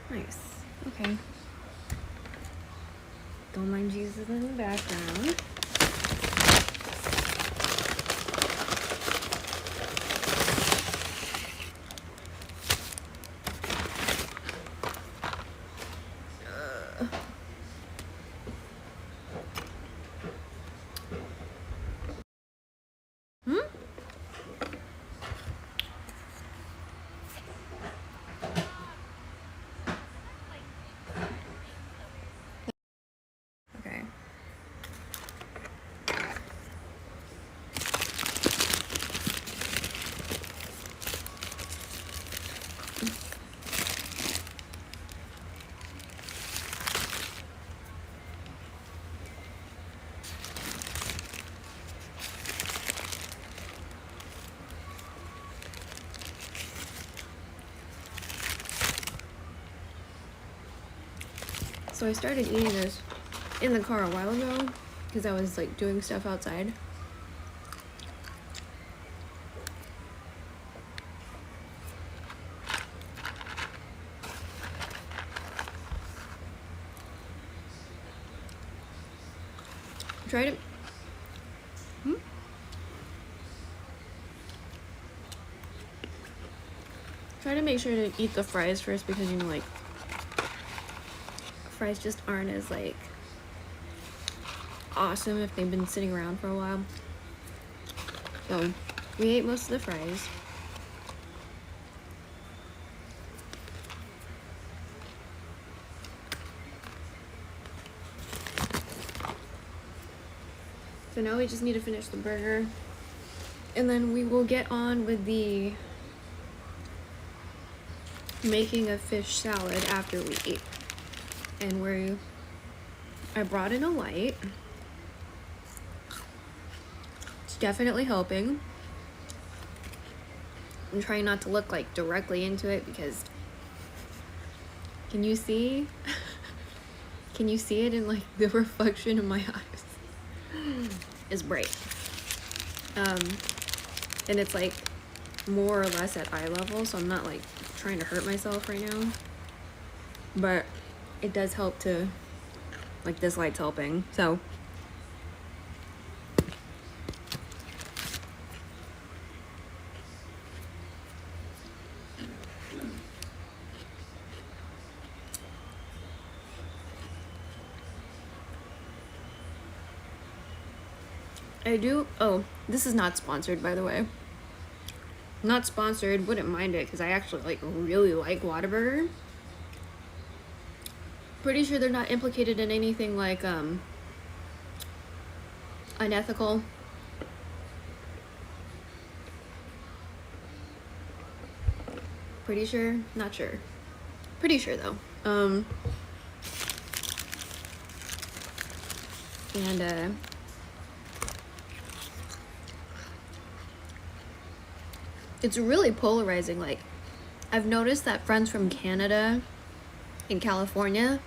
Nice. Okay. Don't mind Jesus in the background. Okay. So I started eating this in the car a while ago because I was like doing stuff outside. Try to make sure to eat the fries first because, you know, like, fries just aren't as, like, awesome if they've been sitting around for a while. So, we ate most of the fries. So now we just need to finish the burger. And then we will get on with the making a fish salad after we eat. And I brought in a light. It's definitely helping. I'm trying not to look like directly into it because can you see? Can you see it in like the reflection of my eyes? It's bright. And it's like more or less at eye level, so I'm not like trying to hurt myself right now. But it does help to, like, this light's helping, so. Oh, this is not sponsored, by the way. Not sponsored, wouldn't mind it, because I actually, like, really like Whataburger. Pretty sure they're not implicated in anything, like, unethical. Pretty sure? Not sure. Pretty sure, though. And, it's really polarizing. Like, I've noticed that friends from Canada and California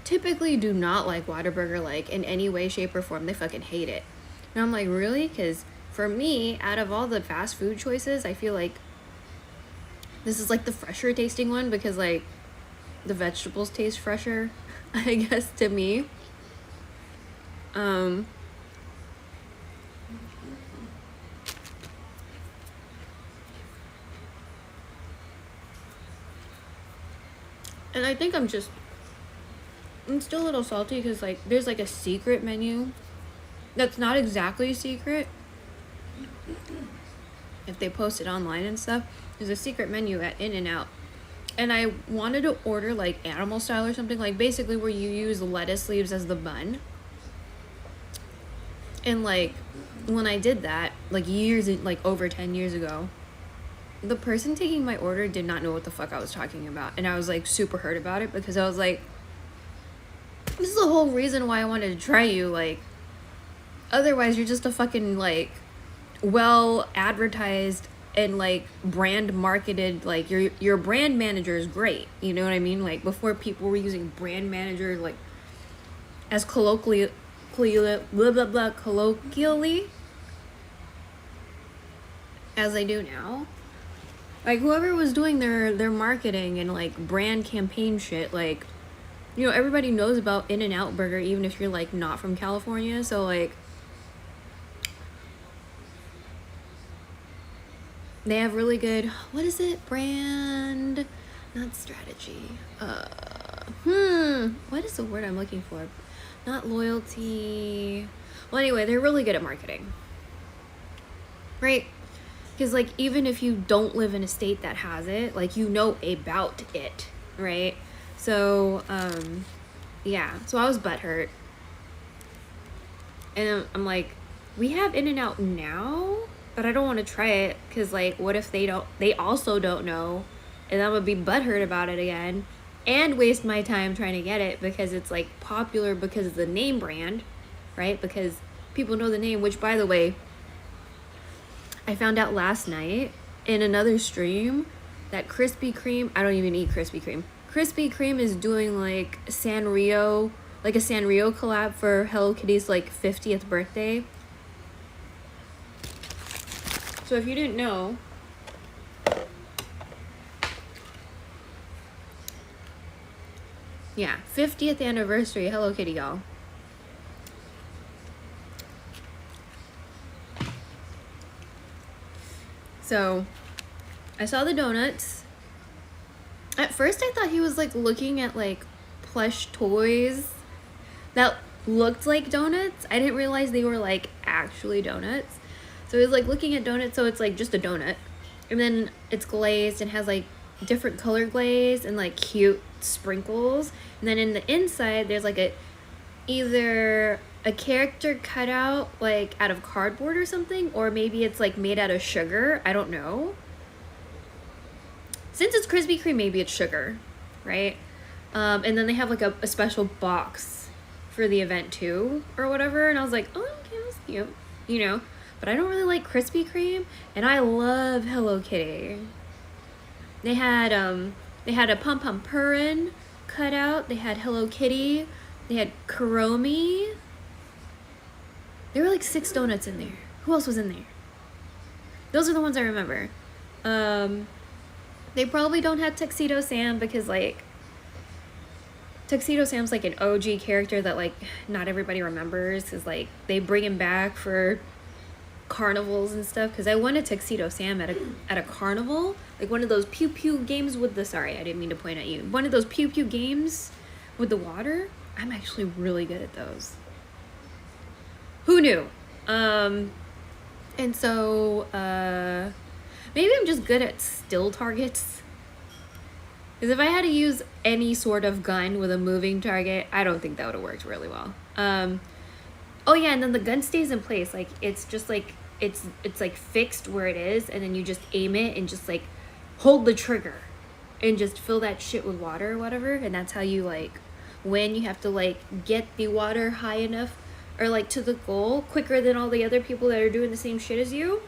typically do not like Whataburger, like, in any way, shape, or form. They fucking hate it. And I'm like, really? Because for me, out of all the fast food choices, I feel like this is, like, the fresher tasting one because, like, the vegetables taste fresher, I guess, to me. And I think I'm still a little salty because, like, there's, like, a secret menu that's not exactly secret. If they post it online and stuff, there's a secret menu at In-N-Out. And I wanted to order, like, animal style or something, like, basically where you use lettuce leaves as the bun. And, like, when I did that, like, over 10 years ago, the person taking my order did not know what the fuck I was talking about. And I was, like, super hurt about it because I was like, this is the whole reason why I wanted to try you. Like, otherwise you're just a fucking, like, well advertised and, like, brand marketed, like, your brand manager is great. You know what I mean? Like, before people were using brand manager, like, as colloquially as they do now. Like, whoever was doing their marketing and, like, brand campaign shit, like, you know, everybody knows about In-N-Out Burger, even if you're, like, not from California. So, like, they have really good, what is it? Brand, not strategy. What is the word I'm looking for? Not loyalty. Well, anyway, they're really good at marketing. Right? Because, like, even if you don't live in a state that has it, like, you know about it, right? So, yeah. So I was butthurt. And I'm like, we have In-N-Out now, but I don't want to try it because, like, what if they also don't know, and I'm gonna be butthurt about it again and waste my time trying to get it because it's, like, popular because of the name brand, right? Because people know the name, which, by the way, I found out last night in another stream that Krispy Kreme, I don't even eat Krispy Kreme. Krispy Kreme is doing, like, a Sanrio collab for Hello Kitty's, like, 50th birthday. So if you didn't know, yeah, 50th anniversary Hello Kitty, y'all. So I saw the donuts. At first I thought he was, like, looking at, like, plush toys that looked like donuts. I didn't realize they were, like, actually donuts. So he was, like, looking at donuts, so it's, like, just a donut. And then it's glazed and has, like, different color glaze and, like, cute sprinkles. And then in the inside, there's, like, either a character cut out, like, out of cardboard or something, or maybe it's, like, made out of sugar. I don't know. Since it's Krispy Kreme, maybe it's sugar, right? And then they have, like, a special box for the event too, or whatever. And I was like, oh, okay, that's cute, you know. But I don't really like Krispy Kreme, and I love Hello Kitty. They had a Pum Pum Purin cut out. They had Hello Kitty. They had Kuromi. There were, like, 6 donuts in there. Who else was in there? Those are the ones I remember. They probably don't have Tuxedo Sam because, like, Tuxedo Sam's, like, an OG character that, like, not everybody remembers because, like, they bring him back for carnivals and stuff. Because I won a Tuxedo Sam at a carnival, like one of those pew pew games with the, sorry, I didn't mean to point at you, one of those pew pew games with the water. I'm actually really good at those. Who knew? And so maybe I'm just good at still targets. Because if I had to use any sort of gun with a moving target, I don't think that would have worked really well. Oh yeah, and then the gun stays in place. Like, it's just like, it's like fixed where it is, and then you just aim it and just, like, hold the trigger and just fill that shit with water or whatever. And that's how you, like, win. You have to, like, get the water high enough or, like, to the goal quicker than all the other people that are doing the same shit as you.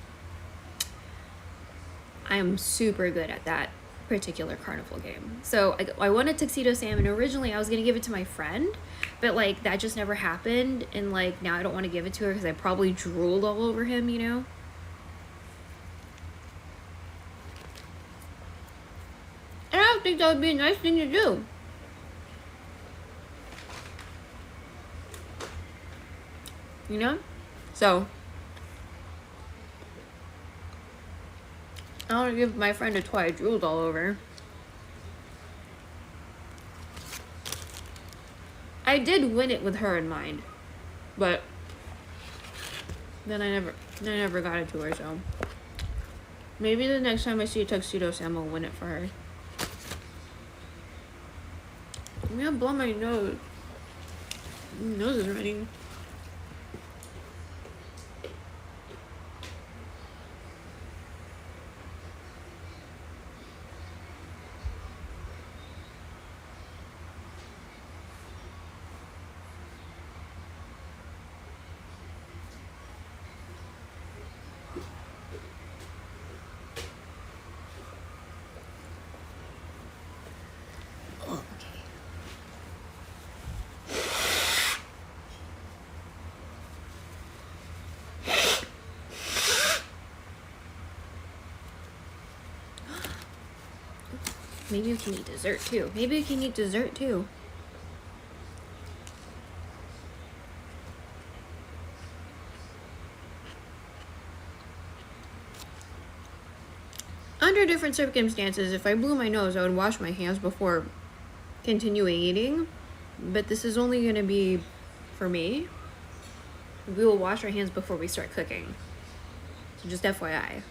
I am super good at that particular carnival game. So I won a Tuxedo Sam, and originally I was gonna give it to my friend, but, like, that just never happened, and, like, now I don't want to give it to her because I probably drooled all over him, you know. And I don't think that would be a nice thing to do. You know? So I don't want to give my friend a toy I drooled all over. I did win it with her in mind, but then I never got it to her. So maybe the next time I see a Tuxedo Sam, I'll win it for her. I'm gonna blow my nose. My nose is running. Maybe we can eat dessert too. Maybe we can eat dessert too. Under different circumstances, if I blew my nose, I would wash my hands before continuing eating. But this is only going to be for me. We will wash our hands before we start cooking. So just FYI.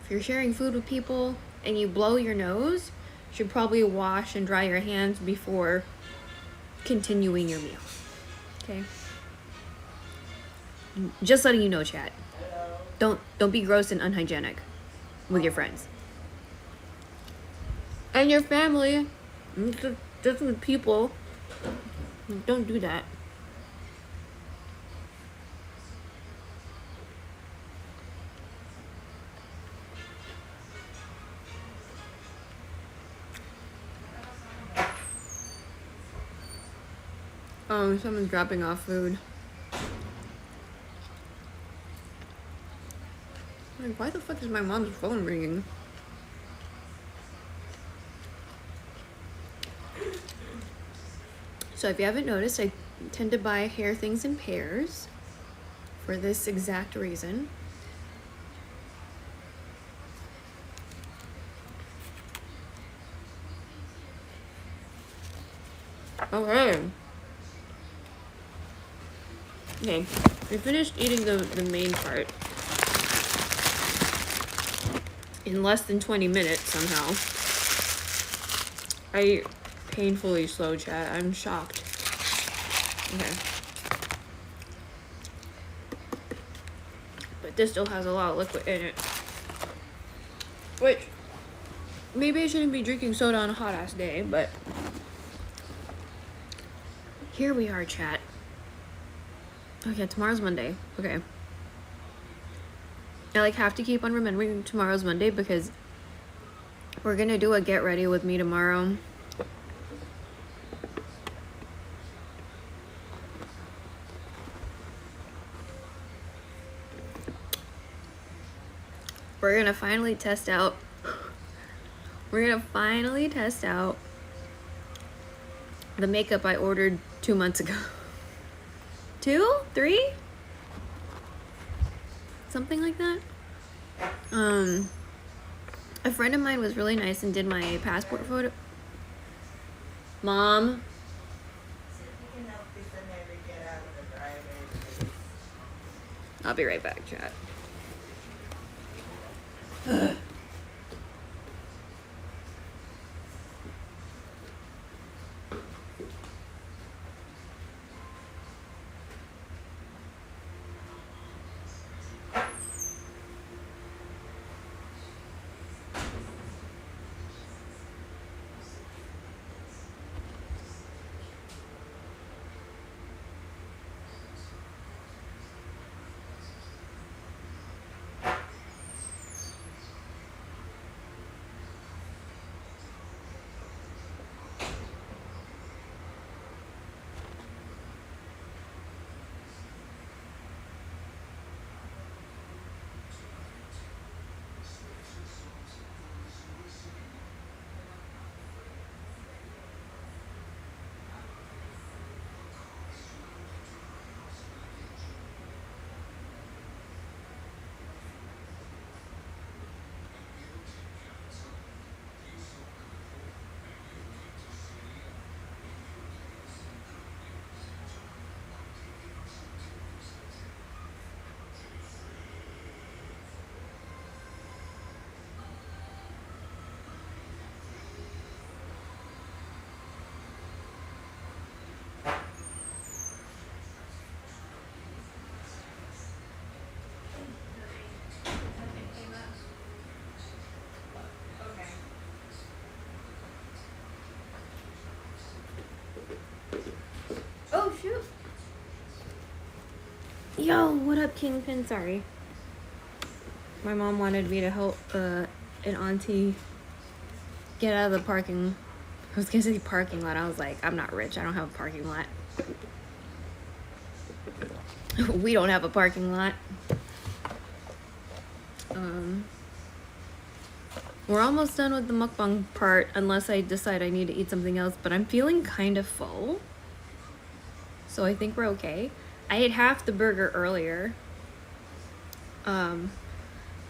If you're sharing food with people and you blow your nose, you should probably wash and dry your hands before continuing your meal. Okay? Just letting you know, chat. Don't be gross and unhygienic with your friends. And your family. Just with people. Don't do that. Oh, someone's dropping off food. Like, why the fuck is my mom's phone ringing? So if you haven't noticed, I tend to buy hair things in pairs for this exact reason. Okay. Okay, I finished eating the main part in less than 20 minutes somehow. I painfully slow, chat. I'm shocked. Okay. But this still has a lot of liquid in it. Which, maybe I shouldn't be drinking soda on a hot ass day, but here we are, chat. Okay, tomorrow's Monday. Okay. I have to keep on remembering tomorrow's Monday because we're gonna do a get ready with me tomorrow. We're gonna finally test out the makeup I ordered 2 months ago. 2? 3? Something like that. A friend of mine was really nice and did my passport photo. Mom. I'll be right back, chat. Oh, shoot. Yo, what up, Kingpin? Sorry. My mom wanted me to help an auntie get out of the parking. I was gonna say parking lot. I was like, I'm not rich. I don't have a parking lot. We don't have a parking lot. We're almost done with the mukbang part, unless I decide I need to eat something else, but I'm feeling kind of full. So I think we're okay. I ate half the burger earlier. I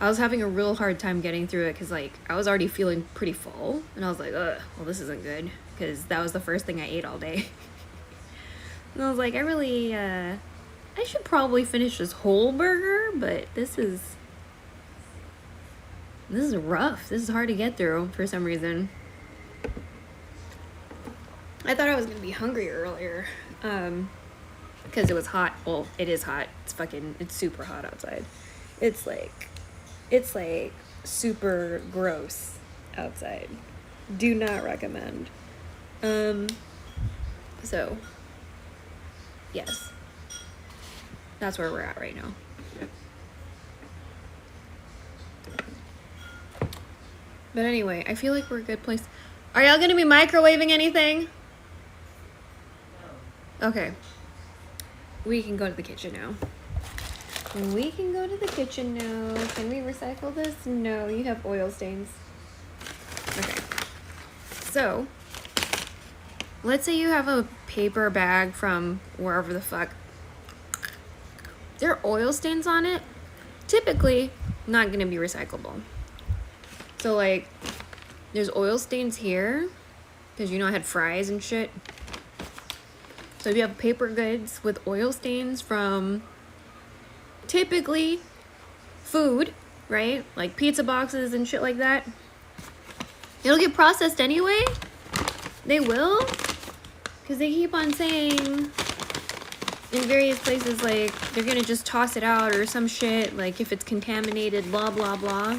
was having a real hard time getting through it because, like, I was already feeling pretty full. And I was like, ugh, well, this isn't good. Because that was the first thing I ate all day. And I was like, I should probably finish this whole burger, but this is rough. This is hard to get through for some reason. I thought I was gonna be hungry earlier, because it was hot. Well, it is hot. It's super hot outside. It's like super gross outside. Do not recommend. So, yes. That's where we're at right now. But anyway, I feel like we're a good place. Are y'all gonna be microwaving anything? No. Okay. We can go to the kitchen now. Can we go to the kitchen now? Can we recycle this? No, you have oil stains. Okay. So, let's say you have a paper bag from wherever the fuck. There are oil stains on it. Typically, not gonna be recyclable. So, like, there's oil stains here, because you know I had fries and shit. So if you have paper goods with oil stains from typically food, right? Like pizza boxes and shit like that. It'll get processed anyway. They will. Because they keep on saying in various places, like, they're gonna just toss it out or some shit. Like, if it's contaminated, blah, blah, blah.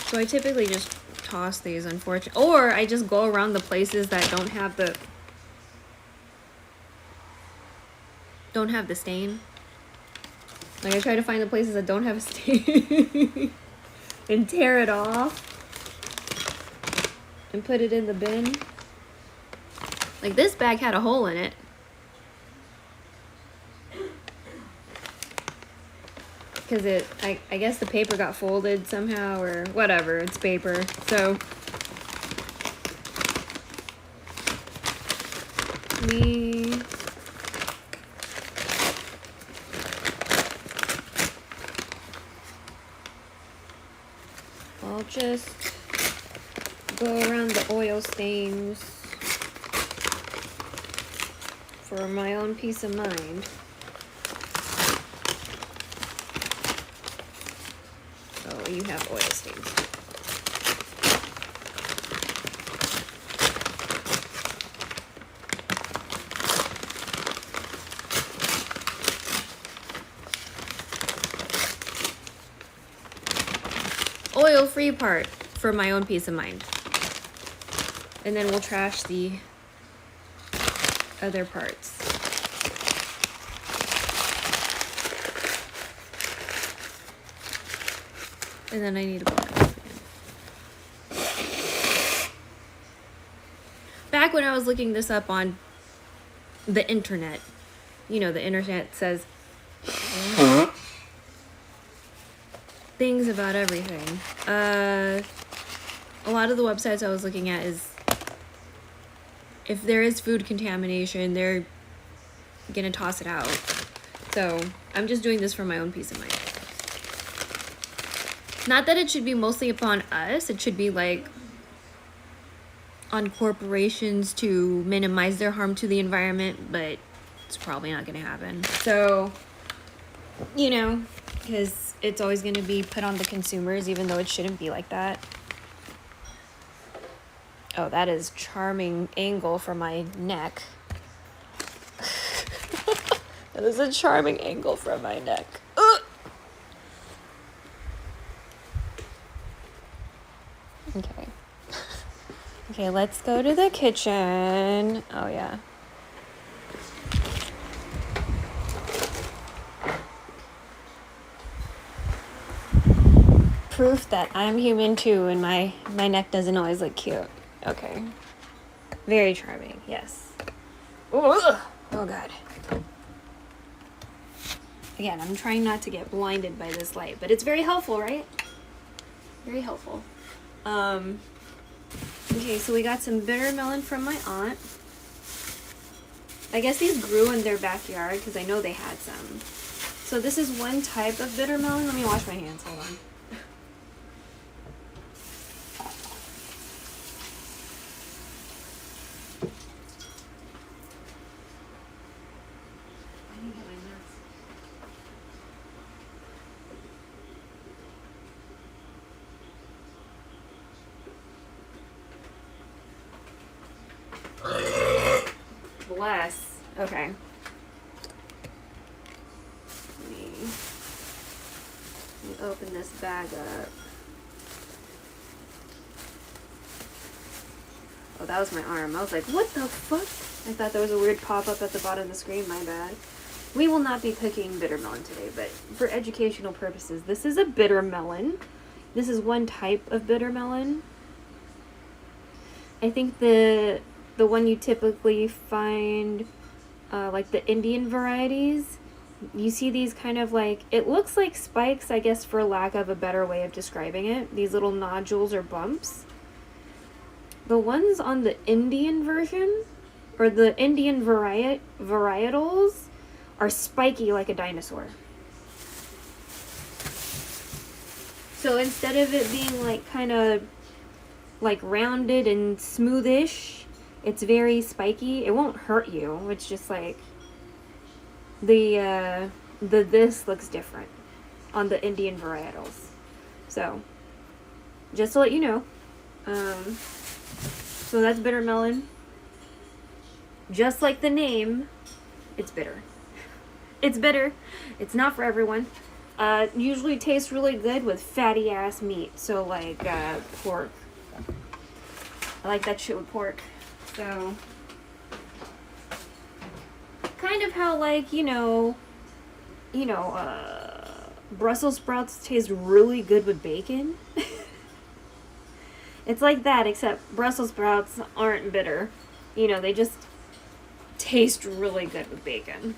So I typically just toss these, unfortunately. Or I just go around the places that don't have the stain. Like, I try to find the places that don't have a stain and tear it off and put it in the bin. Like, this bag had a hole in it. Because I guess the paper got folded somehow or whatever. It's paper. So, I'll just go around the oil stains for my own peace of mind. Oh, you have oil stains. Oil-free part for my own peace of mind. And then we'll trash the other parts. And then I need to put that off again. Back when I was looking this up on the internet, you know, the internet says things about everything. A lot of the websites I was looking at is if there is food contamination, they're gonna toss it out. So I'm just doing this for my own peace of mind. Not that it should be mostly upon us. It should be like on corporations to minimize their harm to the environment, but it's probably not going to happen. So, you know, because it's always going to be put on the consumers, even though it shouldn't be like that. Oh, that is charming angle for my neck. That is a charming angle from my neck. Ugh. Okay. Okay, let's go to the kitchen. Oh, yeah. Proof that I'm human too, and my neck doesn't always look cute. Okay. Very charming, yes. Ugh. Oh, God. Again, I'm trying not to get blinded by this light, but it's very helpful, right? Very helpful. Okay, so we got some bitter melon from my aunt. I guess these grew in their backyard because I know they had some. So this is one type of bitter melon. Let me wash my hands, hold on. Bless. Okay. Let me open this bag up. Oh, that was my arm. I was like, what the fuck? I thought there was a weird pop-up at the bottom of the screen. My bad. We will not be cooking bitter melon today, but for educational purposes, this is a bitter melon. This is one type of bitter melon. I think the one you typically find, like the Indian varieties, you see these kind of like, it looks like spikes, I guess, for lack of a better way of describing it. These little nodules or bumps. The ones on the Indian version, or the Indian varietals, are spiky like a dinosaur. So instead of it being like kind of like rounded and smoothish, it's very spiky. It won't hurt you. It's just like this looks different on the Indian varietals. So just to let you know. So that's bitter melon. Just like the name, it's bitter. It's bitter. It's not for everyone. Usually tastes really good with fatty ass meat. So like pork. I like that shit with pork. So kind of how like, Brussels sprouts taste really good with bacon. It's like that, except Brussels sprouts aren't bitter. They just taste really good with bacon.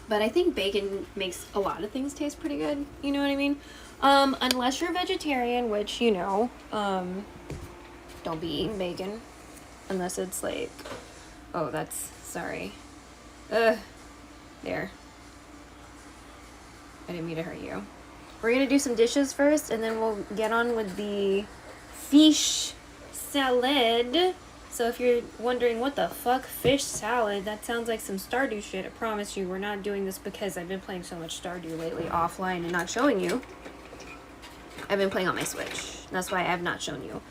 But I think bacon makes a lot of things taste pretty good. You know what I mean? Unless you're vegetarian, which, don't be eating bacon. Unless it's like, oh, that's, sorry. There. I didn't mean to hurt you. We're gonna do some dishes first, and then we'll get on with the fish salad. So if you're wondering what the fuck, fish salad, that sounds like some Stardew shit. I promise you, we're not doing this because I've been playing so much Stardew lately offline and not showing you. I've been playing on my Switch. That's why I have not shown you.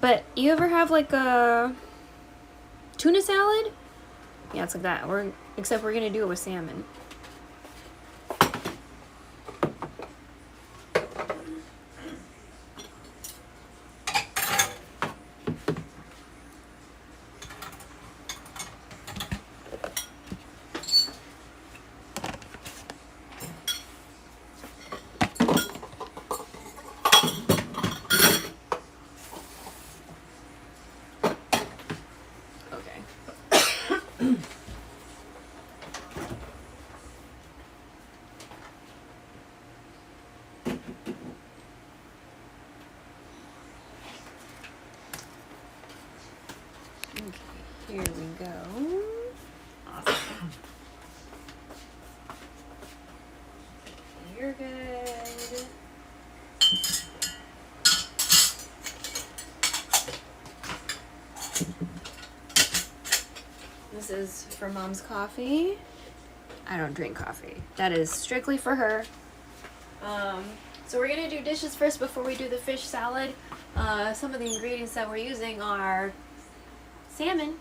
But you ever have like a tuna salad? Yeah, it's like that. Except we're gonna do it with salmon. Here we go. Awesome. You're good. This is for Mom's coffee. I don't drink coffee. That is strictly for her. So we're gonna do dishes first before we do the fish salad. Some of the ingredients that we're using are salmon.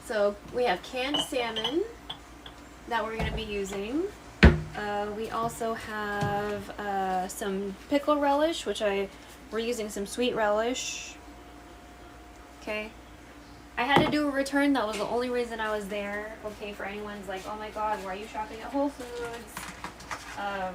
So we have canned salmon that we're going to be using. We also have some pickle relish, which we're using some sweet relish. Okay. I had to do a return. That was the only reason I was there. Okay, for anyone's like, oh my god, why are you shopping at Whole Foods? I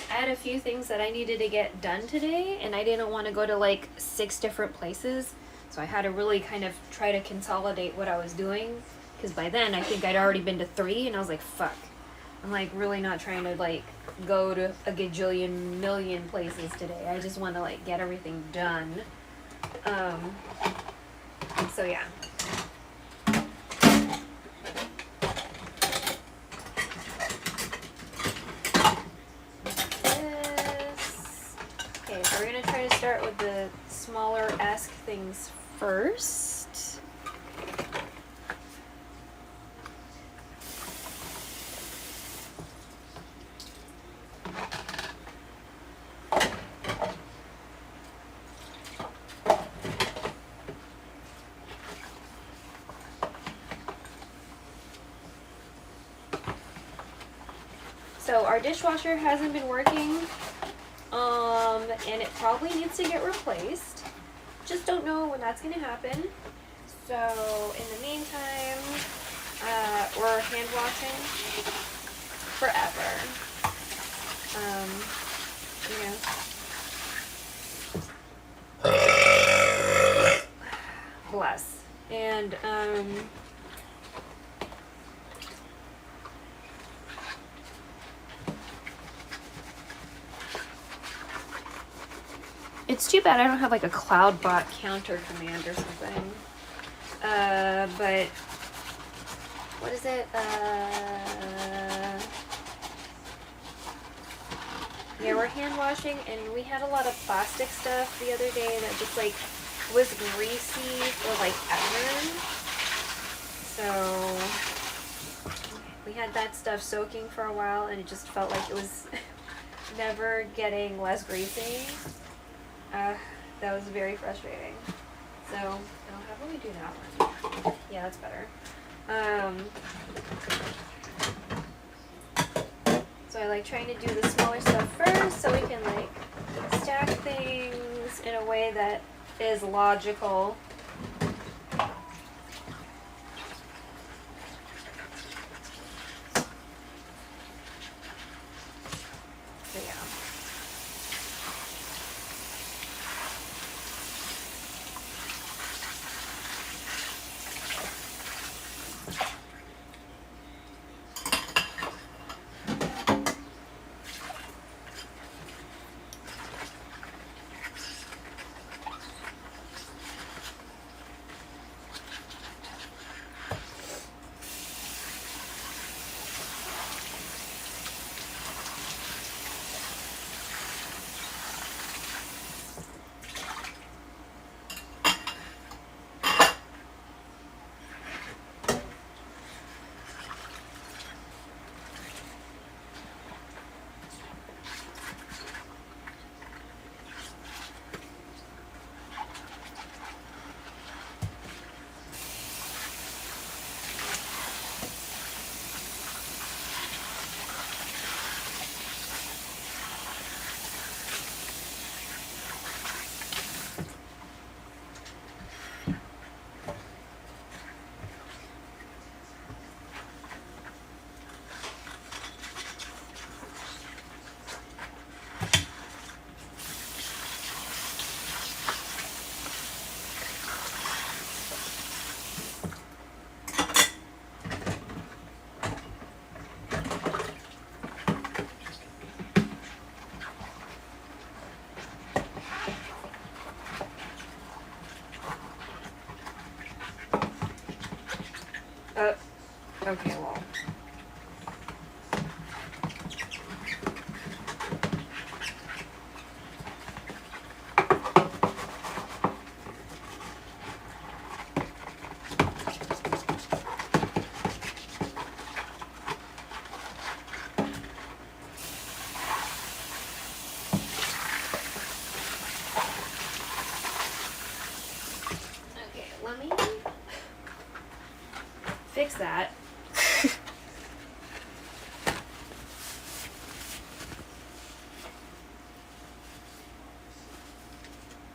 had a few things that I needed to get done today, and I didn't want to go to like 6 different places. So So I had to really kind of try to consolidate what I was doing, because by then I think I'd already been to 3, and I was like, fuck. I'm like really not trying to like go to a gajillion million places today. I just want to like get everything done. So yeah. Okay, so we're gonna try to start with the smaller-esque things first. So our dishwasher hasn't been working, and it probably needs to get replaced. Just don't know when that's gonna happen. So in the meantime, we're hand washing forever. Bless. And it's too bad I don't have like a cloud bot counter command or something. But what is it? Yeah, we're hand washing, and we had a lot of plastic stuff the other day that just like was greasy for like ever. So we had that stuff soaking for a while, and it just felt like it was never getting less greasy. That was very frustrating. So, how about we do that one? Yeah, that's better. So I like trying to do the smaller stuff first, so we can like stack things in a way that is logical. So yeah. Okay, well. Okay, let me fix that.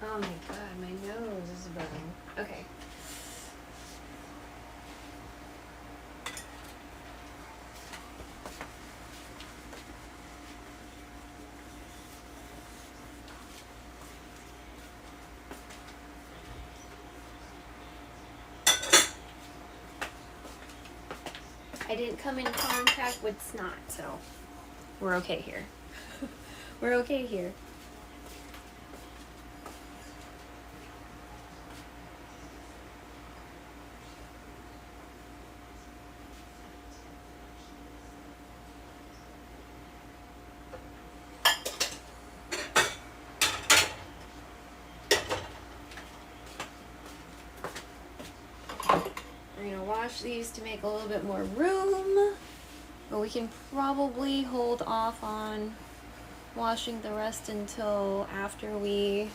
Oh my god, my nose is burning. Okay. I didn't come in contact with snot, so we're okay here. We're okay here. We're gonna wash these to make a little bit more room, but we can probably hold off on washing the rest until after we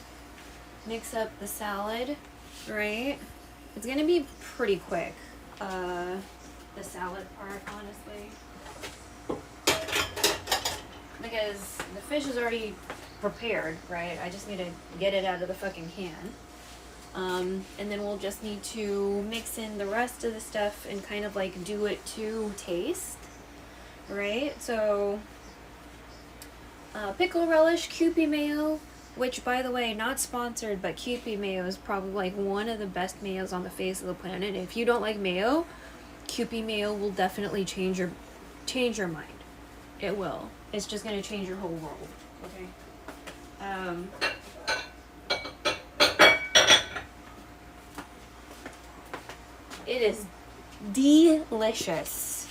mix up the salad, right? It's gonna be pretty quick, the salad part, honestly, because the fish is already prepared, right? I just need to get it out of the fucking can. And then we'll just need to mix in the rest of the stuff and kind of like do it to taste, right? So, pickle relish, Kewpie mayo, which, by the way, not sponsored, but Kewpie mayo is probably like one of the best mayos on the face of the planet. If you don't like mayo, Kewpie mayo will definitely change your mind. It will. It's just gonna change your whole world. Okay. It is delicious.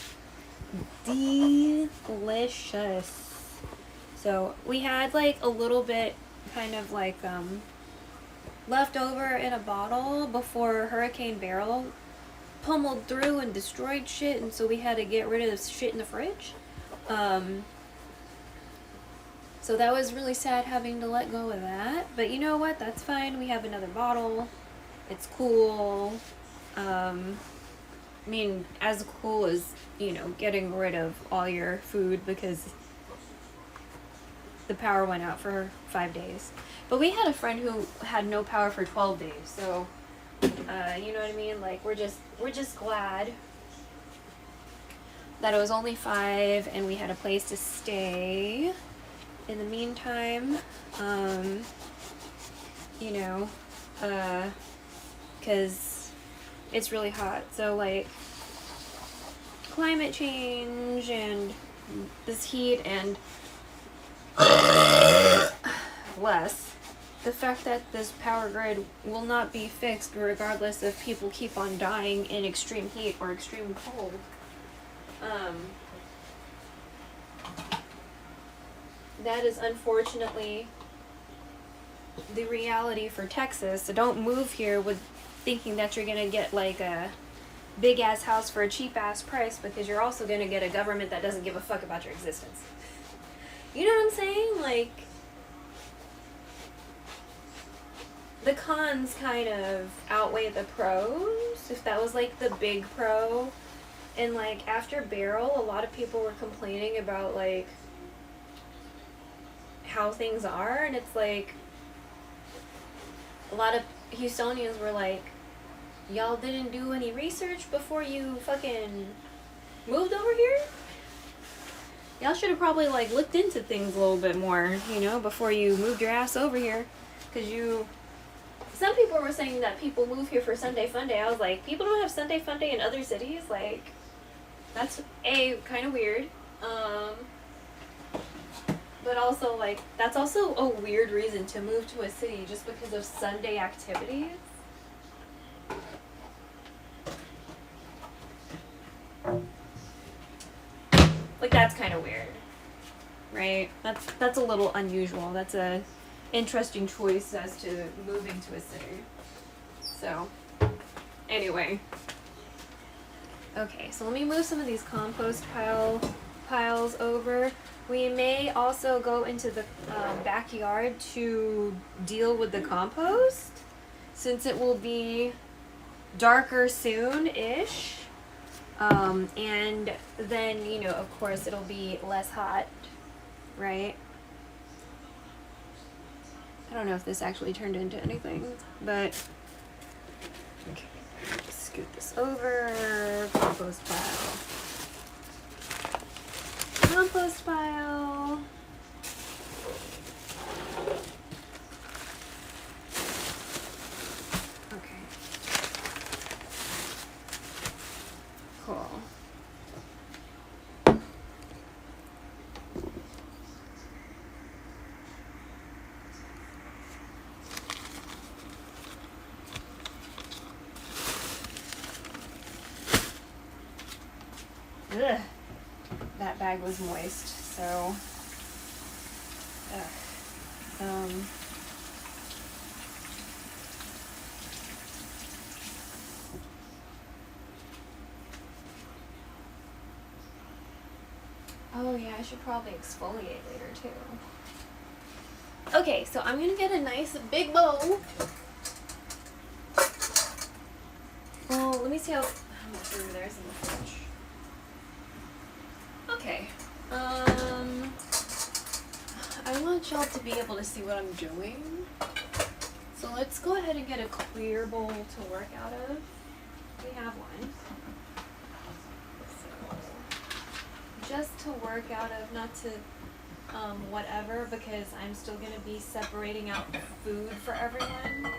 Delicious. So we had like a little bit kind of like left over in a bottle before Hurricane Beryl pummeled through and destroyed shit, and so we had to get rid of the shit in the fridge. So that was really sad having to let go of that. But you know what? That's fine. We have another bottle. It's cool. I mean, as cool as, you know, getting rid of all your food because the power went out for 5 days. But we had a friend who had no power for 12 days. So, you know what I mean? Like, we're just glad that it was only 5 and we had a place to stay in the meantime. You know, because it's really hot. So, like, climate change and this heat and less, the fact that this power grid will not be fixed regardless if people keep on dying in extreme heat or extreme cold. That is unfortunately the reality for Texas. So don't move here with thinking that you're gonna get like a big ass house for a cheap ass price, because you're also gonna get a government that doesn't give a fuck about your existence. You know what I'm saying? Like, the cons kind of outweigh the pros, if that was like the big pro. And like after Beryl, a lot of people were complaining about like how things are, and it's like a lot of Houstonians were like, y'all didn't do any research before you fucking moved over here? Y'all should have probably like looked into things a little bit more, you know, before you moved your ass over here. Because some people were saying that people move here for Sunday Funday. I was like, people don't have Sunday Funday in other cities? Like, that's kind of weird. But also, like, that's also a weird reason to move to a city just because of Sunday activities. Like, that's kind of weird, right? That's a little unusual. That's a interesting choice as to moving to a city. So, anyway. Okay, so let me move some of these compost piles over. We may also go into the backyard to deal with the compost, since it will be darker soon-ish. And then, you know, of course, it'll be less hot, right? I don't know if this actually turned into anything, but okay, scoot this over. Compost pile. Compost pile. Okay. Cool. Ugh. That bag was moist, so oh yeah, I should probably exfoliate later too. Okay, so I'm gonna get a nice big bowl. Well, let me see how much room there is in the fridge. Okay. I want y'all to be able to see what I'm doing. So let's go ahead and get a clear bowl to work out of. We have one. So just to work out of, not to whatever, because I'm still gonna be separating out food for everyone.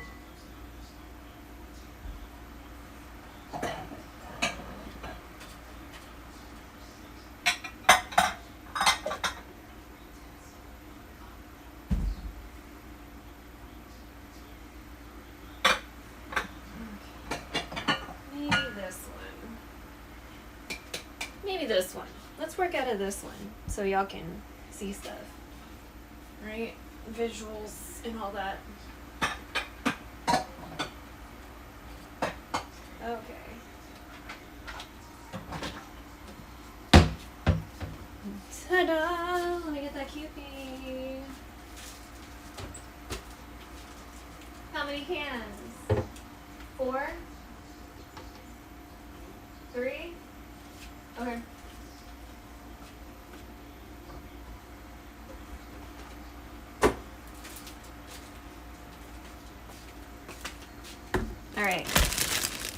Maybe this one. Let's work out of this one so y'all can see stuff. Right? Visuals and all that. Okay. Ta-da! Let me get that Kewpie. How many cans? 4? 3? Okay. Alright.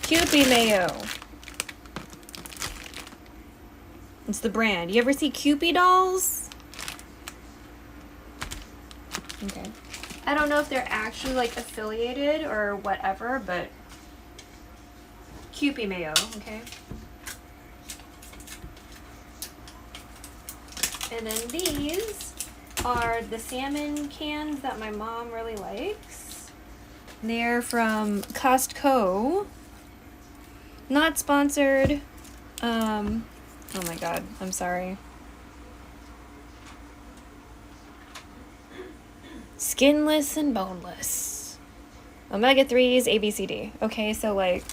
Kewpie mayo. It's the brand. You ever see Kewpie dolls? Okay. I don't know if they're actually like affiliated or whatever, but Kewpie mayo, okay? And then these are the salmon cans that my mom really likes. They're from Costco. Not sponsored. Oh my god, I'm sorry. Skinless and boneless. Omega-3s, ABCD. Okay, so like,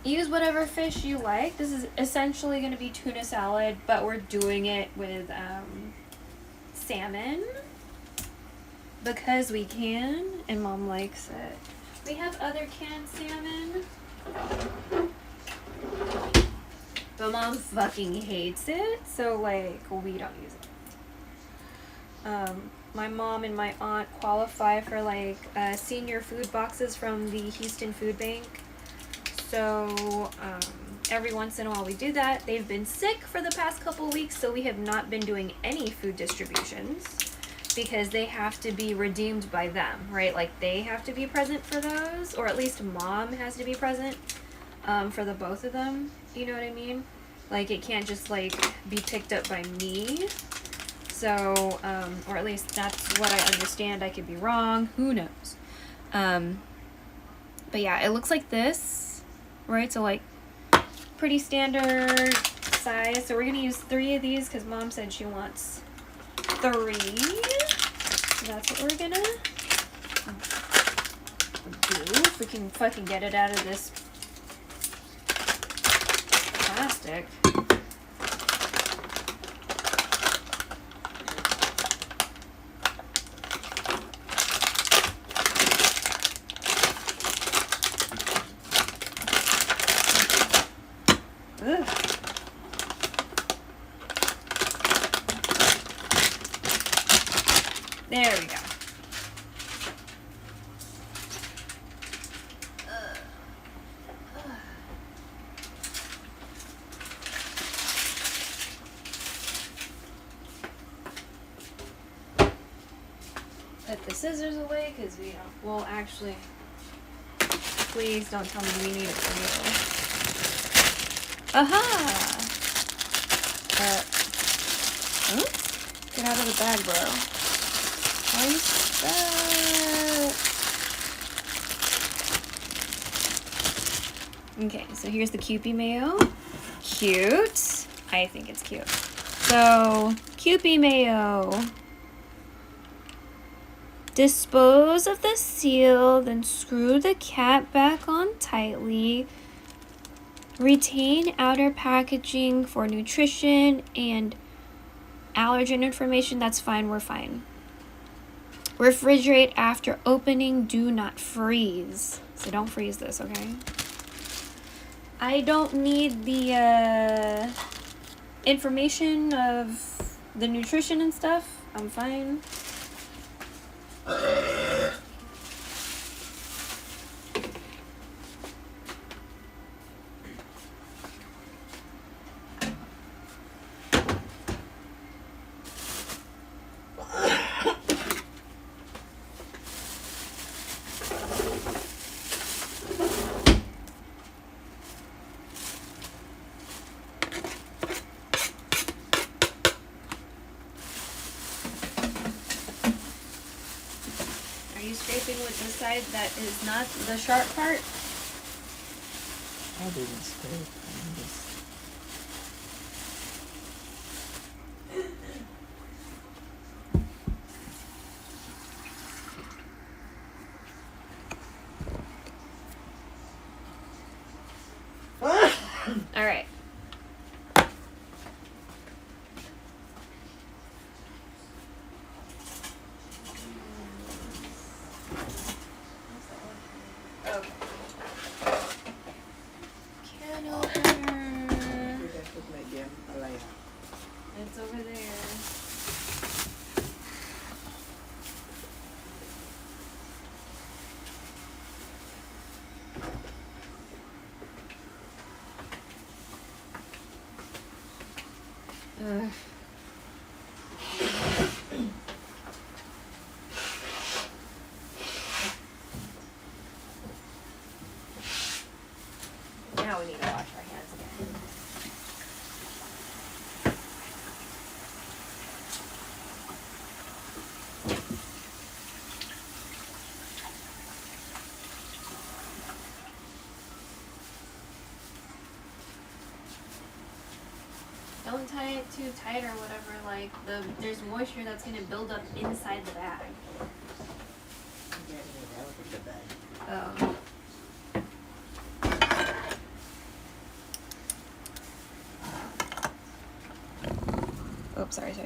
use whatever fish you like. This is essentially going to be tuna salad, but we're doing it with salmon because we can, and Mom likes it. We have other canned salmon, but Mom fucking hates it, so like we don't use it. My mom and my aunt qualify for like senior food boxes from the Houston Food Bank. So every once in a while we do that. They've been sick for the past couple weeks, so we have not been doing any food distributions because they have to be redeemed by them, right? Like they have to be present for those, or at least Mom has to be present for the both of them. You know what I mean? Like it can't just like be picked up by me. So, or at least that's what I understand. I could be wrong. Who knows? But yeah, it looks like this, right? So like pretty standard size. So we're going to use 3 of these because Mom said she wants 3. So that's what we're going to do. If we can fucking get it out of this plastic. There we go. Put the scissors away because we don't. Well, actually, please don't tell me we need it for you. Aha! Oops. Get out of the bag, bro. Okay, so here's the Kewpie mayo. cute. I think it's cute. So, Kewpie Mayo. Dispose of the seal, then screw the cap back on tightly. Retain outer packaging for nutrition and allergen information. That's fine, we're fine. Refrigerate after opening, do not freeze. So don't freeze this, okay? I don't need the information of the nutrition and stuff. I'm fine. Scraping with the side that is not the sharp part. I didn't scrape. All right. It's over there. Now we need to wash our hands again. Don't tie it too tight or whatever, like there's moisture that's gonna build up inside the bag. Oh. Oops, sorry. Where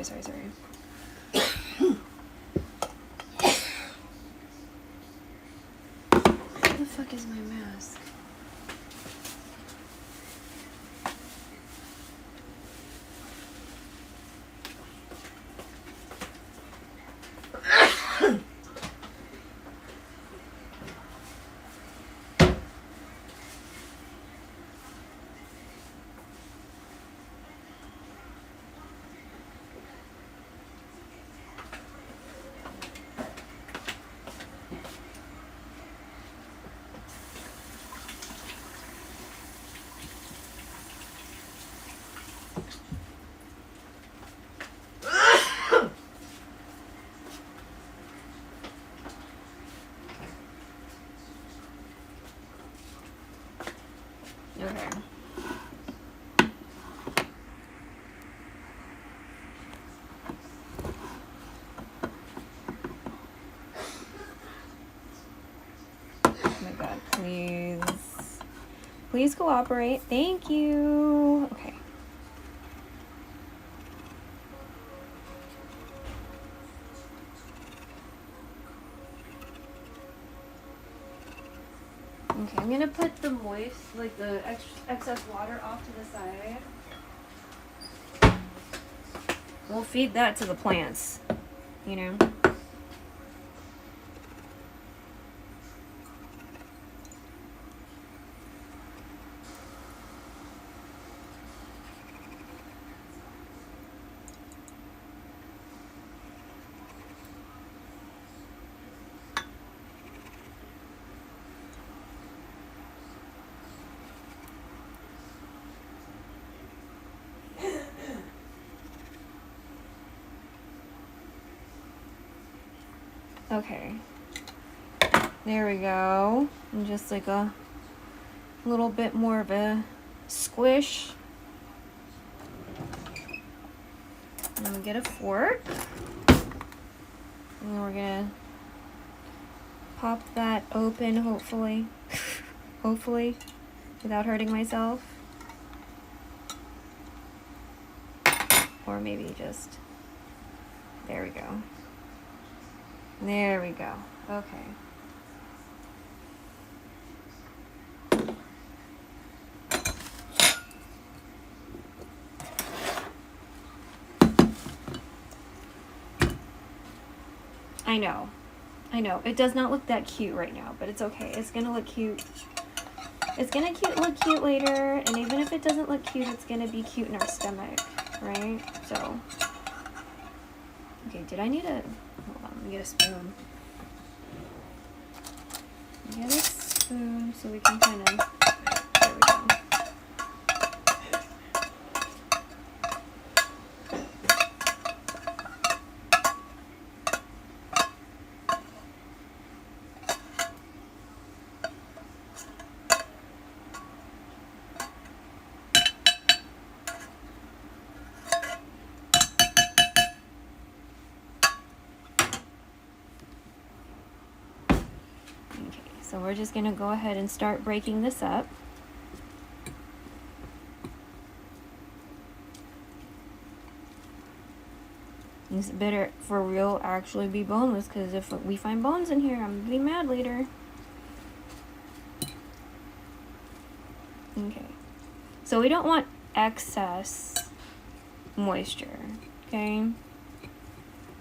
the fuck is my mask? Okay. Oh my God, please. Please cooperate. Thank you. Okay. Okay, I'm gonna put the like the excess water off to the side. We'll feed that to the plants, you know? Okay, there we go. And just like a little bit more of a squish. I'm gonna get a fork. And we're gonna pop that open, hopefully. Hopefully, without hurting myself. Or maybe just, there we go. There we go. Okay. I know. It does not look that cute right now, but it's okay. It's gonna look cute. It's gonna look cute later, and even if it doesn't look cute, it's gonna be cute in our stomach, right? So, okay, did I need a, hold on, let me get a spoon. Get a spoon so we can kind of, there we go. So we're just gonna go ahead and start breaking this up. This better for real actually be boneless, because if we find bones in here, I'm gonna be mad later. Okay. So we don't want excess moisture, okay?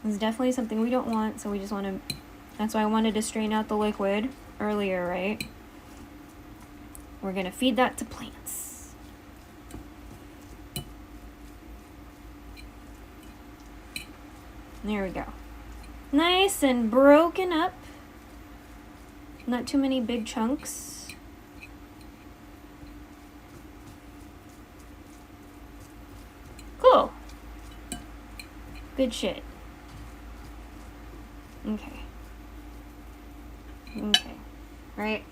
It's definitely something we don't want, so we just want to, that's why I wanted to strain out the liquid earlier, right? We're gonna feed that to plants. There we go. Nice and broken up. Not too many big chunks. Cool. Good shit. Okay. Okay. Right?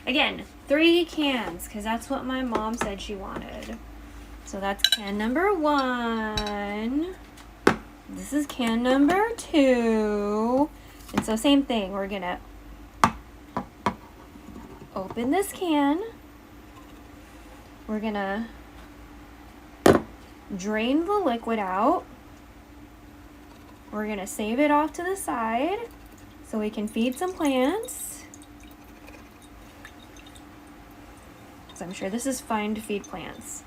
Again, 3 cans, because that's what my mom said she wanted. So that's can number 1. This is can number 2. And so same thing, we're gonna open this can. We're gonna drain the liquid out. We're gonna save it off to the side so we can feed some plants. So I'm sure this is fine to feed plants.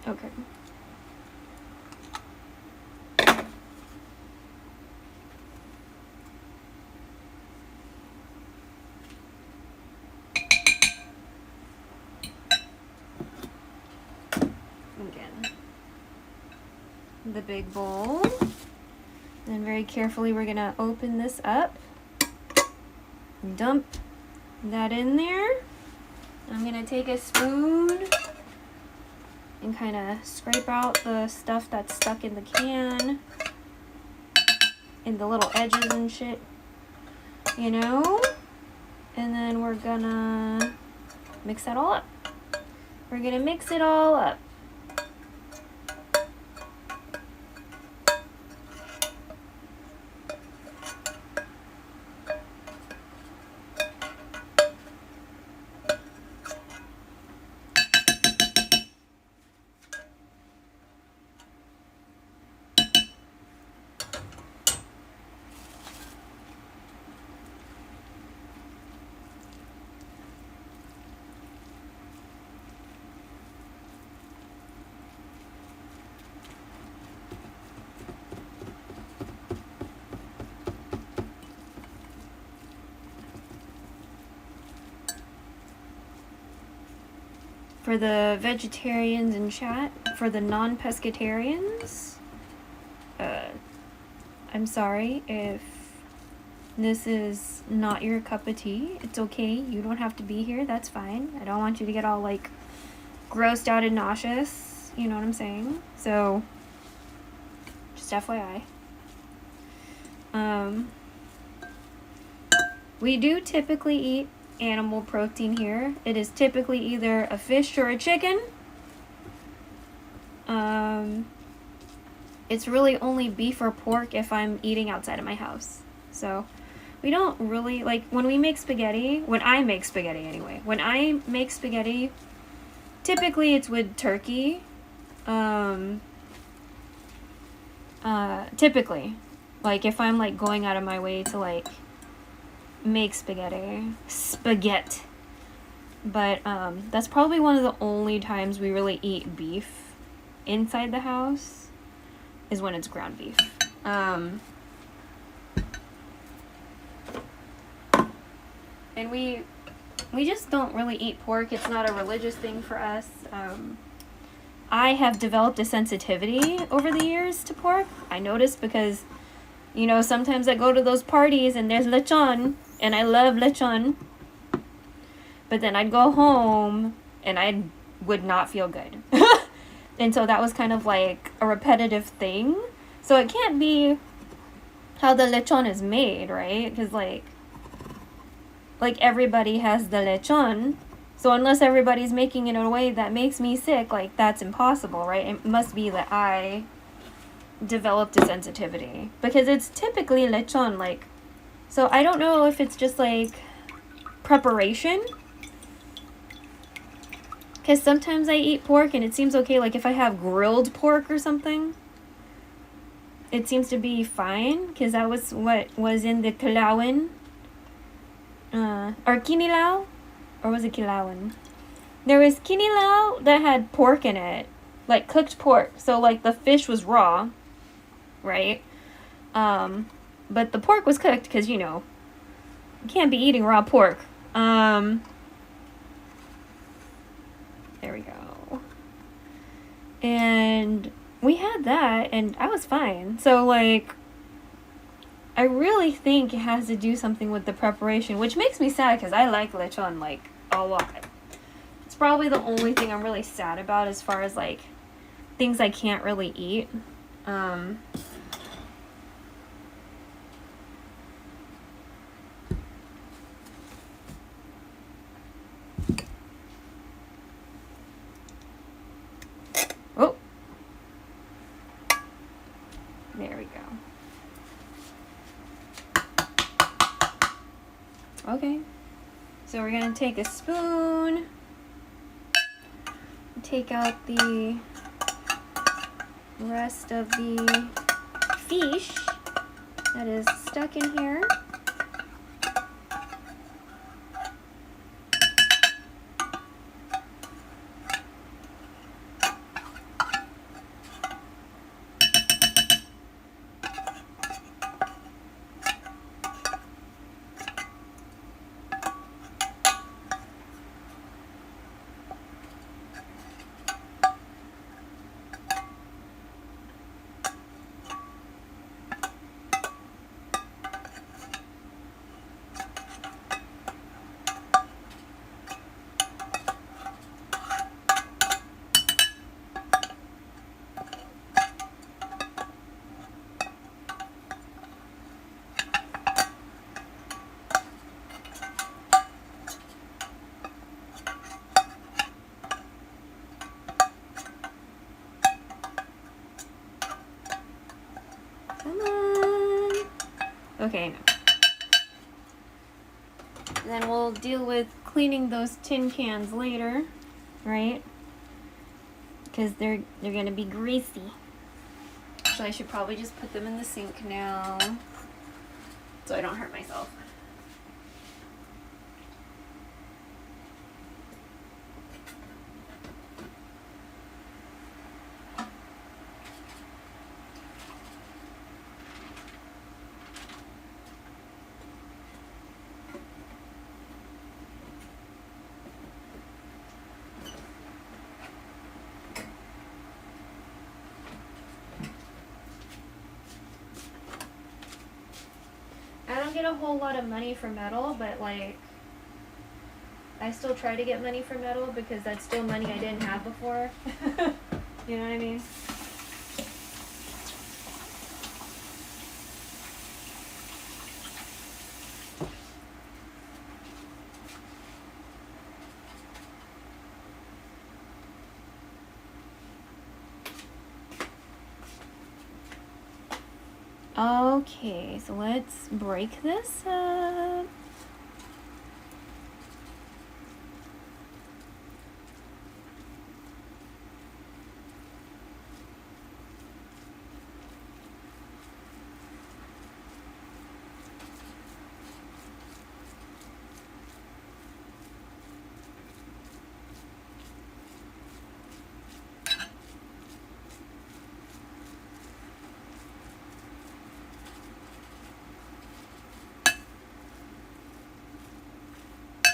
Okay. Again, the big bowl. And very carefully we're gonna open this up. Dump that in there. I'm gonna take a spoon and kind of scrape out the stuff that's stuck in the can and the little edges and shit, you know? And then we're gonna mix that all up. We're gonna mix it all up. For the vegetarians in chat, for the non-pescatarians, I'm sorry if this is not your cup of tea. It's okay. You don't have to be here. That's fine. I don't want you to get all like grossed out and nauseous. You know what I'm saying? So, just FYI. We do typically eat animal protein here. It is typically either a fish or a chicken. It's really only beef or pork if I'm eating outside of my house. So we don't really, like, when we make spaghetti, when I make spaghetti anyway, when I make spaghetti, typically it's with turkey. Typically, like if I'm like going out of my way to like make spaghetti. But that's probably one of the only times we really eat beef inside the house is when it's ground beef. And we just don't really eat pork. It's not a religious thing for us. I have developed a sensitivity over the years to pork. I noticed because, you know, sometimes I go to those parties and there's lechon, and I love lechon. But then I'd go home and I would not feel good. And so that was kind of like a repetitive thing. So it can't be how the lechon is made, right? Because like everybody has the lechon. So unless everybody's making it in a way that makes me sick, like that's impossible, right? It must be that I developed a sensitivity. Because it's typically lechon, like, so I don't know if it's just like preparation. Because sometimes I eat pork and it seems okay, like if I have grilled pork or something, it seems to be fine, because that was what was in the kilawan. Or kinilaw? Or was it kilawan? There was kinilaw that had pork in it, like cooked pork. So like the fish was raw, right? But the pork was cooked because, you know, you can't be eating raw pork. There we go. And we had that, and I was fine. So, like, I really think it has to do something with the preparation, which makes me sad because I like lechon, like, a lot. It's probably the only thing I'm really sad about as far as, like, things I can't really eat. Oh. There we go. Okay. So we're going to take a spoon, take out the rest of the fish that is stuck in here. Okay, then we'll deal with cleaning those tin cans later, right? Because they're gonna be greasy. So I should probably just put them in the sink now, so I don't hurt myself. I don't don't get a whole lot of money for metal, but like I still try to get money for metal because that's still money I didn't have before. You know what I mean? Okay, so let's break this up.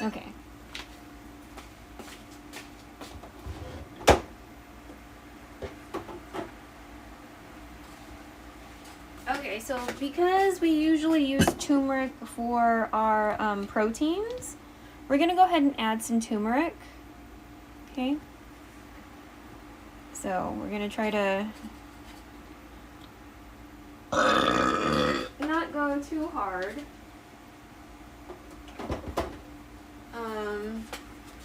Okay. Okay, so because we usually use turmeric for our proteins, we're gonna go ahead and add some turmeric. Okay. So we're gonna try to not go too hard.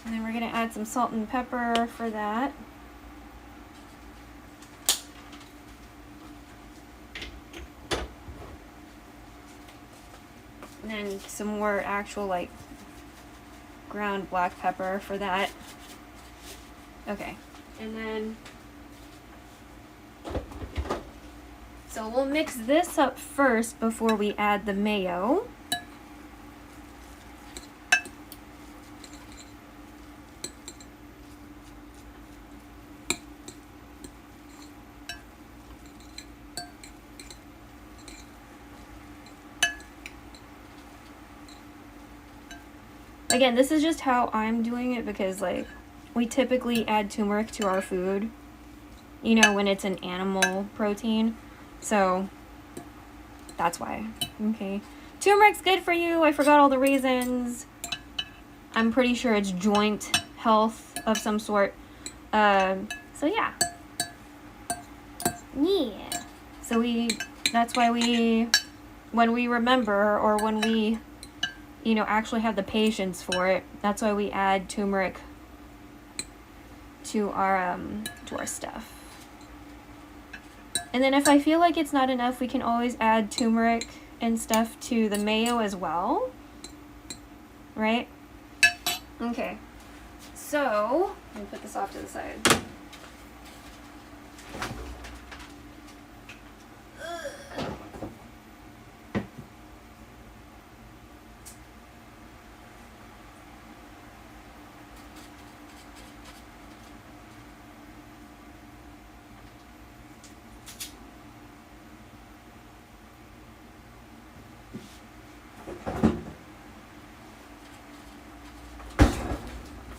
And then we're gonna add some salt and pepper for that. And then some more actual like ground black pepper for that. Okay. And then so we'll mix this up first before we add the mayo. Again, this is just how I'm doing it because, like, we typically add turmeric to our food, you know, when it's an animal protein. So, that's why. Okay. Turmeric's good for you. I forgot all the reasons. I'm pretty sure it's joint health of some sort. So, yeah. Yeah. So, that's why when we remember or when we you know, actually have the patience for it. That's why we add turmeric to our stuff. And then if I feel like it's not enough, we can always add turmeric and stuff to the mayo as well. Right? Okay. So, let me put this off to the side.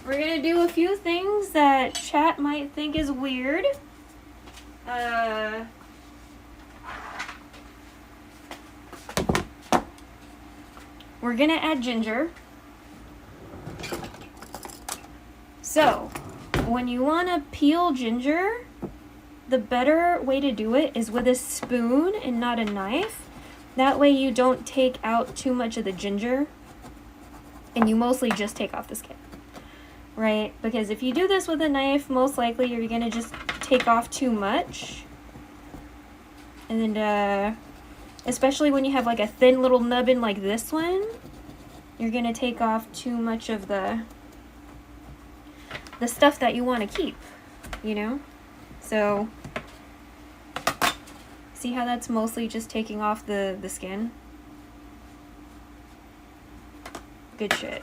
We're gonna do a few things that chat might think is weird. We're gonna add ginger. So, when you wanna peel ginger, the better way to do it is with a spoon and not a knife. That way you don't take out too much of the ginger, and you mostly just take off the skin. Right? Because if you do this with a knife, most likely you're gonna just take off too much. And then, especially when you have like a thin little nubbin like this one, you're gonna take off too much of the stuff that you want to keep, you know? So, see how that's mostly just taking off the skin? Good shit.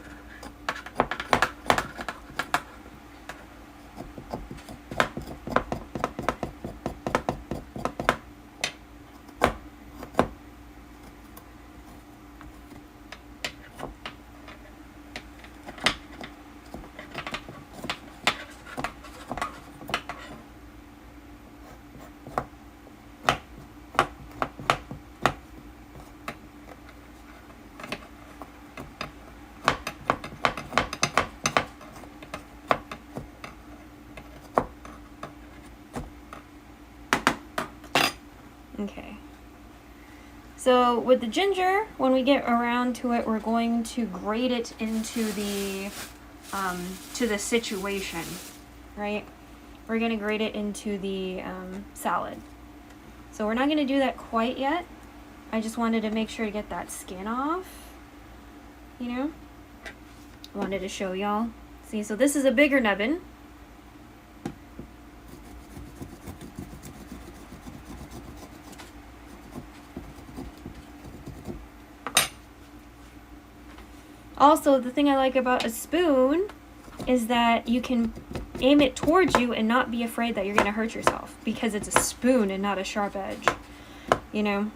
Okay. So with the ginger, when we get around to it, we're going to grate it into the situation, right? We're going to grate it into the salad. So we're not going to do that quite yet. I just wanted to make sure to get that skin off, you know? I wanted to show y'all. See, so this is a bigger nubbin. Also, the thing I like about a spoon is that you can aim it towards you and not be afraid that you're going to hurt yourself because it's a spoon and not a sharp edge, you know?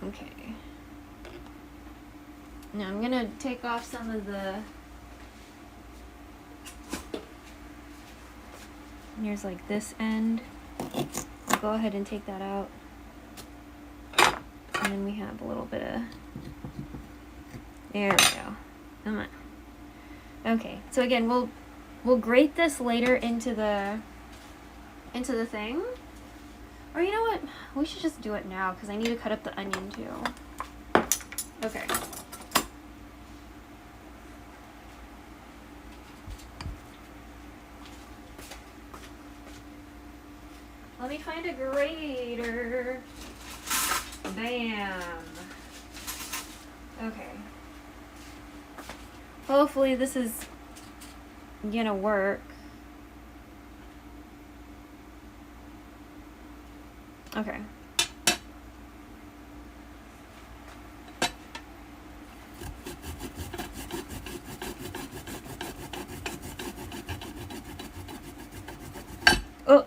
Okay. Now I'm gonna take off some of the... Here's like this end. I'll go ahead and take that out. And then we have a little bit of... There we go. Come on. Okay, so again, we'll grate this later into the thing. Or you know what? We should just do it now because I need to cut up the onion too. Okay. Let me find a grater. Bam. Okay. Hopefully this is gonna work. Okay. Oh.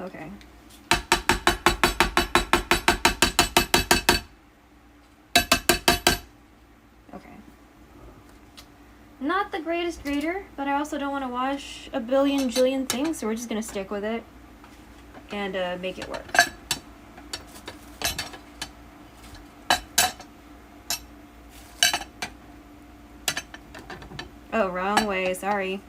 Okay. Okay. Not the greatest grater, but I also don't want to wash a billion jillion things, so we're just going to stick with it and make it work. Oh, wrong way, sorry.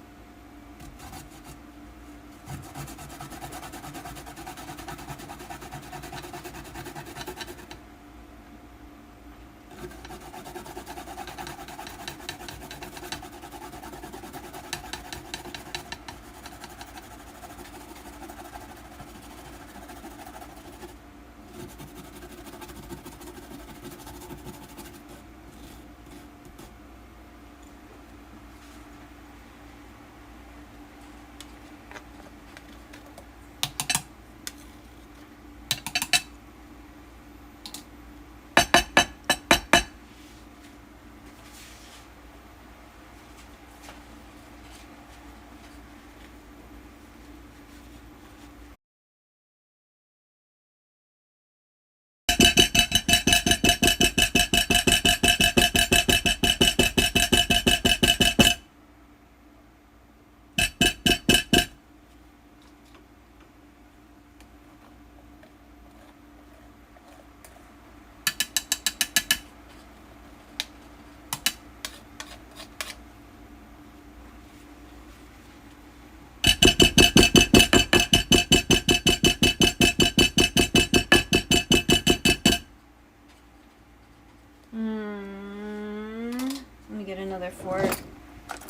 Let me get another fork.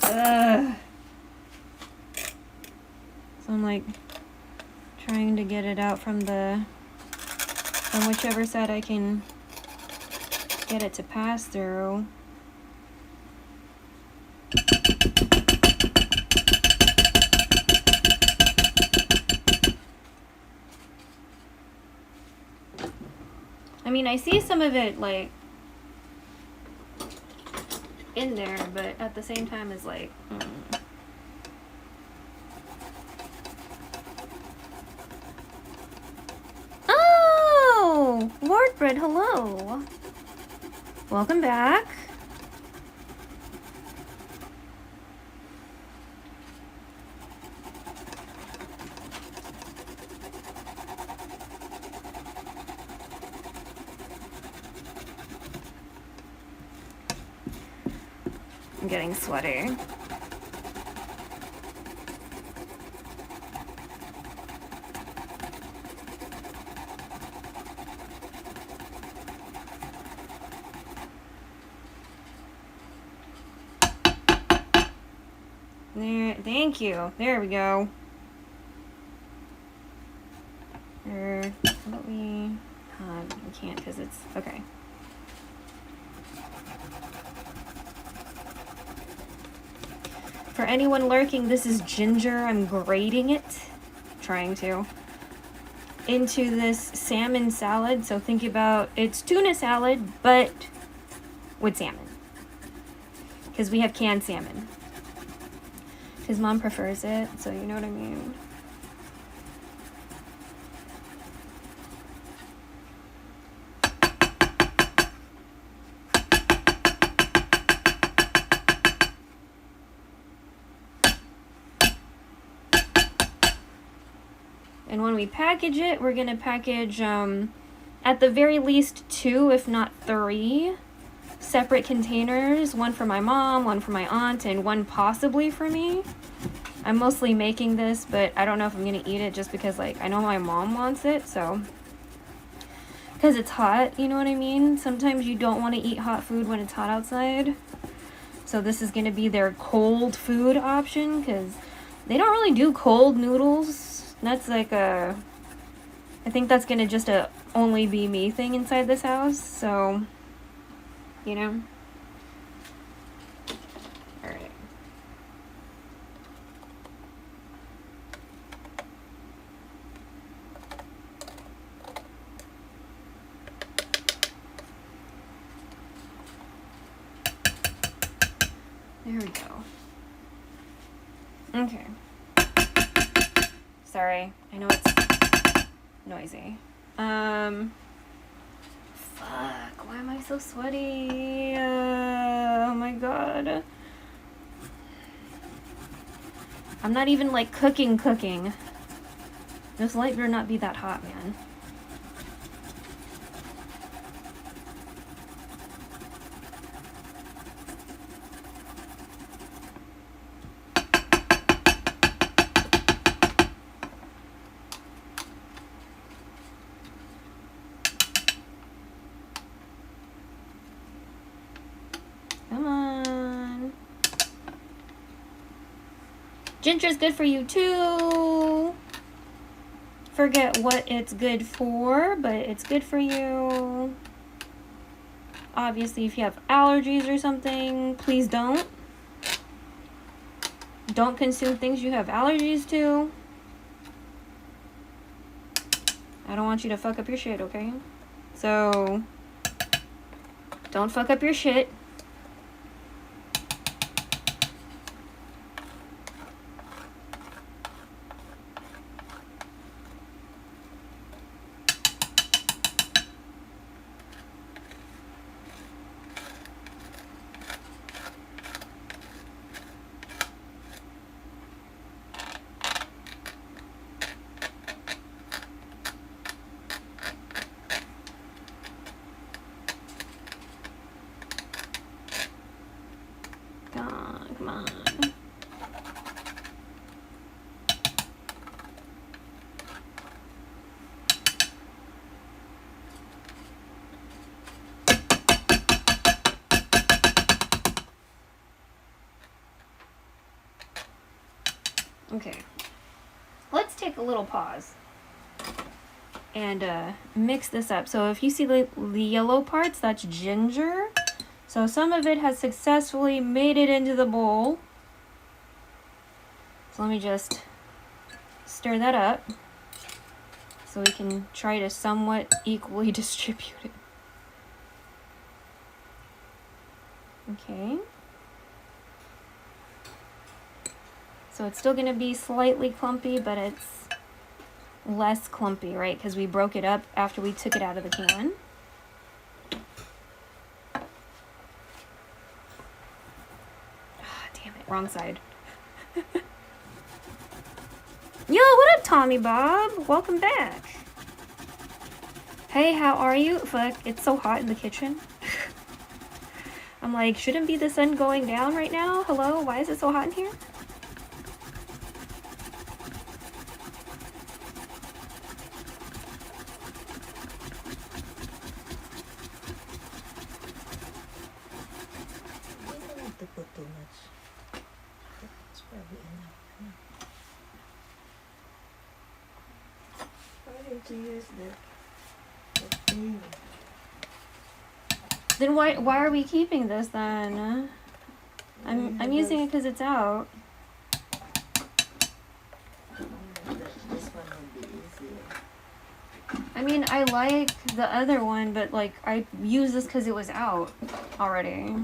Ugh. So I'm like trying to get it out from whichever side I can get it to pass through. I mean, I see some of it like in there, but at the same time it's like Oh, Wardbread, hello. Welcome back. I'm getting sweaty. There, thank you. There we go. How about we can't because it's okay. For anyone lurking, this is ginger. I'm grating it, trying to, into this salmon salad. So think about it's tuna salad, but with salmon. Because we have canned salmon. His mom prefers it, so you know what I mean. And when we package it, we're gonna package at the very least 2, if not 3 separate containers, one for my mom, one for my aunt, and one possibly for me. I'm mostly making this, but I don't know if I'm gonna eat it just because like I know my mom wants it, so because it's hot, you know what I mean? Sometimes you don't want to eat hot food when it's hot outside, so this is gonna be their cold food option because they don't really do cold noodles. That's like I think that's gonna just only be me thing inside this house, so you know. All right. There we go. Okay. Sorry, I know it's noisy. Fuck, why am I so sweaty? Oh my god. I'm not even like cooking. This light better not be that hot, man. Come on. Ginger's good for you too. Forget what it's good for, but it's good for you. Obviously, if you have allergies or something, please don't. Don't consume things you have allergies to. I don't want you to fuck up your shit, okay? So, don't fuck up your shit. Come on. Okay, let's take a little pause and mix this up. So if you see the yellow parts, that's ginger. So some of it has successfully made it into the bowl. So let me just stir that up so we can try to somewhat equally distribute it. Okay. So it's still gonna be slightly clumpy, but it's less clumpy, right? Because we broke it up after we took it out of the can. Wrong side. Yo, what up, Tommy Bob? Welcome back. Hey, how are you? Fuck, it's so hot in the kitchen. I'm like, shouldn't be the sun going down right now? Hello, why is it so hot in here? Then why are we keeping this then? I'm using it because it's out. I mean, I like the other one, but like I used this because it was out already.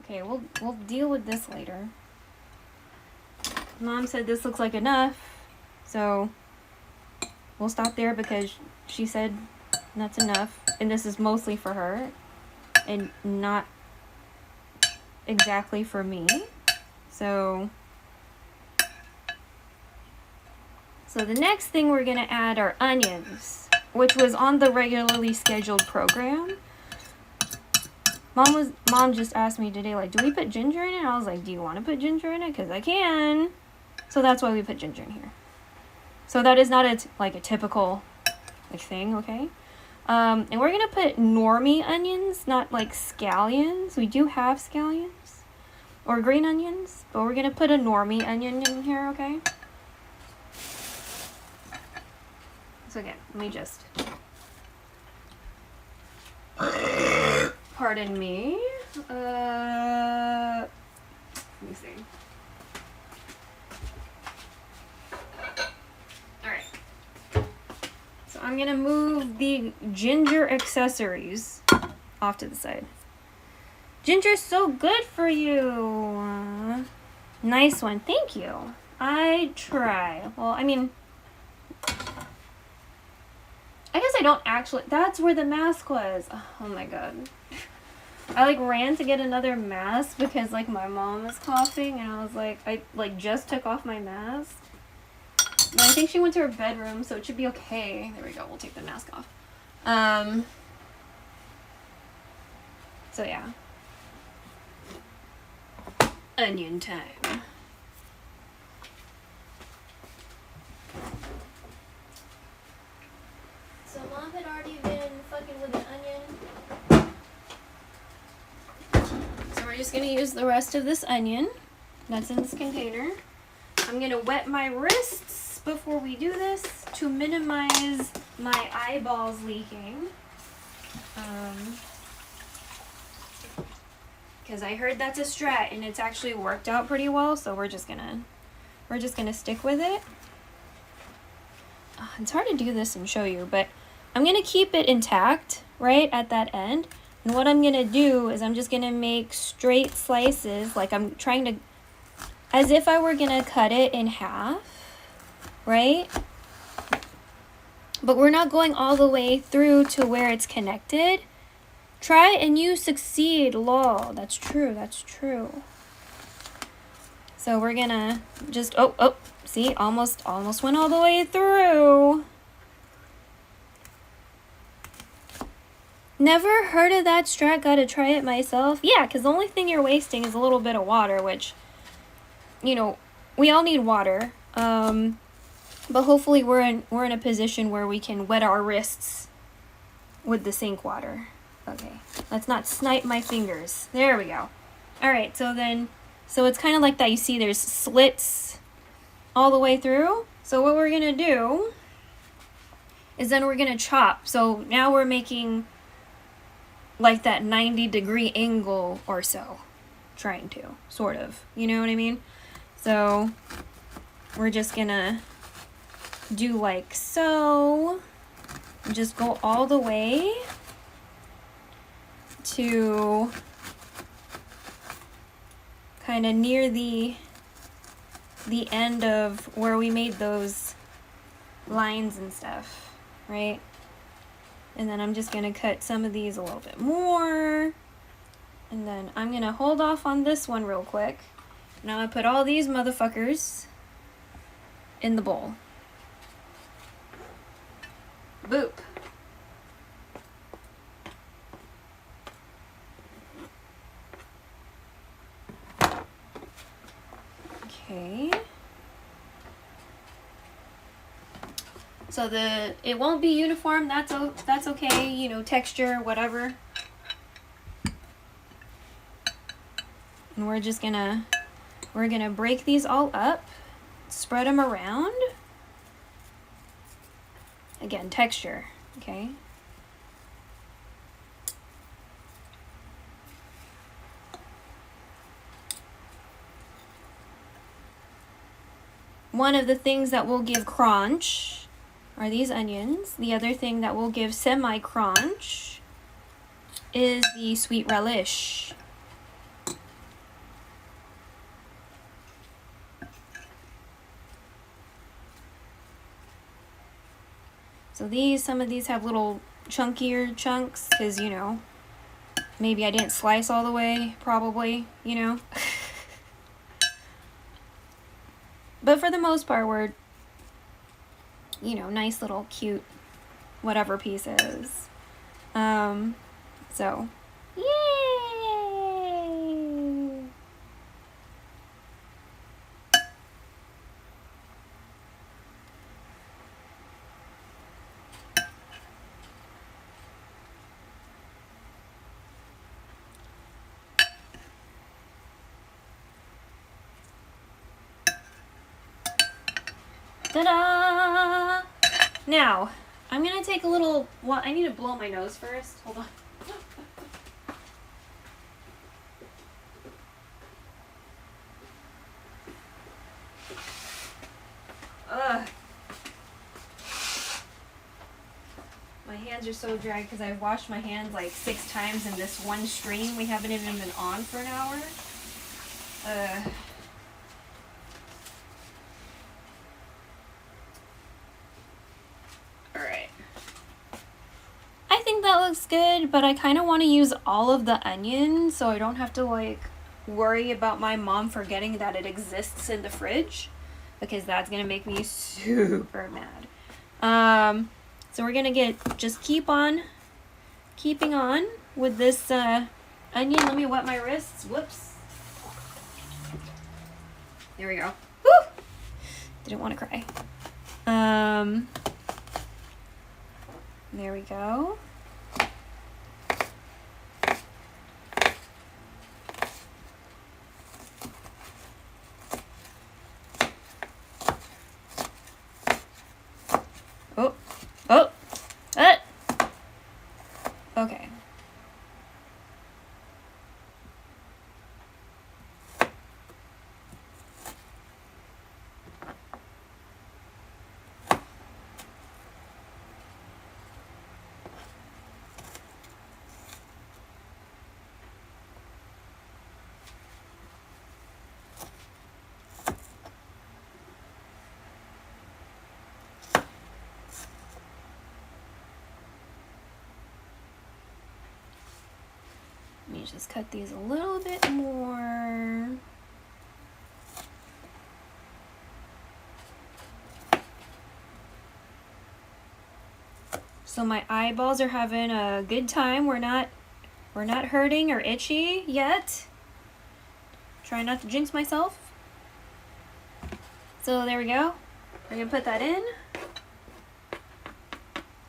Okay, we'll deal with this later. Mom said this looks like enough, so we'll stop there because she said that's enough, and this is mostly for her and not exactly for me. So the next thing we're gonna add are onions, which was on the regularly scheduled program. Mom just asked me today, like, do we put ginger in it? And I was like, do you want to put ginger in it? Because I can. So that's why we put ginger in here. So that is not a typical like thing, okay? And we're gonna put normie onions, not like scallions. We do have scallions or green onions, but we're gonna put a normie onion in here, okay? So again, let me just pardon me. Let me see. Alright. So I'm gonna move the ginger accessories off to the side. Ginger's so good for you. Nice one. Thank you. I try. Well, I mean, I guess I don't actually. That's where the mask was. Oh my god. I like ran to get another mask because like my mom was coughing and I was like, I like just took off my mask. But I think she went to her bedroom, so it should be okay. There we go. We'll take the mask off. So yeah. Onion time. So mom had already been fucking with an onion. So we're just gonna use the rest of this onion that's in this container. I'm gonna wet my wrists before we do this to minimize my eyeballs leaking. Because I heard that's a strat and it's actually worked out pretty well, so we're just gonna stick with it. It's hard to do this and show you, but I'm gonna keep it intact right at that end. And what I'm gonna do is I'm just gonna make straight slices, like I'm trying to, as if I were gonna cut it in half, right? But we're not going all the way through to where it's connected. Try and you succeed, lol. That's true, that's true. So we're gonna just, oh, see, almost went all the way through. Never heard of that strat, gotta try it myself. Yeah, because the only thing you're wasting is a little bit of water, which, you know, we all need water. But hopefully we're in a position where we can wet our wrists with the sink water. Okay, let's not snipe my fingers. There we go. All right, so it's kind of like that. You see there's slits all the way through. So what we're gonna do is then we're gonna chop. So now we're making like that 90-degree angle or so. Trying to, sort of. You know what I mean? So we're just gonna do like so. And just go all the way to kind of near the end of where we made those lines and stuff, right? And then I'm just gonna cut some of these a little bit more. And then I'm gonna hold off on this one real quick. Now I put all these motherfuckers in the bowl. Boop. Okay. So it won't be uniform. That's okay. You know, texture, whatever. And we're gonna break these all up, spread them around. Again, texture. Okay. One of the things that will give crunch are these onions. The other thing that will give semi-crunch is the sweet relish. So some of these have little chunkier chunks because, you know, maybe I didn't slice all the way, probably, you know. But for the most part, we're, you know, nice little cute whatever pieces. So, yay! Ta-da! Now, I'm gonna take a little, well, I need to blow my nose first. Hold on. hands are so dry because I've washed my hands like 6 times in this one stream. We haven't even been on for an hour. Alright. I think that looks good, but I kind of want to use all of the onion so I don't have to like worry about my mom forgetting that it exists in the fridge, because that's gonna make me super mad. So we're gonna just keeping on with this onion. Let me wet my wrists. Whoops. There we go. Woo! Didn't want to cry. There we go. Okay. Let me just cut these a little bit more. So my eyeballs are having a good time. We're not hurting or itchy yet. Try not to jinx myself. So there we go. We're gonna put that in.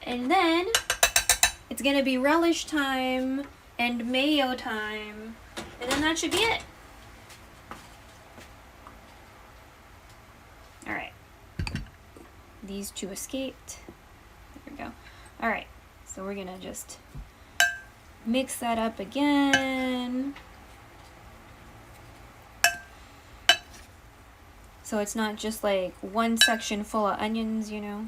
And then it's gonna be relish time and mayo time, and then that should be it. All right, these two escaped. There we go. All right, so we're gonna just mix that up again, so it's not just like one section full of onions, you know.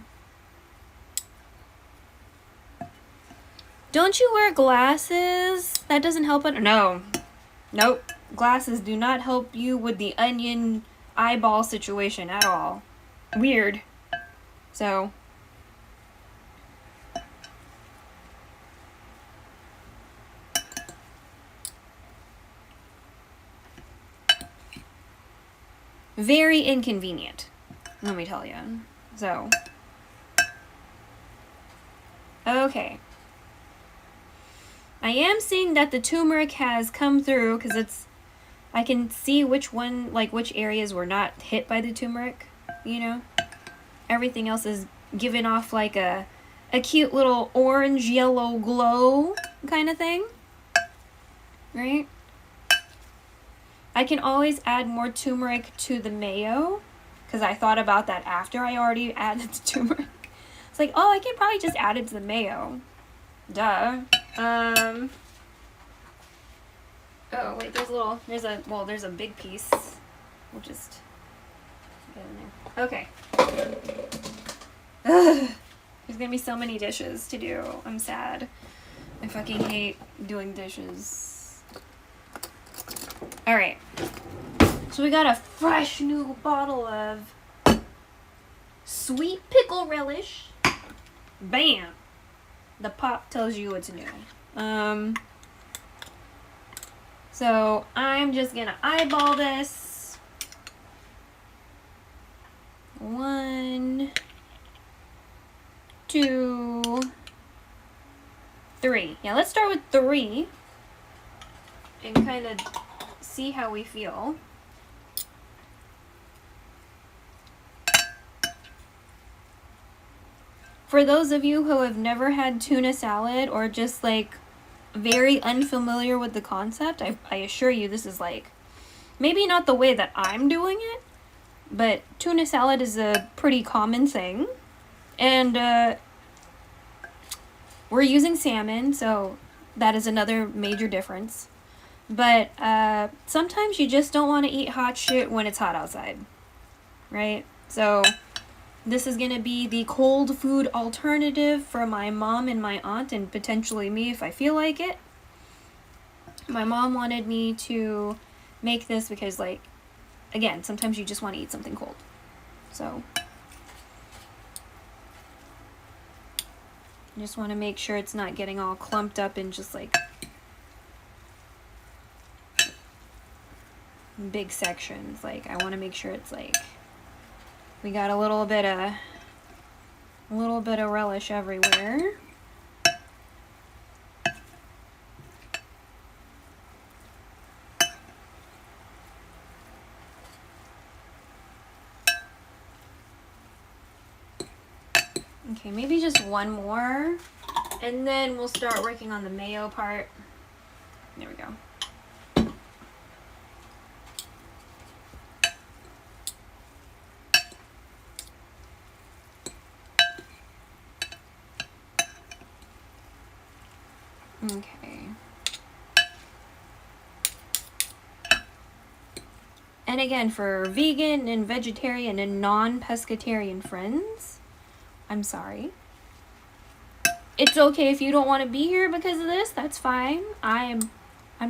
Don't you wear glasses? That doesn't help it. No. Nope. Glasses do not help you with the onion eyeball situation at all. Weird. So. Very inconvenient, let me tell you. So. Okay. I am seeing that the turmeric has come through because I can see which one, like which areas were not hit by the turmeric, you know. Everything else is giving off like a cute little orange yellow glow kind of thing, right? I can always add more turmeric to the mayo because I thought about that after I already added the turmeric. It's like, oh, I can probably just add it to the mayo. Duh. Oh wait, there's a big piece. We'll just get in there. Okay. Ugh. There's gonna be so many dishes to do. I'm sad. I fucking hate doing dishes. Alright. So we got a fresh new bottle of sweet pickle relish. Bam! The pop tells you it's new. So I'm just gonna eyeball this. 1, 2, 3. Yeah, let's start with 3 and kind of see how we feel. For those of you who have never had tuna salad or just like very unfamiliar with the concept, I assure you this is like maybe not the way that I'm doing it, but tuna salad is a pretty common thing. And we're using salmon, so that is another major difference. But sometimes you just don't want to eat hot shit when it's hot outside, right? So This is gonna be the cold food alternative for my mom and my aunt, and potentially me if I feel like it. My mom wanted me to make this because, like, again, sometimes you just want to eat something cold. So I just want to make sure it's not getting all clumped up in just like big sections. Like, I want to make sure it's like we got a little bit of relish everywhere. Okay, maybe just one more, and then we'll start working on the mayo part. There we go. Okay. And again, for vegan and vegetarian and non-pescatarian friends, I'm sorry. It's okay if you don't want to be here because of this. That's fine. I'm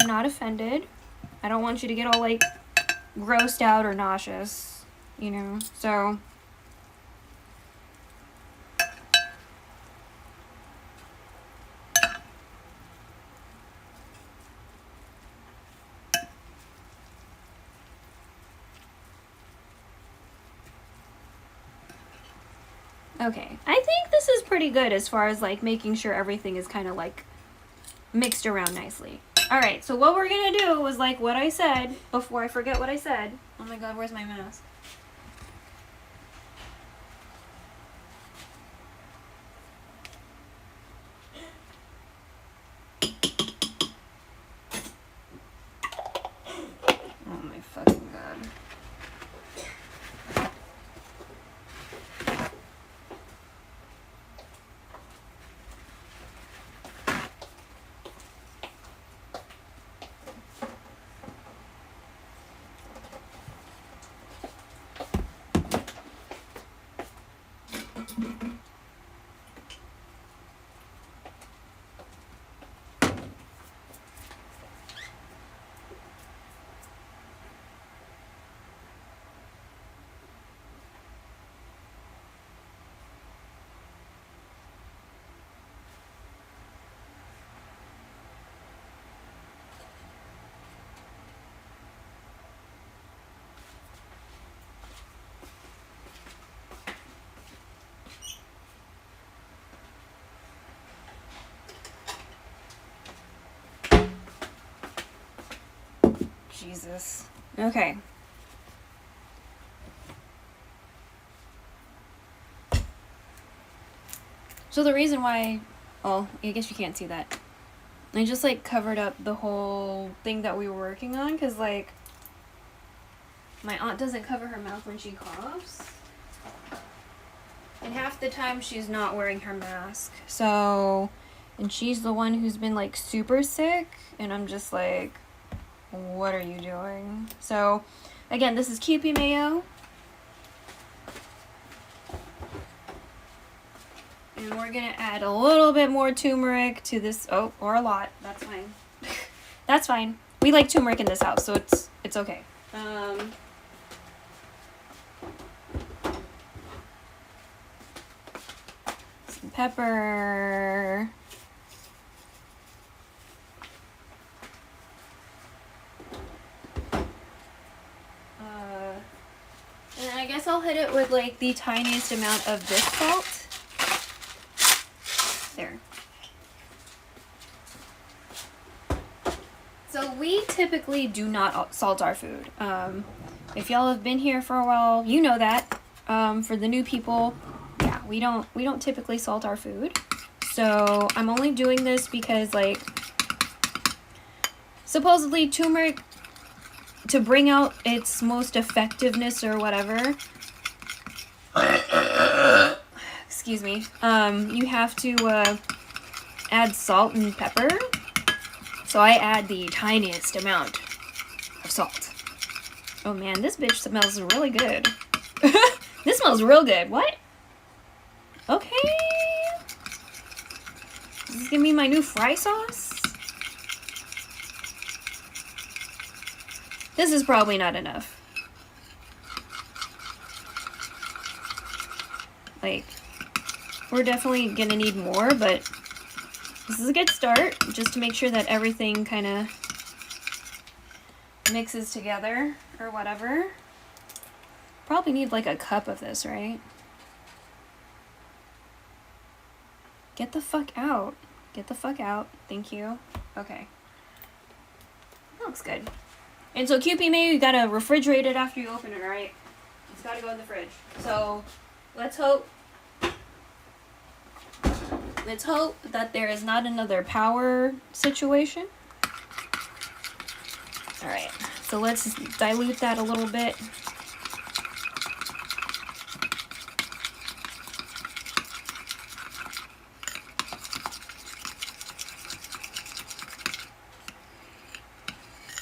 not offended. I don't want you to get all like grossed out or nauseous, you know. So okay, I think this is pretty good as far as like making sure everything is kind of like mixed around nicely. All right, so what we're gonna do was like what I said before I forget what I said. Oh my god, where's my mask? Oh my fucking god. Jesus. Okay. So the reason why, well, I guess you can't see that. I just like covered up the whole thing that we were working on because like my aunt doesn't cover her mouth when she coughs. And half the time she's not wearing her mask. So, and she's the one who's been like super sick, and I'm just like, what are you doing? So, again, this is Kewpie mayo. And we're gonna add a little bit more turmeric to this. Oh, or a lot. That's fine. That's fine. We like turmeric in this house, so it's okay. Some pepper. And I guess I'll hit it with like the tiniest amount of this salt. There. So we typically do not salt our food. If y'all have been here for a while, you know that. For the new people, yeah, we don't typically salt our food. So I'm only doing this because like supposedly turmeric, to bring out its most effectiveness or whatever, excuse me, you have to add salt and pepper. So I add the tiniest amount of salt. Oh man, this bitch smells really good. This smells real good. What? Okay. This is gonna be my new fry sauce. This is probably not enough. Like, we're definitely gonna need more, but this is a good start, just to make sure that everything kind of mixes together, or whatever. Probably need like a cup of this, right? Get the fuck out. Get the fuck out. Thank you. Okay. That looks good. And so QP mayo, you gotta refrigerate it after you open it, right? It's gotta go in the fridge. So let's hope that there is not another power situation. Alright, so let's dilute that a little bit.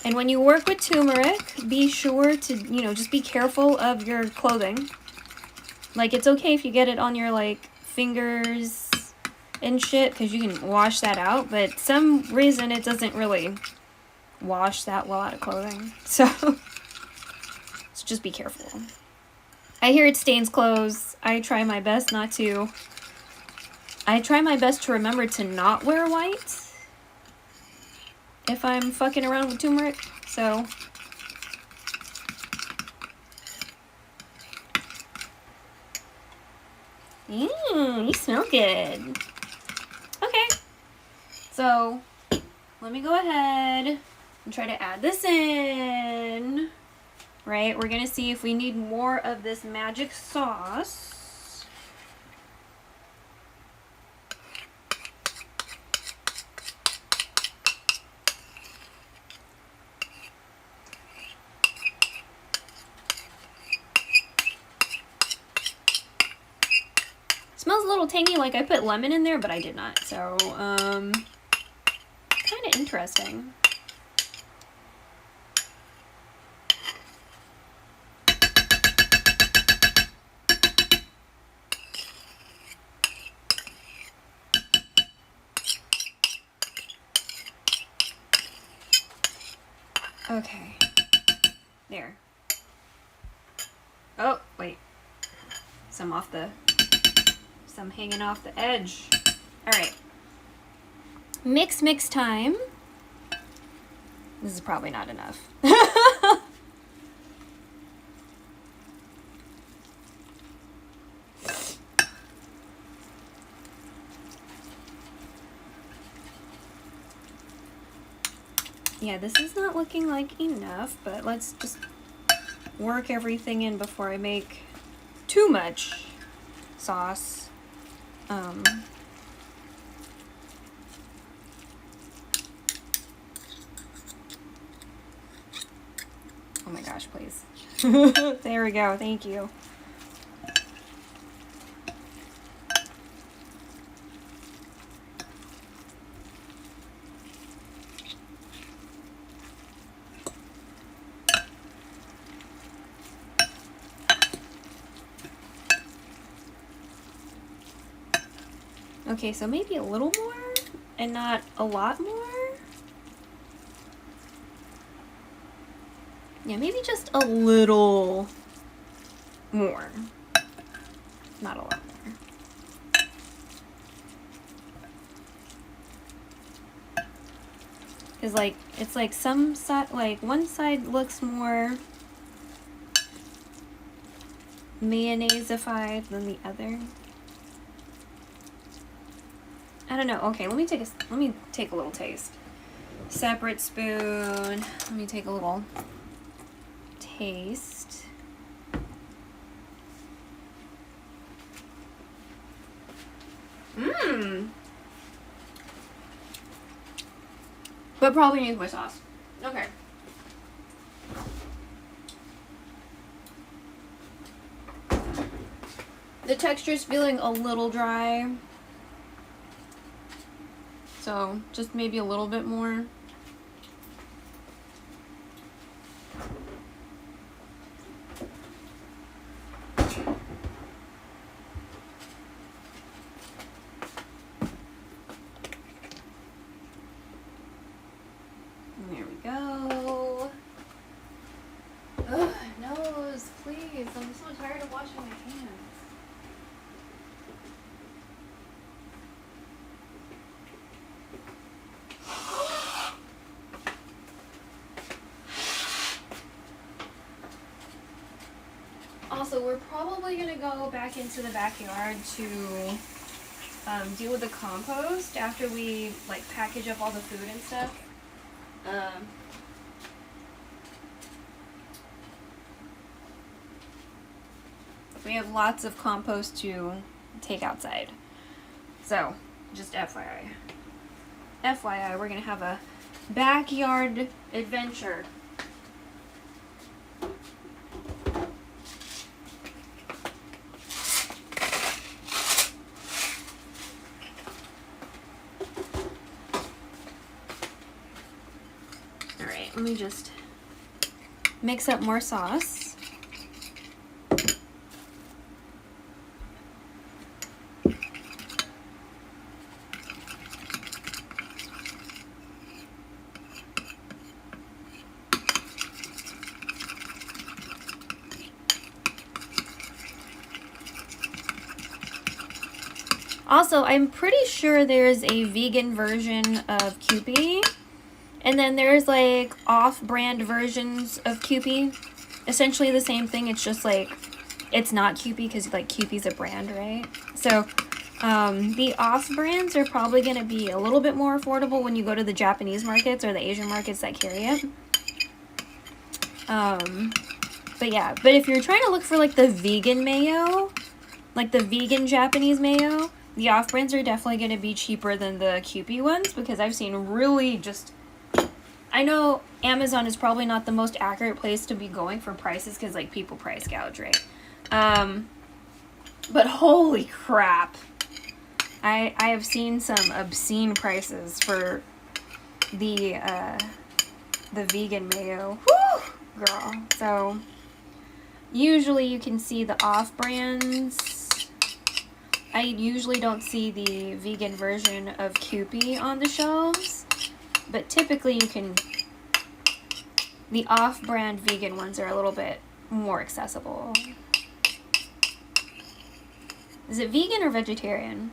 And when you work with turmeric, be sure to, you know, just be careful of your clothing. Like, it's okay if you get it on your, like, fingers and shit, because you can wash that out, but some reason it doesn't really wash that well out of clothing. So just be careful. I hear it stains clothes. I try my best to remember to not wear white if I'm fucking around with turmeric, so. You smell good. Okay, so let me go ahead and try to add this in, right? We're gonna see if we need more of this magic sauce. Smells a little tangy, like I put lemon in there, but I did not. So, kind of interesting. Okay. There. Oh, wait. Some hanging off the edge. Alright. Mix time. This is probably not enough. Yeah, this is not looking like enough, but let's just work everything in before I make too much sauce. Oh my gosh, please. There we go, thank you. Okay, so maybe a little more and not a lot more. Yeah, maybe just a little more. Not a lot more. Cause like, it's like some side, like one side looks more mayonnaise-ified than the other. I don't know. Okay, let me take a little taste. Separate spoon. Let me take a little taste. But probably needs more sauce. Okay. The texture's feeling a little dry. So, just maybe a little bit more. Also, we're probably gonna go back into the backyard to deal with the compost after we like package up all the food and stuff. We have lots of compost to take outside. So, just FYI. FYI, we're gonna have a backyard adventure. Alright, let me just mix up more sauce. Also, I'm pretty sure there's a vegan version of kpop, and then there's like off-brand versions of kpop. Essentially the same thing, it's just like, it's not kpop because like kpop's a brand, right? So, the off-brands are probably going to be a little bit more affordable when you go to the Japanese markets or the Asian markets that carry it. But yeah, but if you're trying to look for like the vegan mayo, like the vegan Japanese mayo, the off-brands are definitely going to be cheaper than the kpop ones, because I've seen really just... I know Amazon is probably not the most accurate place to be going for prices, because like people price gouge, right? But holy crap. I have seen some obscene prices for the vegan mayo. Whew, girl. So usually you can see the off-brands. I usually don't see the vegan version of kpop on the shelves, but typically you can... The off-brand vegan ones are a little bit more accessible. Is it vegan or vegetarian?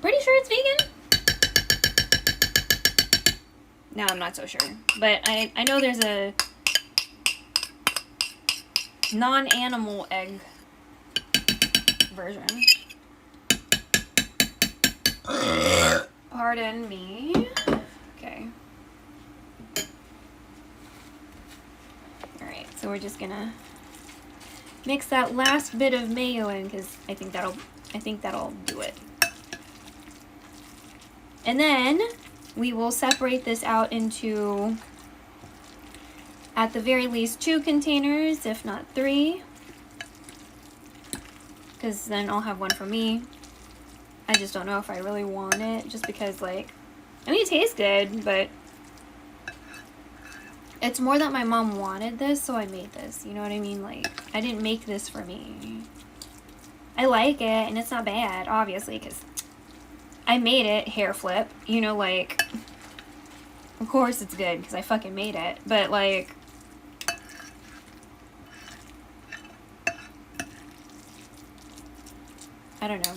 Pretty sure it's vegan? No, I'm not so sure. But I know there's a non-animal egg version. Pardon me. Okay. Alright, so we're just gonna mix that last bit of mayo in, because I think that'll do it. And then we will separate this out into, at the very least, 2 containers, if not 3. Because then I'll have one for me. I just don't know if I really want it, just because, like, I mean, it tastes good, but it's more that my mom wanted this, so I made this. You know what I mean? Like, I didn't make this for me. I like it, and it's not bad, obviously, because I made it, hair flip. You know, like, of course it's good, because I fucking made it. But, like, I don't know.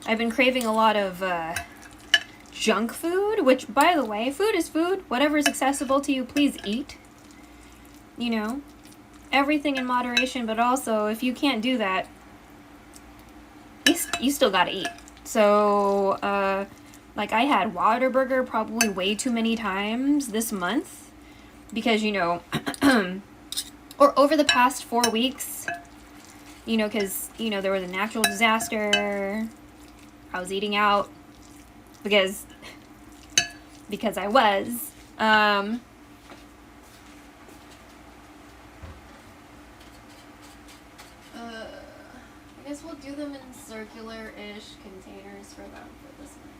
I've been craving a lot of junk food, which, by the way, food is food. Whatever is accessible to you, please eat. You know, everything in moderation, but also, if you can't do that, you still gotta eat. So, like, I had Whataburger probably way too many times this month, because, you know, or over the past 4 weeks, you know, because, you know, there was a natural disaster. I was eating out because I was. I guess we'll do them in circular-ish containers for them for this one.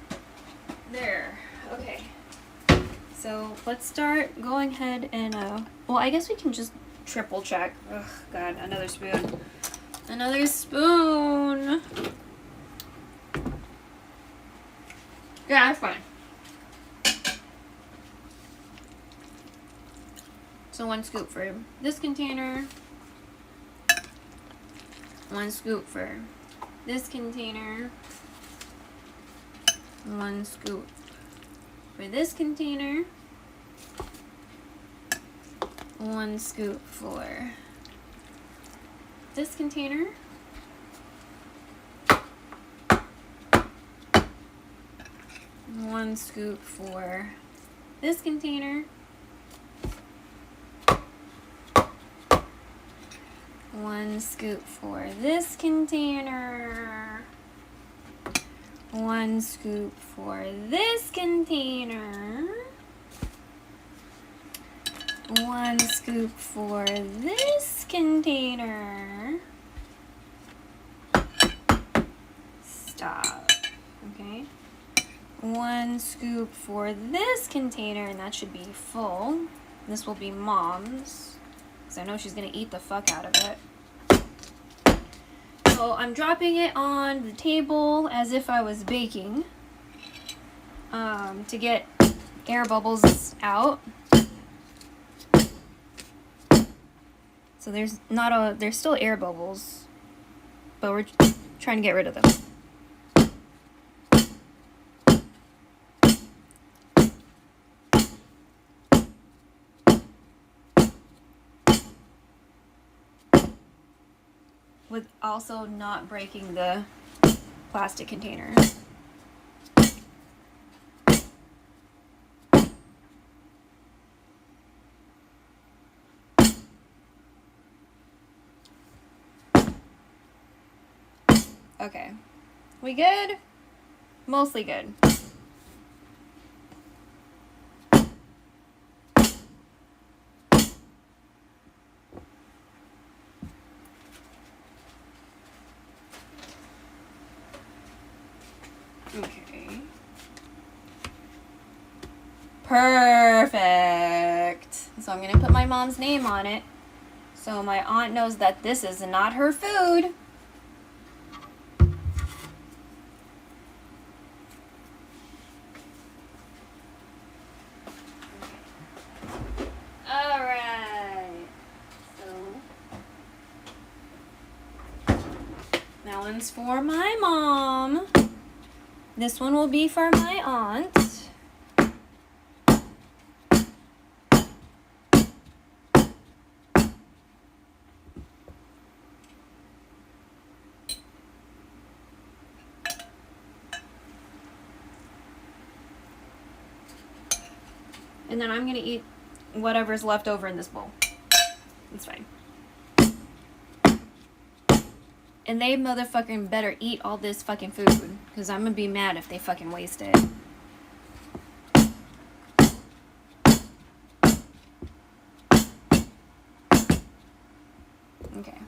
1, 2. There. Okay. So let's start going ahead and well, I guess we can just triple check. Ugh, God, another spoon. Another spoon. Yeah, that's fine. So 1 scoop for this container. 1 scoop for this container. 1 scoop for this container. 1 scoop for this container. 1 scoop for this container. 1 scoop for this container. 1 scoop for this container. 1 scoop for this container. Stop. Okay. 1 scoop for this container, and that should be full. This will be Mom's, because I know she's gonna eat the fuck out of it. So I'm dropping it on the table as if I was baking, to get air bubbles out. So there's still air bubbles, but we're trying to get rid of them. With also not breaking the plastic container. Okay. We good? Mostly good. Okay. Perfect. So I'm going to put my mom's name on it, so my aunt knows that this is not her food. Alright. So that one's for my mom. This one will be for my aunt. And then I'm gonna eat whatever's left over in this bowl. It's fine. And they motherfucking better eat all this fucking food, because I'm gonna be mad if they fucking waste it. Okay.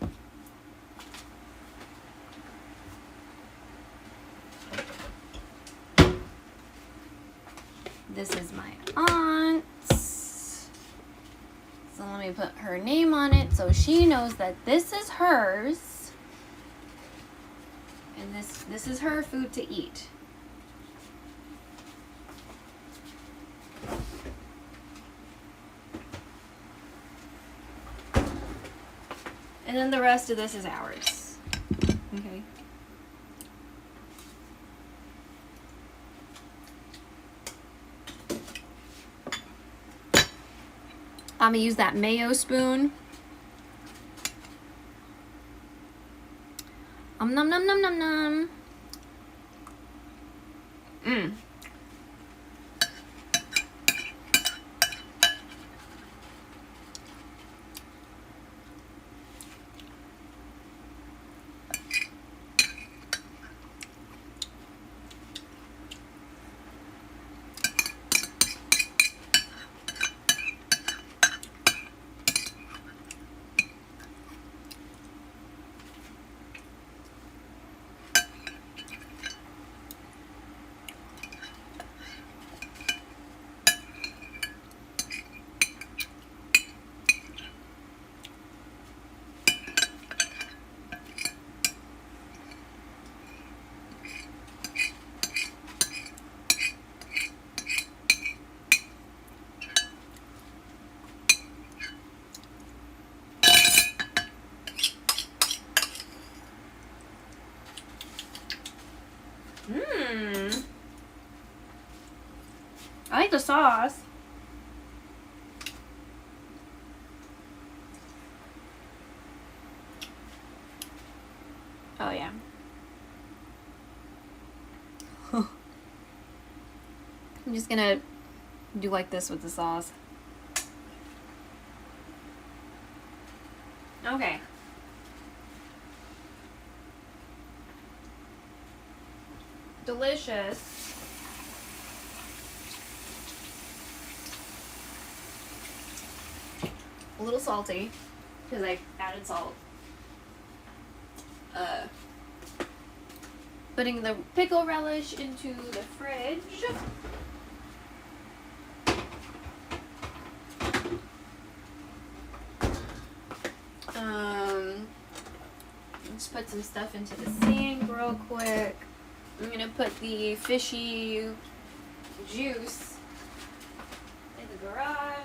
This is my aunt's. So let me put her name on it so she knows that this is hers. And this is her food to eat. And then the rest of this is ours. Okay. I'm gonna use that mayo spoon. Nom nom nom nom nom. Mmm. I like the sauce. Oh yeah. I'm just gonna do like this with the sauce. Okay. Delicious. A little salty because I added salt. Putting the pickle relish into the fridge. Let's put some stuff into the sink real quick. I'm gonna put the fishy juice in the garage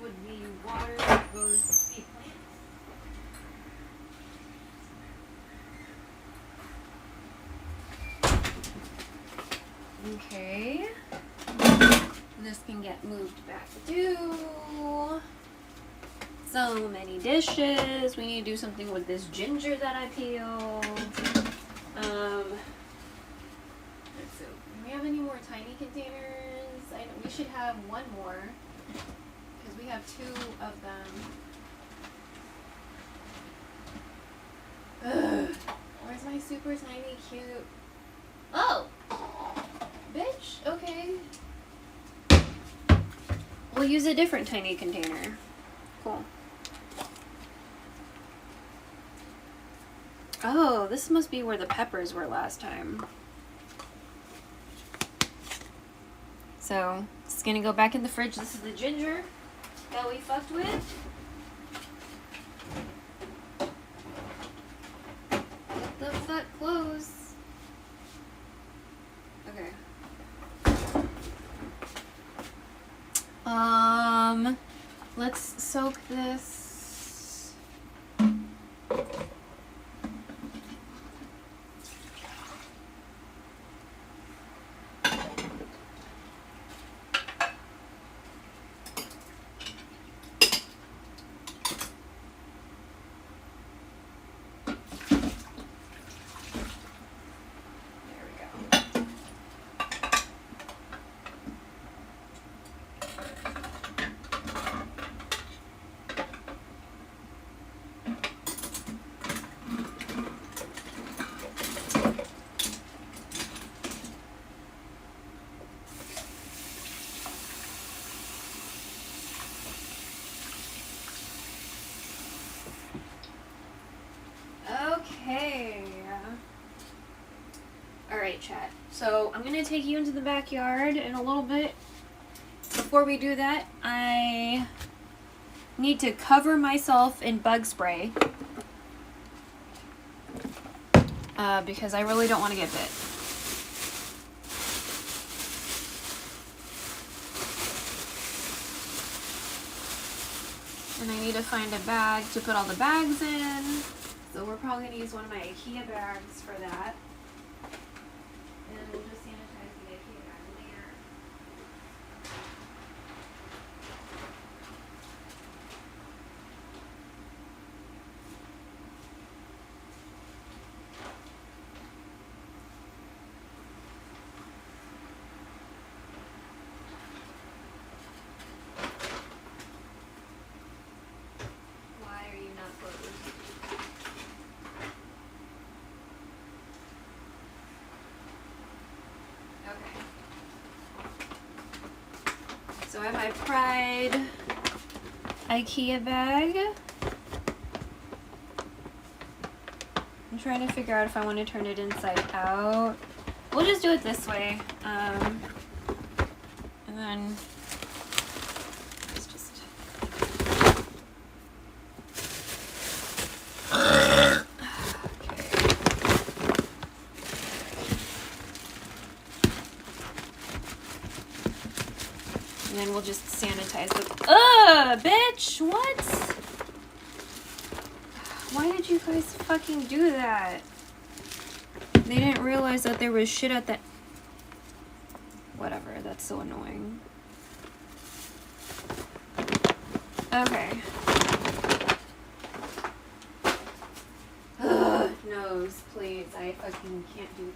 with the water that goes to the plants. Okay. This can get moved back too. So many dishes. We need to do something with this ginger that I peeled. Let's see. Do we have any more tiny containers? We should have one more because we have 2 of them. Ugh. Where's my super tiny cute? Oh, bitch. Okay. We'll use a different tiny container. Cool. Oh, this must be where the peppers were last time. So, it's gonna go back in the fridge. This is the ginger that we fucked with. Let the fuck close. Okay. Let's soak this. Okay. Alright, chat. So, I'm going to take you into the backyard in a little bit. Before we do that, I need to cover myself in bug spray. Because I really don't want to get bit. And I need to find a bag to put all the bags in. So we're probably going to use one of my IKEA bags for that. And we'll just sanitize the IKEA bag later. Why are you not closed? So I have my Pride IKEA bag. I'm trying to figure out if I want to turn it inside out. We'll just do it this way. And then let's just... And then we'll just sanitize the... Ugh, bitch! What? Why did you guys fucking do that? They didn't realize that there was shit at the... Whatever, that's so annoying. Okay. Ugh, nose, please. I fucking can't do this.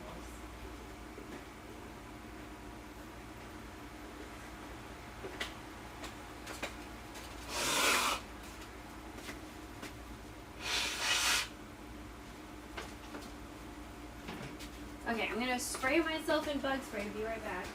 Okay, I'm gonna spray myself in bug spray. Be right back.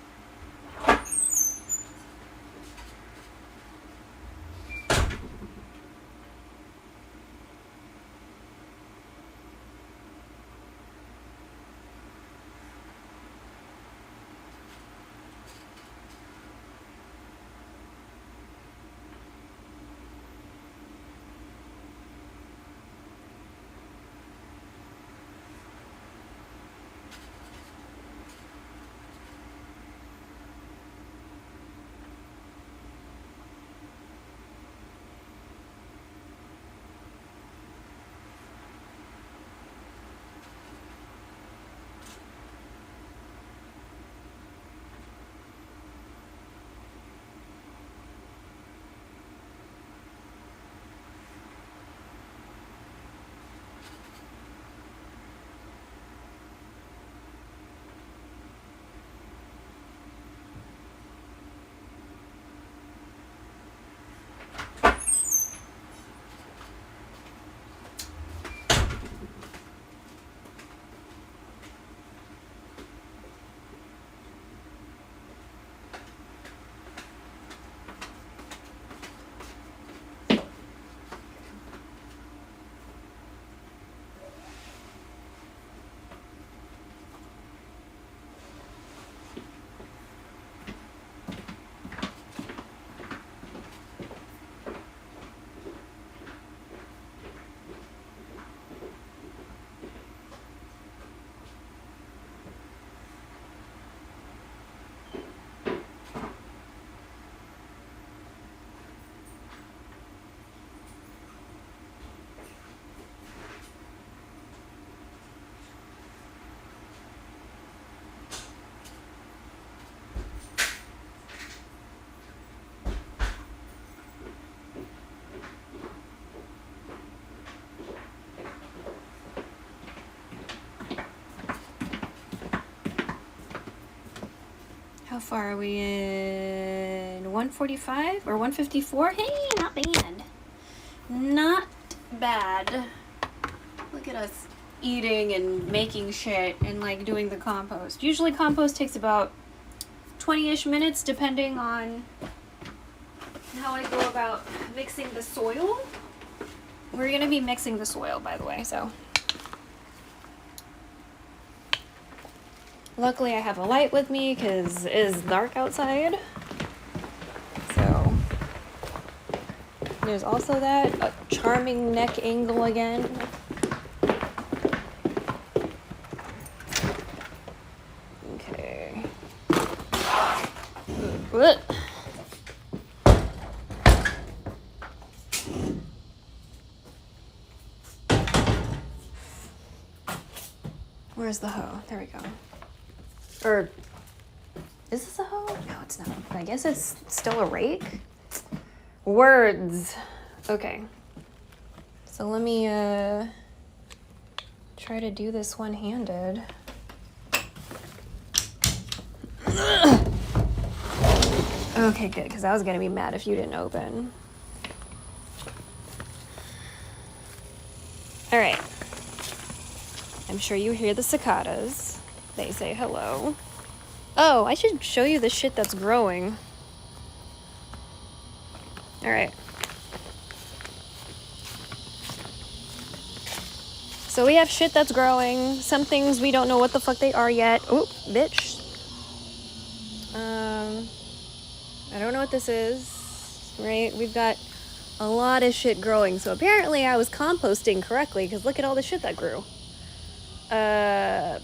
How far are we in? 145 or 154? Hey, not bad. Not bad. Look at us eating and making shit and like doing the compost. Usually compost takes about 20-ish minutes depending on how I go about mixing the soil. We're gonna be mixing the soil, by the way, so. Luckily I have a light with me because it is dark outside. So there's also that. A charming neck angle again. Okay. What? Where's the hoe? There we go. Or, is this a hoe? No, it's not. I guess it's still a rake. Words. Okay. So let me, try to do this one-handed. Okay, good, because I was gonna be mad if you didn't open. All right. I'm sure you hear the cicadas. They say hello. Oh, I should show you the shit that's growing. All right. So we have shit that's growing. Some things we don't know what the fuck they are yet. Oh, bitch. I don't know what this is. Right? We've got a lot of shit growing. So apparently I was composting correctly because look at all the shit that grew.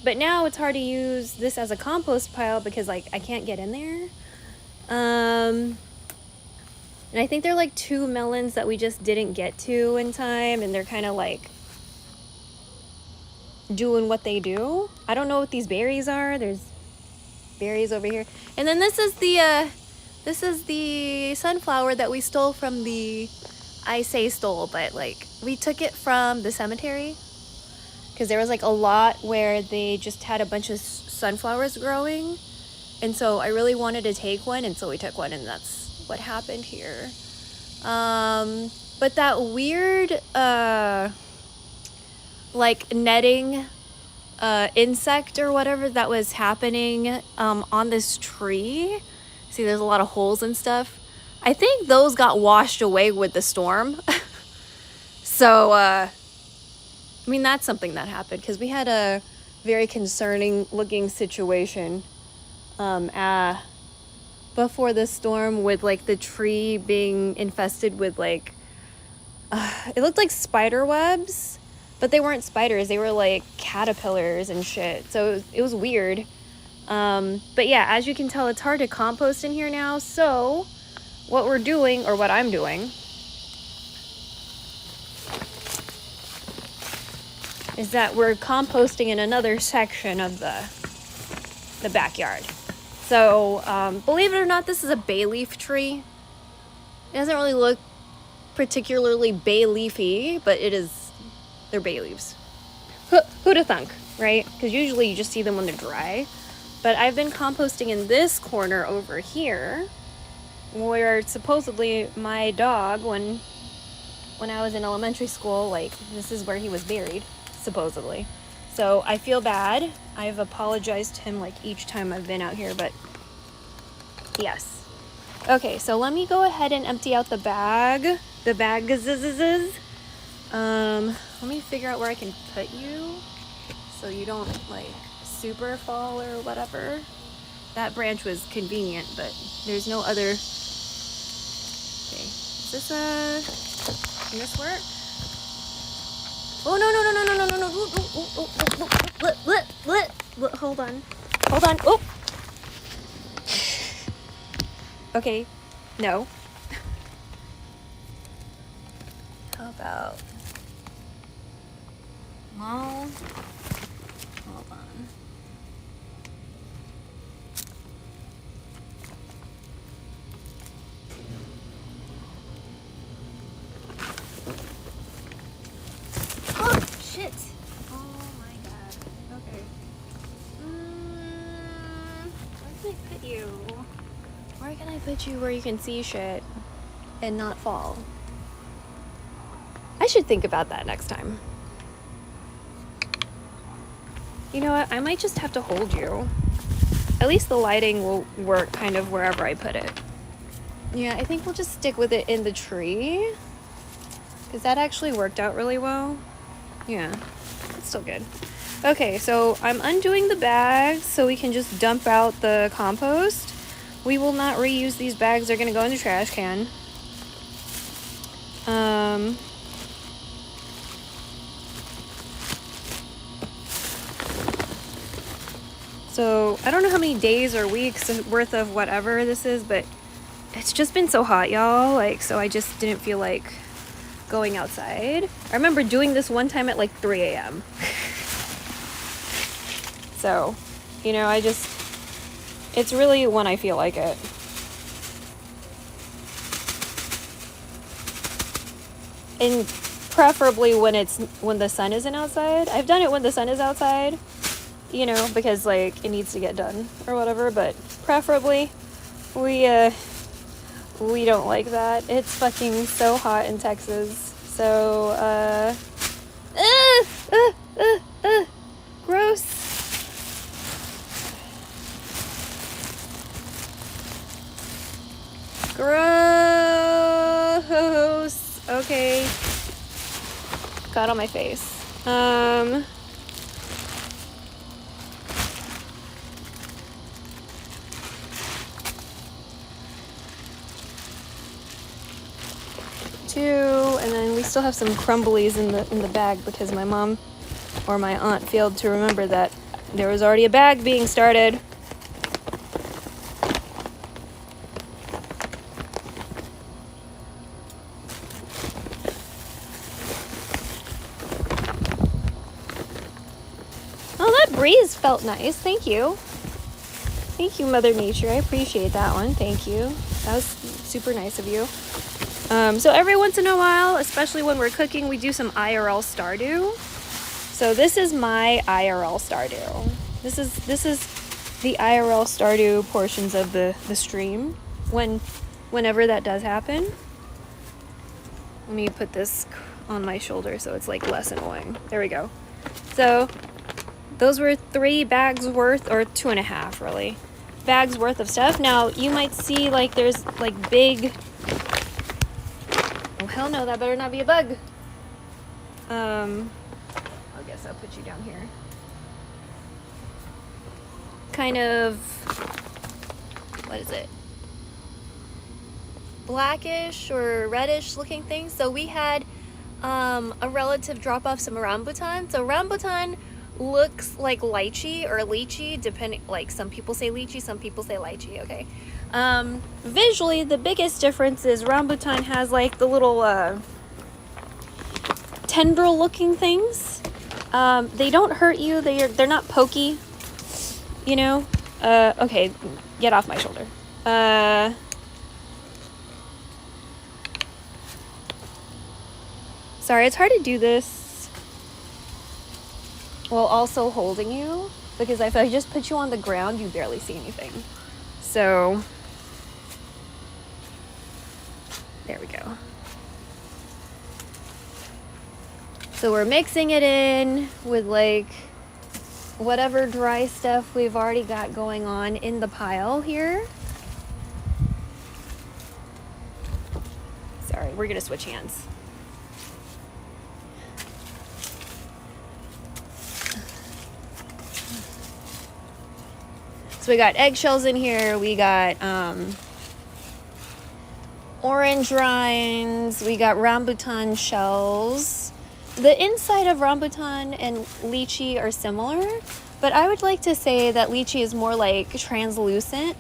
But now it's hard to use this as a compost pile because like I can't get in there. And I think they're like 2 melons that we just didn't get to in time, and they're kind of like doing what they do. I don't know what these berries are. There's berries over here. And then this is the sunflower that we stole from the, I say stole, but like we took it from the cemetery because there was like a lot where they just had a bunch of sunflowers growing, and so I really wanted to take one, and so we took one, and that's what happened here. But that weird like netting insect or whatever that was happening on this tree, see there's a lot of holes and stuff, I think those got washed away with the storm. So I mean, that's something that happened because we had a very concerning looking situation before the storm with like the tree being infested with like it looked like spider webs, but they weren't spiders, they were like caterpillars and shit, so it was weird. But yeah, as you can tell, it's hard to compost in here now, so what we're doing, or what I'm doing, is that we're composting in another section of the backyard. So believe it or not, this is a bay leaf tree. It doesn't really look particularly bay leafy, but it is, they're bay leaves. Who'd have thunk, right? Because usually you just see them when they're dry. But I've been composting in this corner over here, where supposedly my dog, when I was in elementary school, like this is where he was buried, supposedly. So I feel bad. I've apologized to him like each time I've been out here, but yes. Okay, so let me go ahead and empty out the bag. Let me figure out where I can put you so you don't like super fall or whatever. That branch was convenient, but there's no other. Okay, is this can this work? Oh no. Hold on. Oh. Okay, no. How about? Well, hold on. Oh shit! Oh my god. Okay. Where can I put you? Where can I put you where you can see shit and not fall? I should think about that next time. You know what? I might just have to hold you. At least the lighting will work kind of wherever I put it. Yeah, I think we'll just stick with it in the tree, because that actually worked out really well. Yeah, it's still good. Okay, so I'm undoing the bags so we can just dump out the compost. We will not reuse these bags. They're going to go in the trash can. So I don't know how many days or weeks worth of whatever this is, but it's just been so hot, y'all. Like, so I just didn't feel like going outside. I remember doing this one time at like 3 a.m. So, you know, it's really when I feel like it. And preferably when the sun isn't outside. I've done it when the sun is outside, you know, because like it needs to get done or whatever, but preferably we don't like that. It's fucking so hot in Texas. So gross. Gross. Okay. Got on my face. And then we still have some crumblies in the bag because my mom or my aunt failed to remember that there was already a bag being started. Oh, that breeze felt nice. Thank you. Thank you, Mother Nature. I appreciate that one. Thank you. That was super nice of you. So every once in a while, especially when we're cooking, we do some IRL stardew. So this is my IRL stardew. This is the IRL stardew portions of the stream. Whenever that does happen. Let me put this on my shoulder so it's like less annoying. There we go. So those were 3 bags worth, or 2.5 really, bags worth of stuff. Now you might see like there's like big, oh hell no, that better not be a bug. I guess I'll put you down here. Kind of, what is it? Blackish or reddish looking things. So we had a relative drop off some rambutan. So rambutan looks like lychee or lychee, depending, like some people say lychee, some people say lychee, okay? Visually, the biggest difference is rambutan has like the little tendril looking things. They don't hurt you, they're not pokey, you know? Okay, get off my shoulder. Sorry, it's hard to do this while also holding you, because if I just put you on the ground, you barely see anything. So, there we go. So we're mixing it in with like whatever dry stuff we've already got going on in the pile here. Sorry, we're gonna switch hands. So we got eggshells in here, we got orange rinds, we got rambutan shells. The inside of rambutan and lychee are similar, but I would like to say that lychee is more like translucent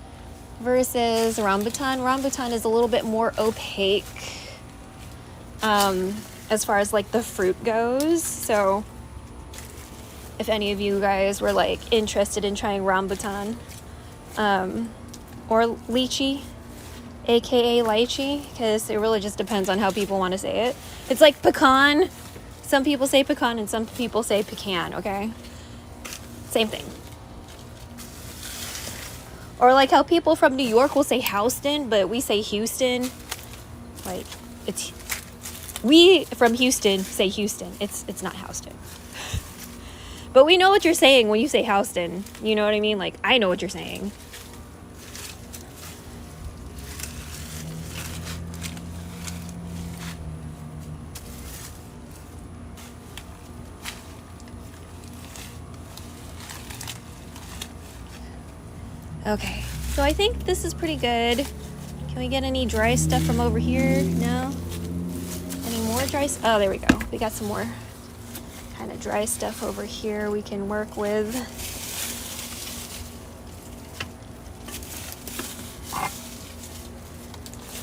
versus rambutan. Rambutan is a little bit more opaque as far as like the fruit goes. So if any of you guys were like interested in trying rambutan or lychee, aka lychee, because it really just depends on how people want to say it. It's like pecan. Some people say pecan and some people say pecan, okay? Same thing. Or like how people from New York will say Houston, but we say Houston. Like, we from Houston say Houston. It's not Houston. But we know what you're saying when you say Houston. You know what I mean? Like, I know what you're saying. Okay, so I think this is pretty good. Can we get any dry stuff from over here? No? Any more dry stuff? Oh, there we go. We got some more kind of dry stuff over here we can work with.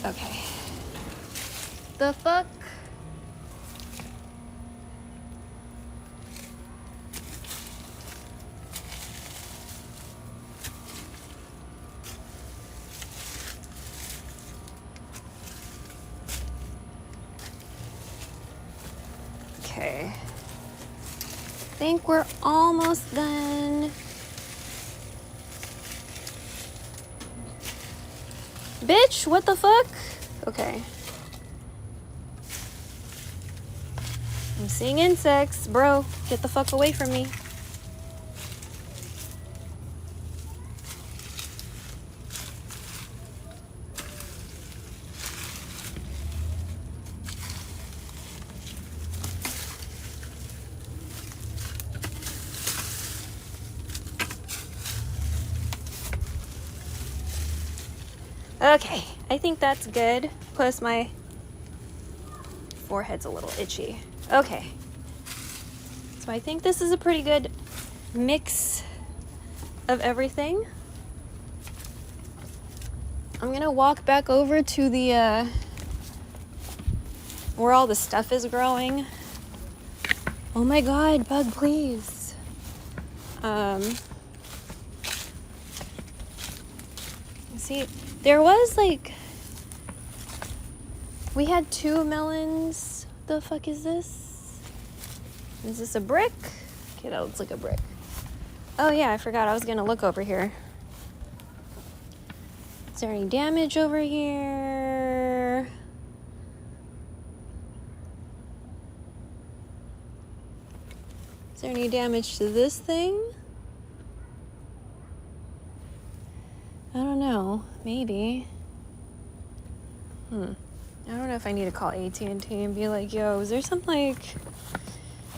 Okay. The fuck? Okay. I think we're almost done. Bitch, what the fuck? Okay. I'm seeing insects. Bro, get the fuck away from me. Okay, I think that's good. Plus my forehead's a little itchy. Okay. So I think this is a pretty good mix of everything. I'm gonna walk back over to the where all the stuff is growing. Oh my god, bug, please. See, there was like, we had 2 melons. The fuck is this? Is this a brick? Okay, that looks like a brick. Oh yeah, I forgot I was gonna look over here. Is there any damage over here? Is there any damage to this thing? I don't know. Maybe. I don't know if I need to call AT&T and be like, yo, is there some, like,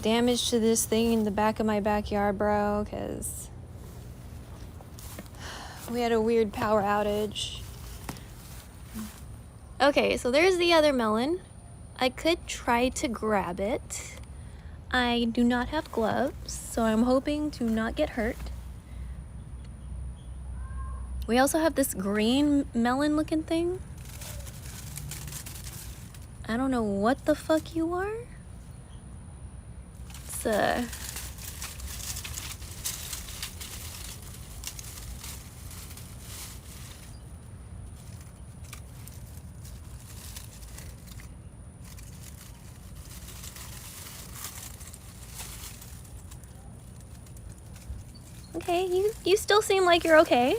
damage to this thing in the back of my backyard, bro? Because we had a weird power outage. Okay, so there's the other melon. I could try to grab it. I do not have gloves, so I'm hoping to not get hurt. We also have this green melon looking thing. I don't know what the fuck you are. It's okay, you still seem like you're okay.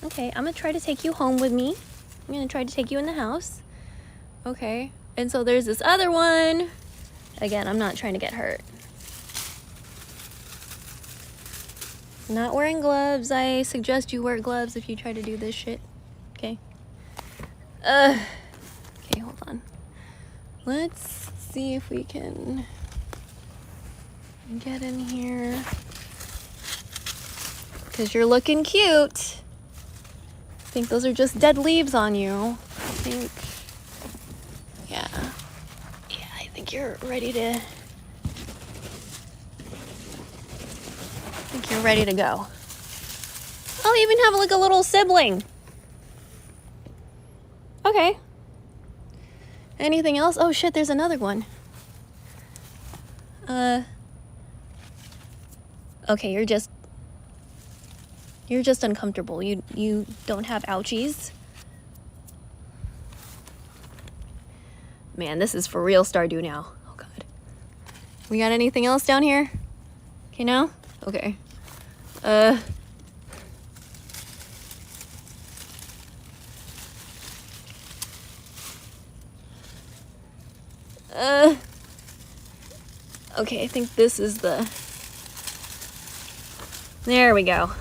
Okay, I'm gonna try to take you home with me. I'm gonna try to take you in the house. Okay, and so there's this other one. Again, I'm not trying to get hurt. Not wearing gloves. I suggest you wear gloves if you try to do this shit. Okay. Okay, hold on. Let's see if we can get in here. Because you're looking cute. I think those are just dead leaves on you. I think, yeah, I think you're ready to, go. I'll even have like a little sibling. Okay. Anything else? Oh shit, there's another one. Okay, you're just uncomfortable. You don't have ouchies. Man, this is for real stardew now. Oh god. We got anything else down here? Okay, no? Okay. Okay, I think this is the... There we go.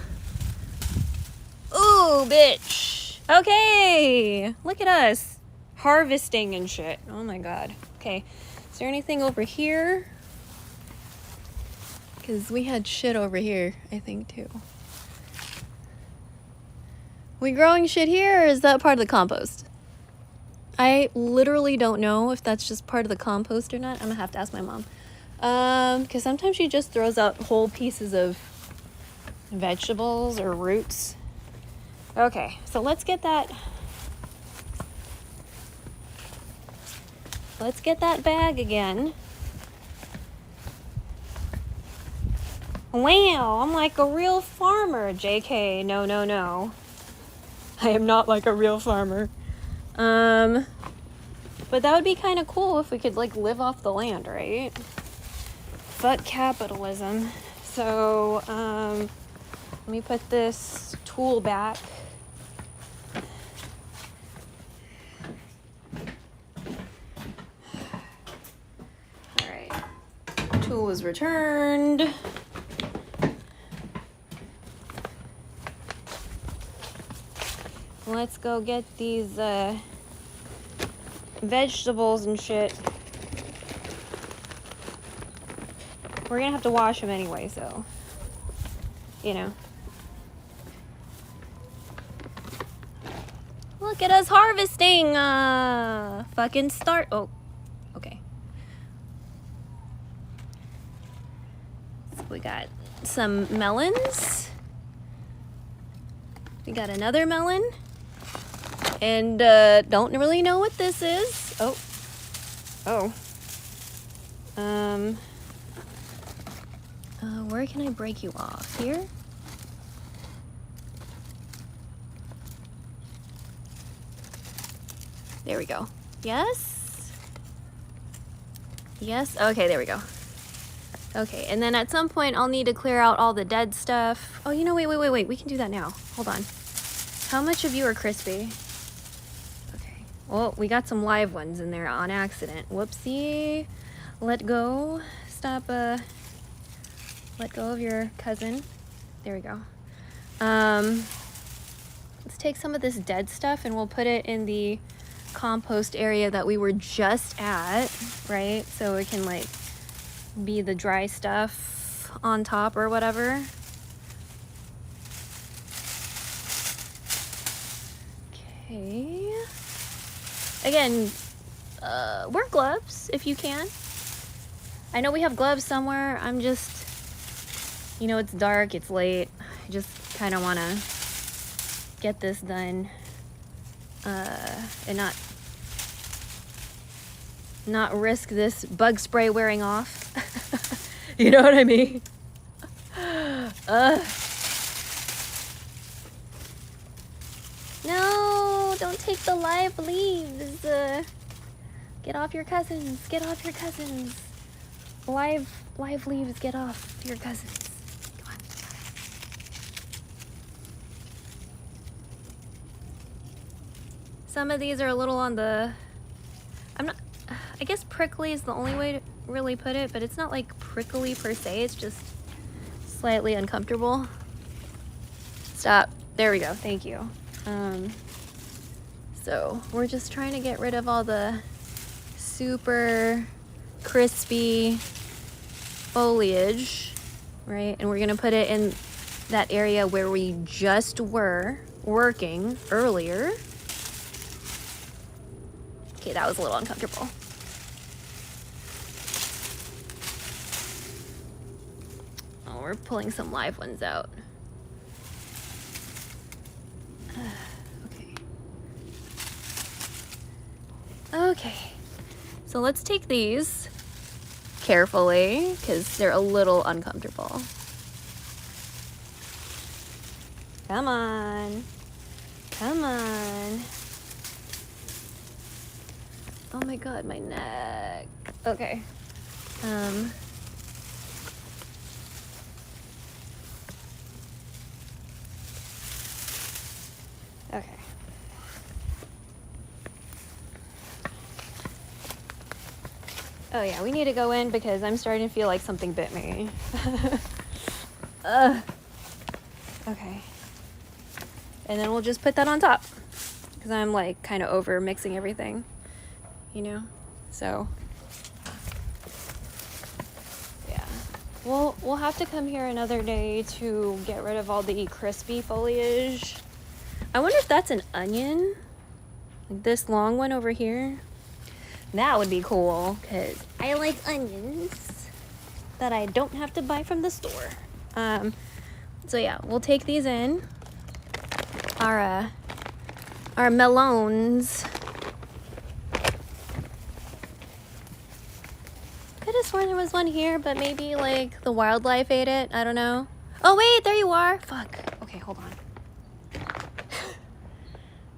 Ooh, bitch. Okay. Look at us. Harvesting and shit. Oh my god. Okay. Is there anything over here? Because we had shit over here, I think, too. We growing shit here, or is that part of the compost? I literally don't know if that's just part of the compost or not. I'm gonna have to ask my mom. Because sometimes she just throws out whole pieces of vegetables or roots. Okay, so let's get that bag again. Wow, I'm like a real farmer, JK. No. I am not like a real farmer. But that would be kind of cool if we could like live off the land, right? Fuck capitalism. So, let me put this tool back. All right, tool is returned. Let's go get these vegetables and shit. We're gonna have to wash them anyway, so, you know. Look at us harvesting! Fucking start. Oh, okay. So we got some melons. We got another melon. And, don't really know what this is. Oh. Where can I break you off? Here? There we go. Yes? Yes? Okay, there we go. Okay, and then at some point I'll need to clear out all the dead stuff. Oh, you know, wait. We can do that now. Hold on. How much of you are crispy? Okay. Well, we got some live ones in there on accident. Whoopsie. Let go. Stop, let go of your cousin. There we go. Let's take some of this dead stuff and we'll put it in the compost area that we were just at, right? So it can like be the dry stuff on top or whatever. Okay. Again, wear gloves if you can. I know we have gloves somewhere. I'm just, you know, it's dark, it's late. I just kind of want to get this done and not risk this bug spray wearing off. You know what I mean? No, don't take the live leaves. Get off your cousins. Get off your cousins. Live leaves, get off your cousins. Come on. Some of these are a little on the, I guess prickly is the only way to really put it, but it's not like prickly per se, it's just slightly uncomfortable. Stop. There we go. Thank you. So we're just trying to get rid of all the super crispy foliage, right? And we're gonna put it in that area where we just were working earlier. Okay, that was a little uncomfortable. Oh, we're pulling some live ones out. Okay, so let's take these carefully because they're a little uncomfortable. Come on. Come on. Oh my god, my neck. Okay. Okay. Oh yeah, we need to go in because I'm starting to feel like something bit me. Okay. And then we'll just put that on top because I'm like kind of over mixing everything, you know? So yeah, we'll have to come here another day to get rid of all the crispy foliage. I wonder if that's an onion, like this long one over here. That would be cool because I like onions that I don't have to buy from the store. So yeah, we'll take these in. Our melons. Could have sworn there was one here, but maybe like the wildlife ate it. I don't know. Oh wait, there you are. Fuck. Okay, hold on.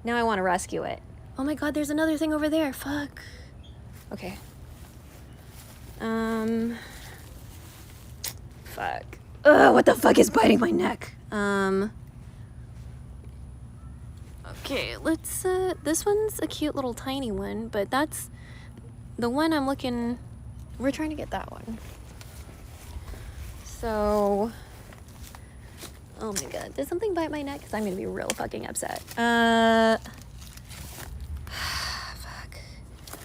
Now I want to rescue it. Oh my god, there's another thing over there. Fuck. Okay. Fuck. Ugh, what the fuck is biting my neck? Okay, let's, this one's a cute little tiny one, but that's the one I'm looking, we're trying to get that one. So, oh my god, did something bite my neck? Because I'm gonna be real fucking upset. Fuck.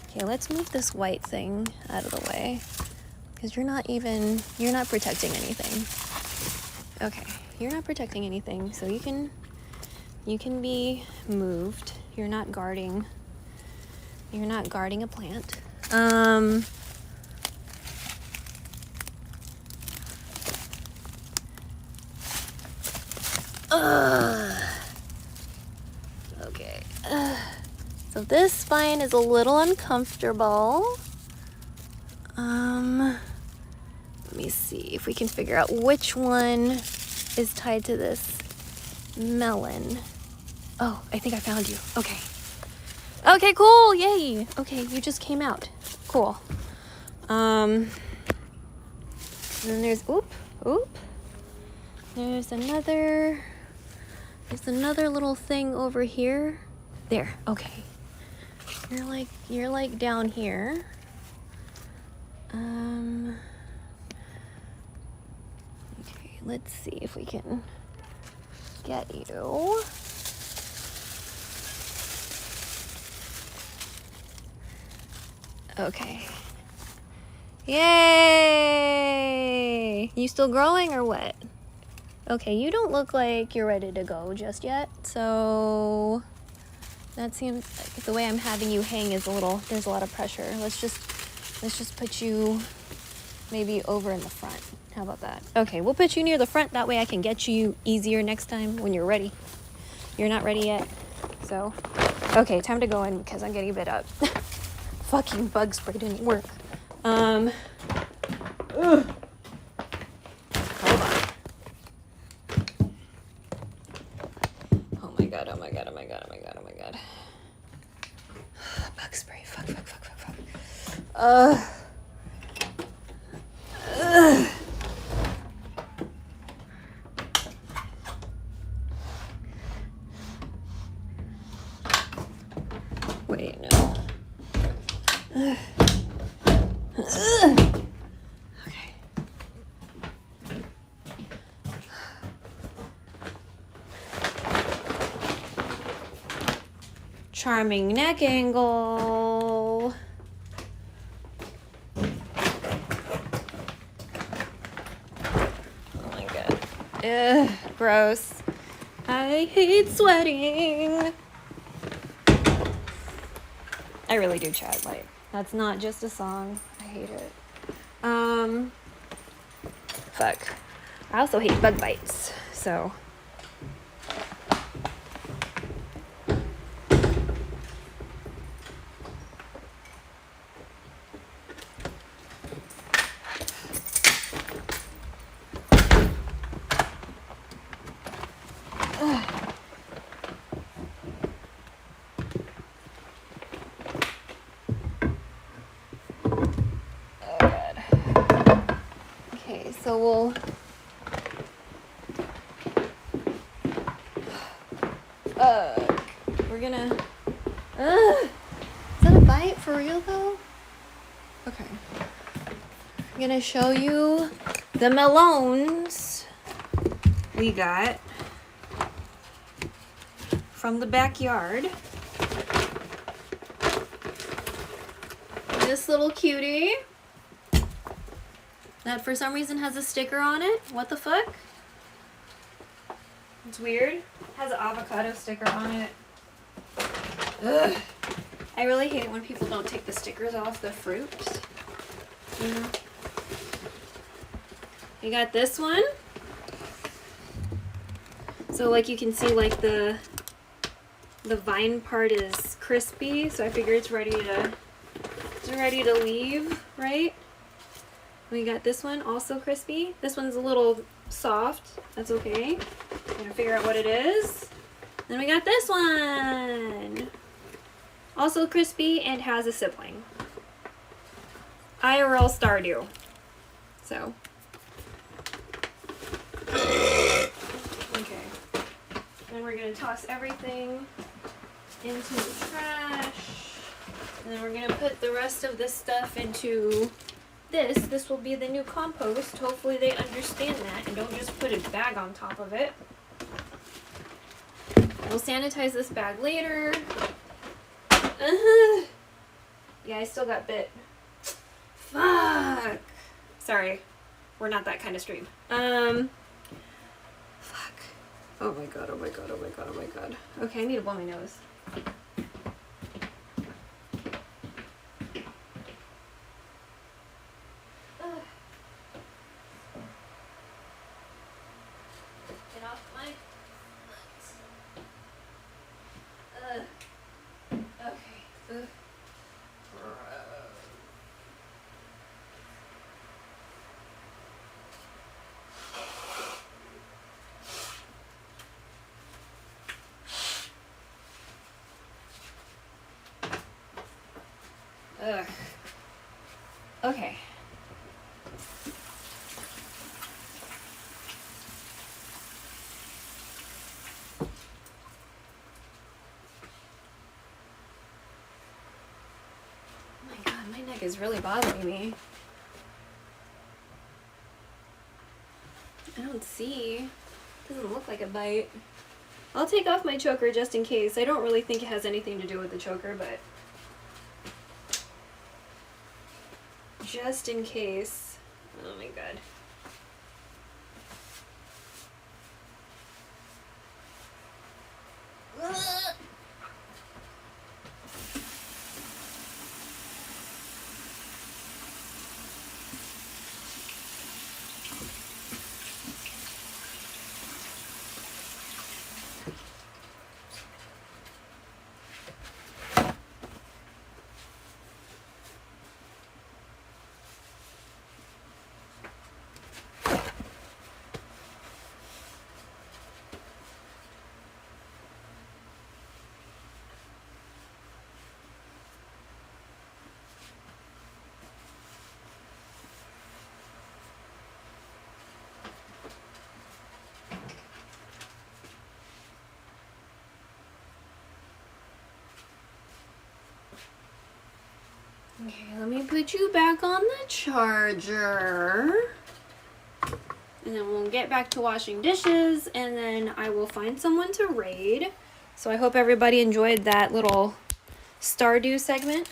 Okay, let's move this white thing out of the way. Because you're not protecting anything. Okay, you're not protecting anything, so you can be moved. You're not guarding a plant. Okay. So this spine is a little uncomfortable. Let me see if we can figure out which one is tied to this melon. Oh, I think I found you. Okay. Okay, cool. Yay. Okay, you just came out. Cool. And then there's oop. There's another little thing over here. There. Okay. You're like down here. Okay, let's see if we can get you. Okay. Yay! You still growing or what? Okay, you don't look like you're ready to go just yet, so that seems like the way I'm having you hang is there's a lot of pressure. Let's just put you maybe over in the front. How about that? Okay, we'll put you near the front, that way I can get you easier next time when you're ready. You're not ready yet, so. Okay, time to go in because I'm getting bit up. Fucking bug spray didn't work. Ugh. Hold on. Oh my god. Bug spray, fuck. Wait, no. Okay. Charming neck angle. Oh my god. Ugh, gross. I hate sweating. I really do, Chad. Like, that's not just a song. I hate it. Fuck. I also hate bug bites, so. So we're gonna, is that a bite for real though? Okay. I'm gonna show you the melons we got from the backyard. This little cutie that for some reason has a sticker on it. What the fuck? It's weird. It has an avocado sticker on it. Ugh. I really hate it when people don't take the stickers off the fruits. You know? You got this one. So like you can see like the vine part is crispy, so I figure it's ready to leave, right? We got this one, also crispy. This one's a little soft. That's okay. I'm gonna figure out what it is. Then we got this one. Also crispy and has a sibling. IRL stardew. So. Okay. Then we're gonna toss everything into the trash. And then we're gonna put the rest of this stuff into this. This will be the new compost. Hopefully they understand that and don't just put a bag on top of it. We'll sanitize this bag later. Yeah, I still got bit. Fuck. Sorry. We're not that kind of stream. Fuck. Oh my god, oh my god, oh my god, oh my god. Okay, I need to blow my nose. Get off my foot. Okay. Ugh. Okay. Oh my god, my neck is really bothering me. I don't see. Doesn't look like a bite. I'll take off my choker just in case. I don't really think it has anything to do with the choker, but just in case. Oh my god. Ugh. Okay, let me put you back on the charger. And then we'll get back to washing dishes, and then I will find someone to raid. So I hope everybody enjoyed that little stardew segment.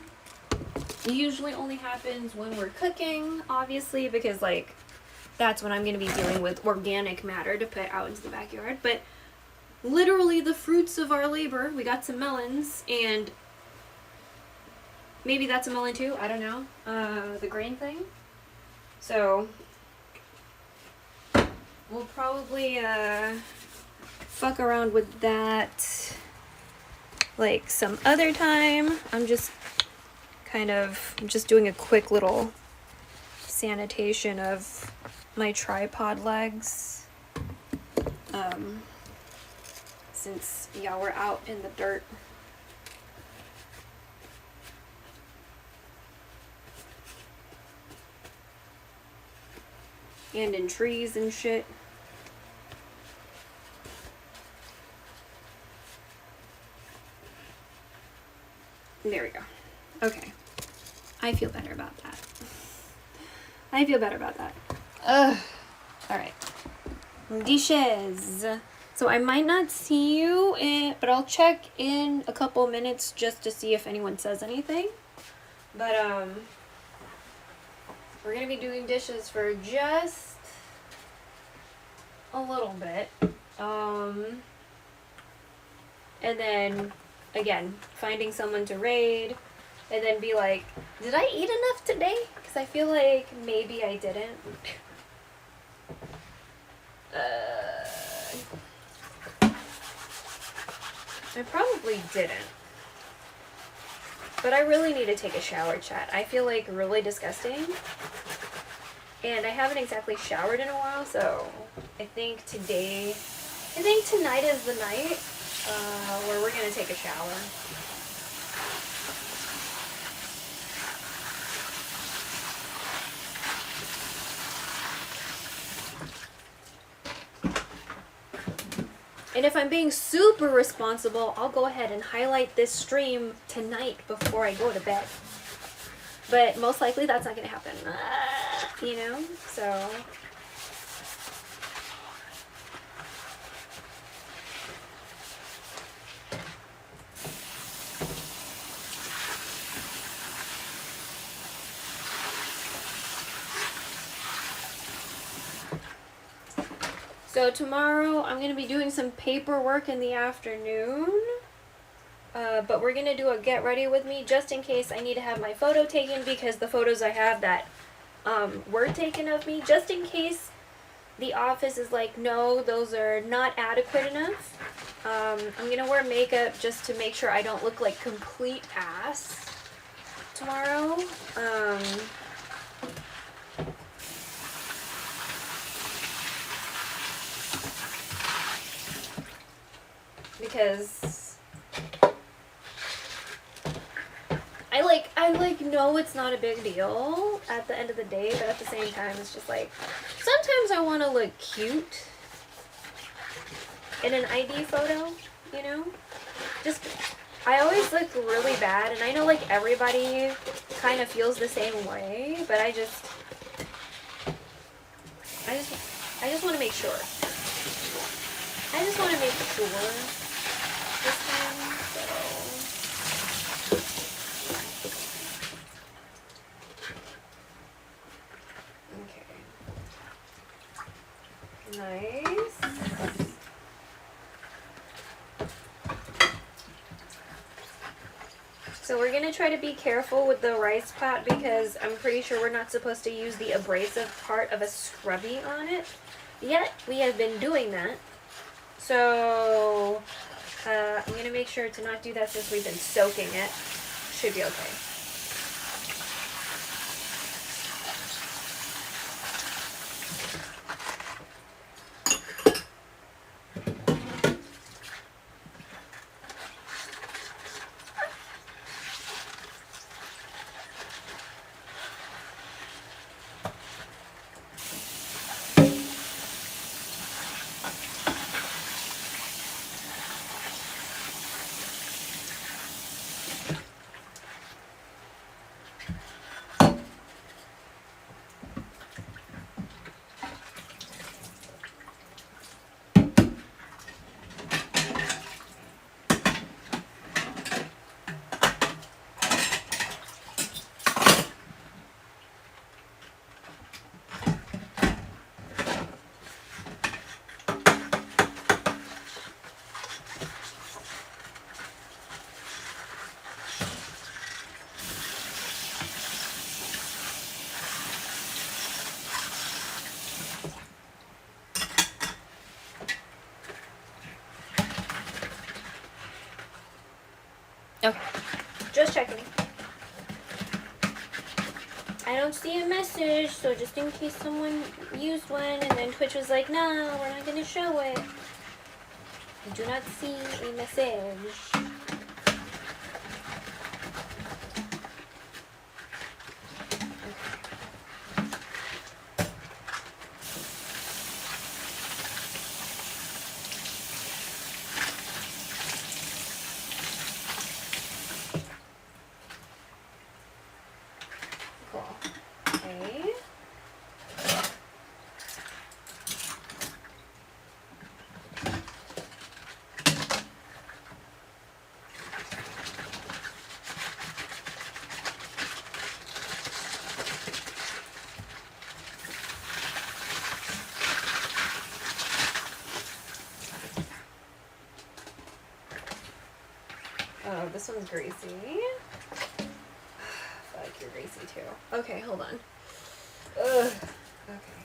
It usually only happens when we're cooking, obviously, because like that's when I'm going to be dealing with organic matter to put out into the backyard. But literally the fruits of our labor. We got some melons, and maybe that's a melon too, I don't know. The grain thing. So we'll probably fuck around with that like some other time. I'm just doing a quick little sanitation of my tripod legs. Since yeah, we're out in the dirt. And in trees and shit. There we go. Okay. I feel better about that. I feel better about that. Ugh. Alright. Dishes. So I might not see you but I'll check in a couple minutes just to see if anyone says anything. But we're gonna be doing dishes for just a little bit. And then again, finding someone to raid, and then be like, did I eat enough today? Because I feel like maybe I didn't. I probably didn't. But I really need to take a shower, chat. I feel like really disgusting. And I haven't exactly showered in a while, so I think tonight is the night where we're gonna take a shower. And if I'm being super responsible, I'll go ahead and highlight this stream tonight before I go to bed. But most likely that's not going to happen, you know? So So tomorrow I'm going to be doing some paperwork in the afternoon. But we're going to do a get ready with me just in case I need to have my photo taken, because the photos I have that were taken of me, just in case the office is like, no, those are not adequate enough. I'm going to wear makeup just to make sure I don't look like complete ass tomorrow. Because I I like know it's not a big deal at the end of the day, but at the same time, it's just like sometimes I want to look cute in an ID photo, you know? Just I always look really bad, and I know like everybody kind of feels the same way, but I just want to make sure. I just want to make sure this time, so. Okay. Nice. So we're going to try to be careful with the rice pot because I'm pretty sure we're not supposed to use the abrasive part of a scrubby on it. Yet we have been doing that. So I'm going to make sure to not do that since we've been soaking it. Should be okay. Okay, just checking. I don't see a message, so just in case someone used one and then Twitch was like, no, we're not going to show it. I do not see a message. Oh, this one's greasy. Fuck, you're greasy too. Okay, hold on. Ugh. Okay.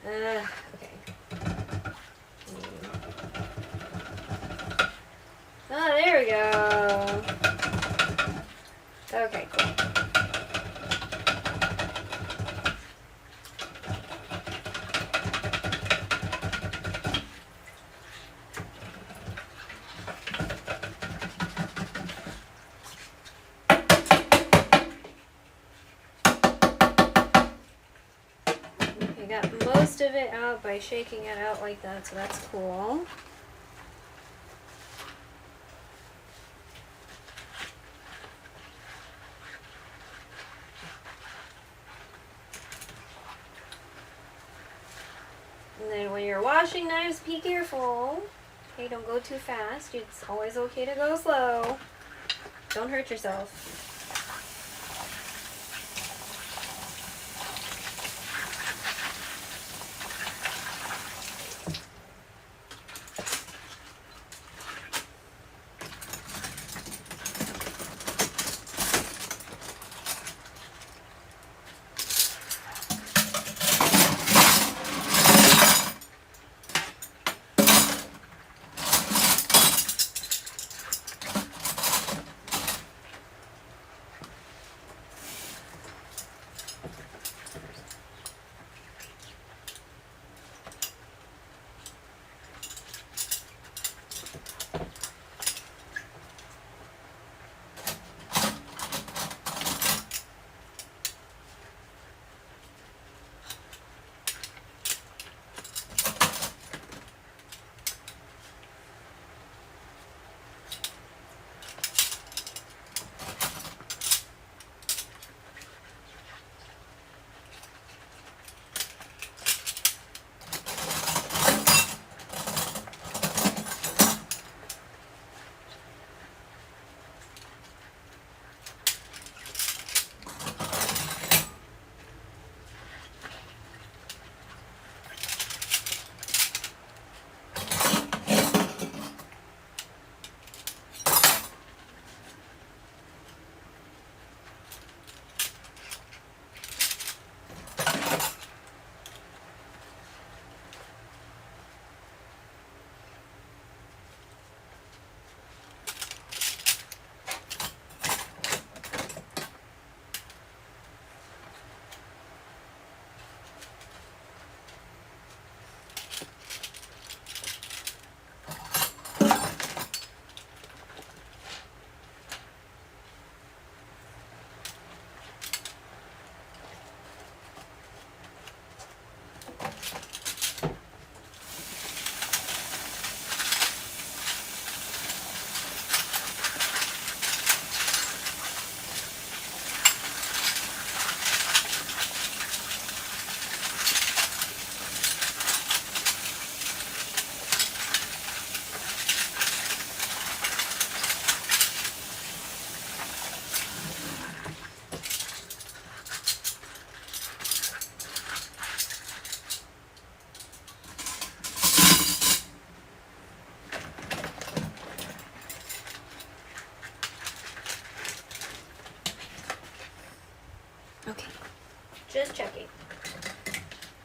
Okay. Oh, there we go. of it out by shaking it out like that, so that's cool. And then when you're washing knives, be careful. Okay, don't go too fast. It's always okay to go slow. Don't hurt yourself. Just checking.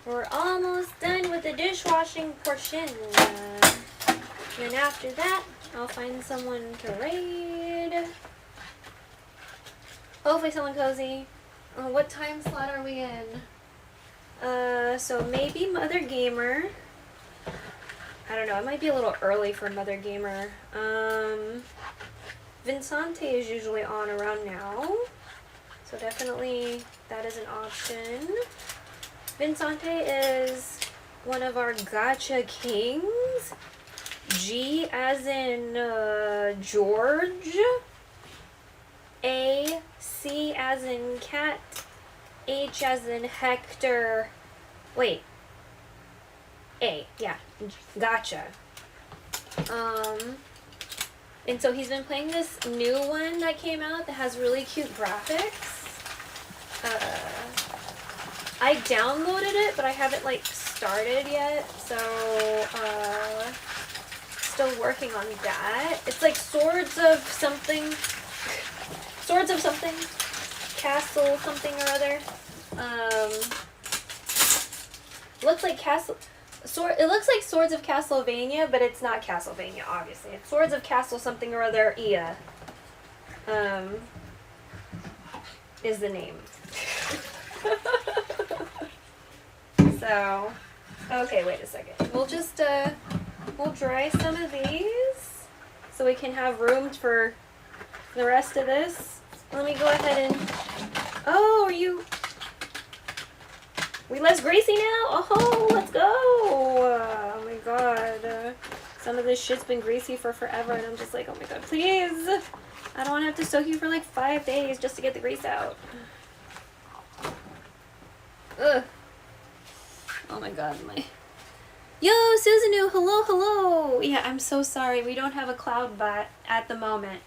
We're almost done with the dishwashing portion. And after that, I'll find someone to raid. Hopefully someone cozy. What time slot are we in? So maybe Mother Gamer. I don't know, it might be a little early for Mother Gamer. Vincente is usually on around now. So definitely that is an option. Vincente is one of our gacha kings. G as in George. A, C as in cat. H as in Hector. Wait. A, yeah. Gotcha. And so he's been playing this new one that came out that has really cute graphics. I downloaded it, but I haven't like started yet, so still working on that. It's like Swords of something, Castle something or other. Looks like it looks like Swords of Castlevania, but it's not Castlevania, obviously. It's Swords of Castle something or other, Ia. Is the name. So, okay, wait a second. We'll just, we'll dry some of these so we can have room for the rest of this. Let me go ahead and, oh, We less greasy now? Oh, let's go! Oh my god. Some of this shit's been greasy for forever, and I'm just like, oh my god, please! I don't want to have to soak you for like 5 days just to get the grease out. Ugh. Oh my god, my... Yo, Susanoo, hello, hello! Yeah, I'm so sorry. We don't have a cloud bot at the moment.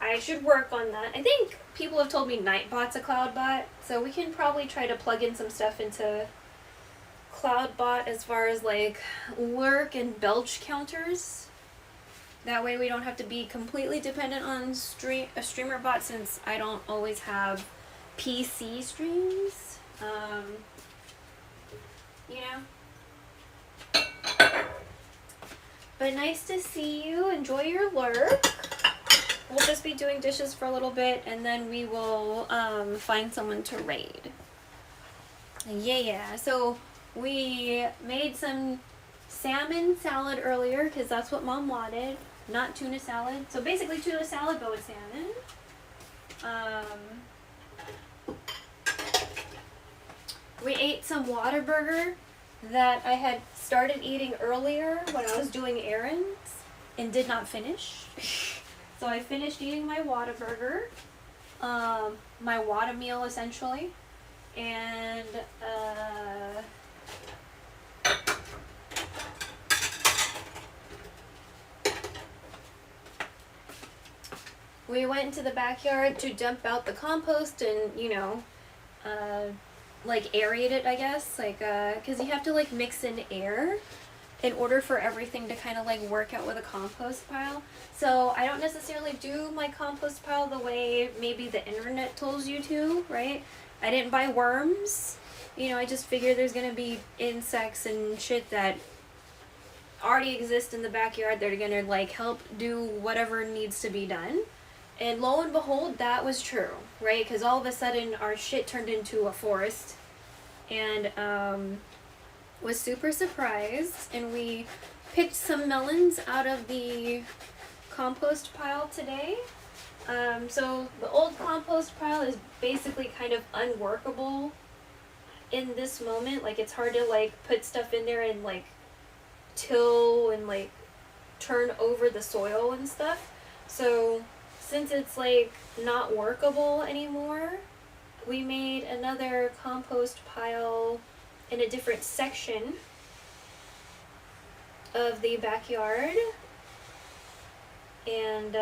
I should work on that. I think people have told me Nightbot's a cloud bot, so we can probably try to plug in some stuff into CloudBot as far as like work and belch counters. That way we don't have to be completely dependent on a streamer bot, since I don't always have PC streams. You know? But nice to see you. Enjoy your lurk. We'll just be doing dishes for a little bit, and then we will find someone to raid. Yeah, so we made some salmon salad earlier because that's what Mom wanted. Not tuna salad. So basically tuna salad but with salmon. We ate some Whataburger that I had started eating earlier when I was doing errands and did not finish. So I finished eating my Whataburger, my Whata meal essentially, and we went into the backyard to dump out the compost and, you know, like aerate it, I guess, like, cause you have to like mix in air in order for everything to kind of like work out with a compost pile. So I don't necessarily do my compost pile the way maybe the internet tells you to, right? I didn't buy worms. You know, I just figured there's gonna be insects and shit that already exist in the backyard that are gonna like help do whatever needs to be done. And lo and behold, that was true, right? Because all of a sudden our shit turned into a forest, and was super surprised, and we picked some melons out of the compost pile today. So the old compost pile is basically kind of unworkable in this moment. Like, it's hard to like put stuff in there and like till and like turn over the soil and stuff. So since it's like not workable anymore, we made another compost pile in a different section of the backyard, and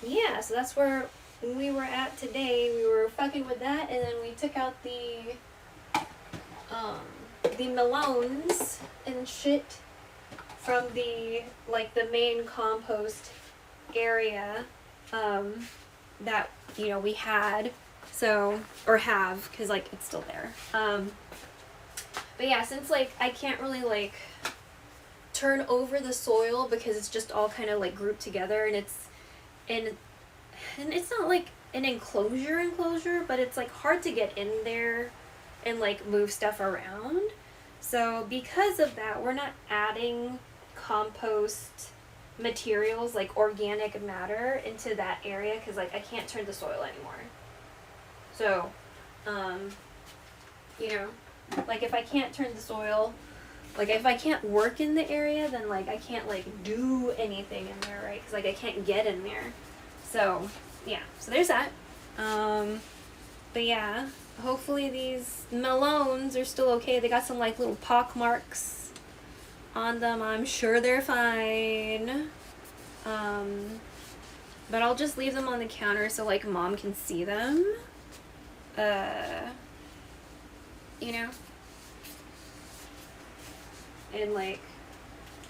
yeah, so that's where we were at today. We were fucking with that, and then we took out the melons and shit from the like the main compost area that, you know, we had. So, or have, because like it's still there. But yeah, since like I can't really like turn over the soil because it's just all kind of like grouped together, and it's not like an enclosure, but it's like hard to get in there and like move stuff around. So because of that, we're not adding compost materials like organic matter into that area, because like I can't turn the soil anymore. So, you know, like if I can't turn the soil, like if I can't work in the area, then like I can't like do anything in there, right? Because like I can't get in there. So, yeah, so there's that. But yeah, hopefully these melons are still okay. They got some like little pock marks on them. I'm sure they're fine. But I'll just leave them on the counter so like Mom can see them. You know, and like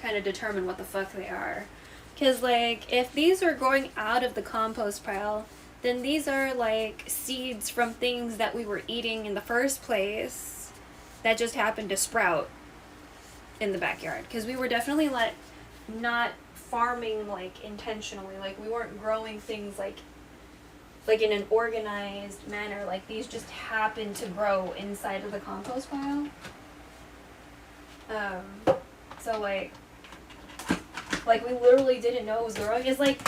kind of determine what the fuck they are. Because like if these are growing out of the compost pile, then these are like seeds from things that we were eating in the first place that just happened to sprout in the backyard. Because we were definitely like not farming like intentionally. Like we weren't growing things like in an organized manner. Like these just happen to grow inside of the compost pile. So like we literally didn't know it was growing. It's like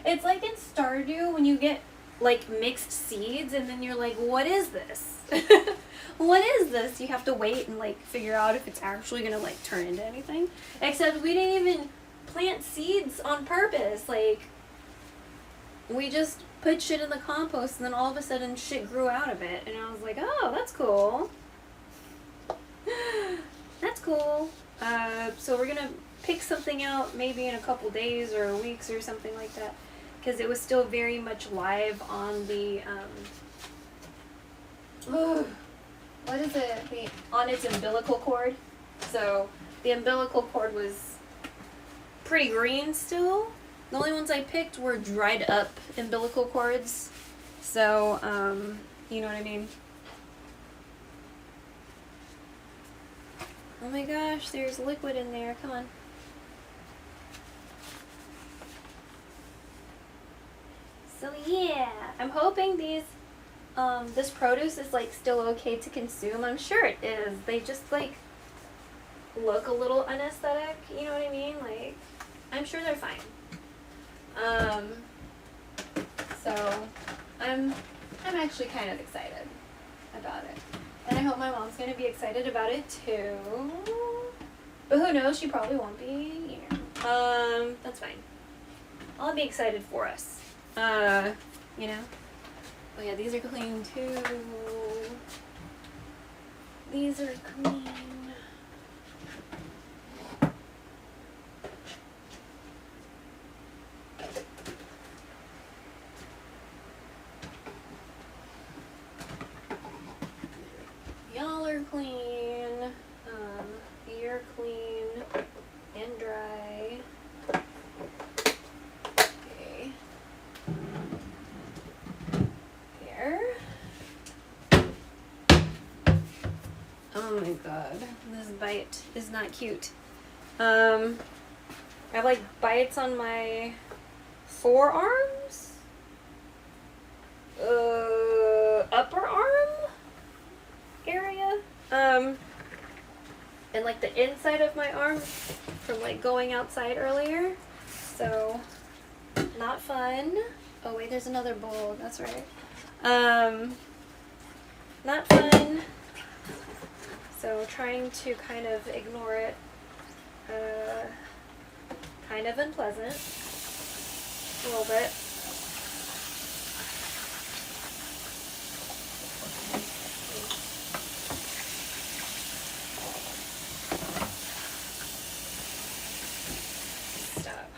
in Stardew when you get like mixed seeds, and then you're like, what is this? What is this? You have to wait and like figure out if it's actually gonna like turn into anything. Except we didn't even plant seeds on purpose. Like, we just put shit in the compost, and then all of a sudden shit grew out of it, and I was like, oh, that's cool. That's cool. So we're gonna pick something out maybe in a couple days or weeks or something like that, because it was still very much live on the what is it? On its umbilical cord. So the umbilical cord was pretty green still. The only ones I picked were dried up umbilical cords. So, you know what I mean? Oh my gosh, there's liquid in there. Come on. So yeah, I'm hoping these this produce is like still okay to consume. I'm sure it is. They just like look a little unaesthetic, you know what I mean? Like, I'm sure they're fine. So I'm actually kind of excited about it. And I hope my mom's gonna be excited about it too. But who knows, she probably won't be, you know. That's fine. I'll be excited for us. You know? Oh yeah, these are clean too. These are clean. Y'all are clean. You're clean and dry. Okay. There. Oh my god, this bite is not cute. I have like bites on my forearms, upper arm area, and like the inside of my arm from like going outside earlier. So not fun. Oh wait, there's another bowl. That's right. Not fun. So trying to kind of ignore it. Kind of unpleasant. A little bit. Stop.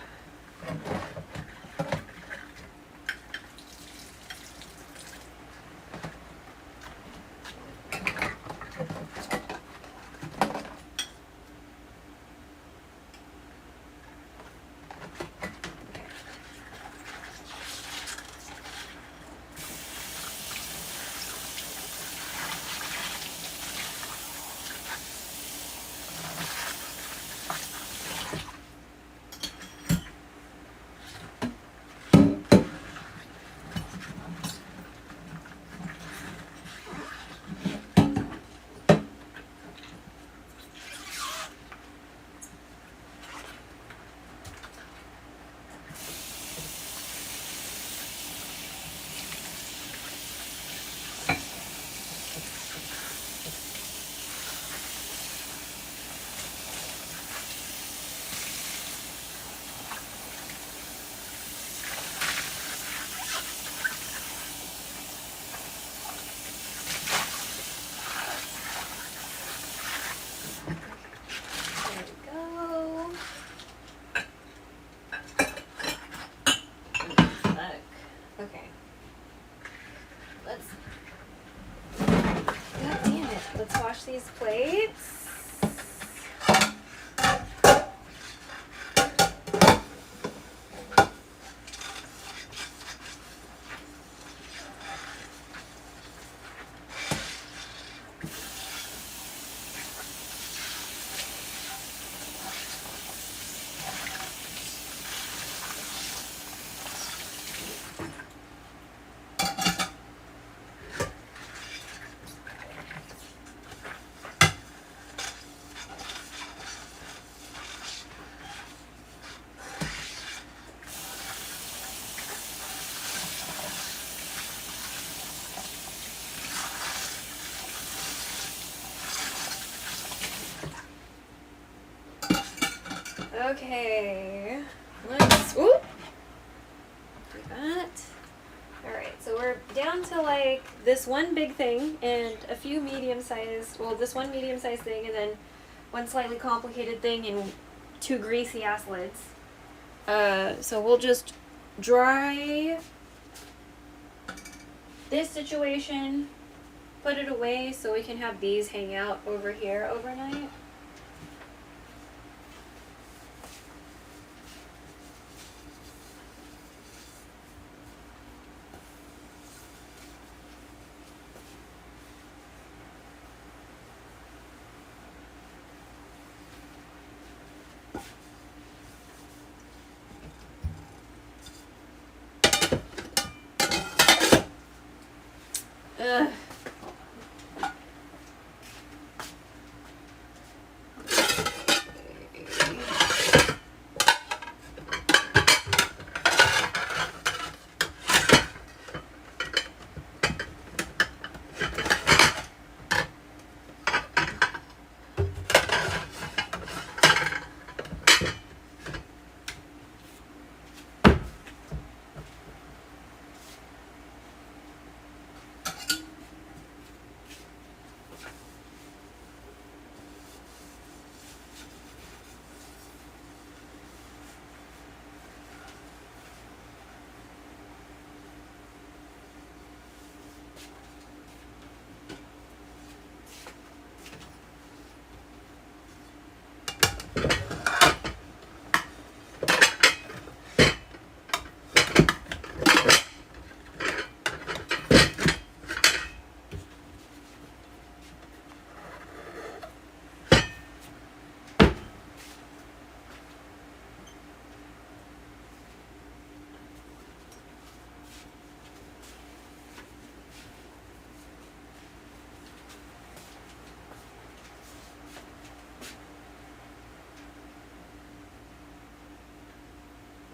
Okay. Let's do that. Alright, so we're down to like this one big thing and a few medium-sized, well, this one medium-sized thing and then one slightly complicated thing and 2 greasy ass lids. So we'll just dry this situation, put it away so we can have these hang out over here overnight. Ugh.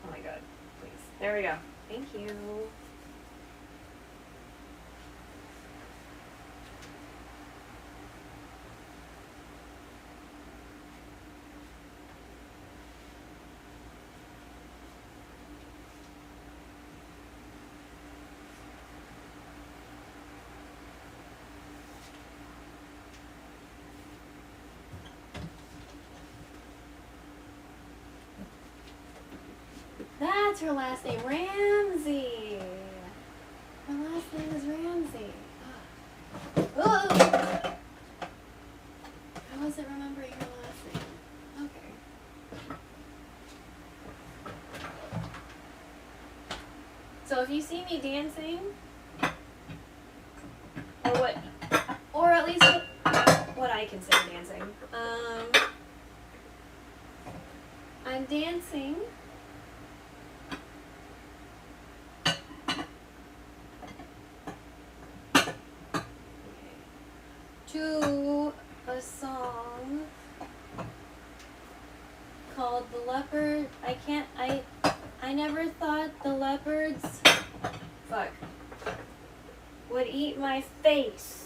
Oh my god, please. There we go. Thank you. That's her last name, Ramsey. Her last name is Ramsey. Oh. I wasn't remembering her last name. Okay. So if you see me dancing, or at least what I consider dancing, I'm dancing to a song called The Leopard. I never thought the leopards would eat my face.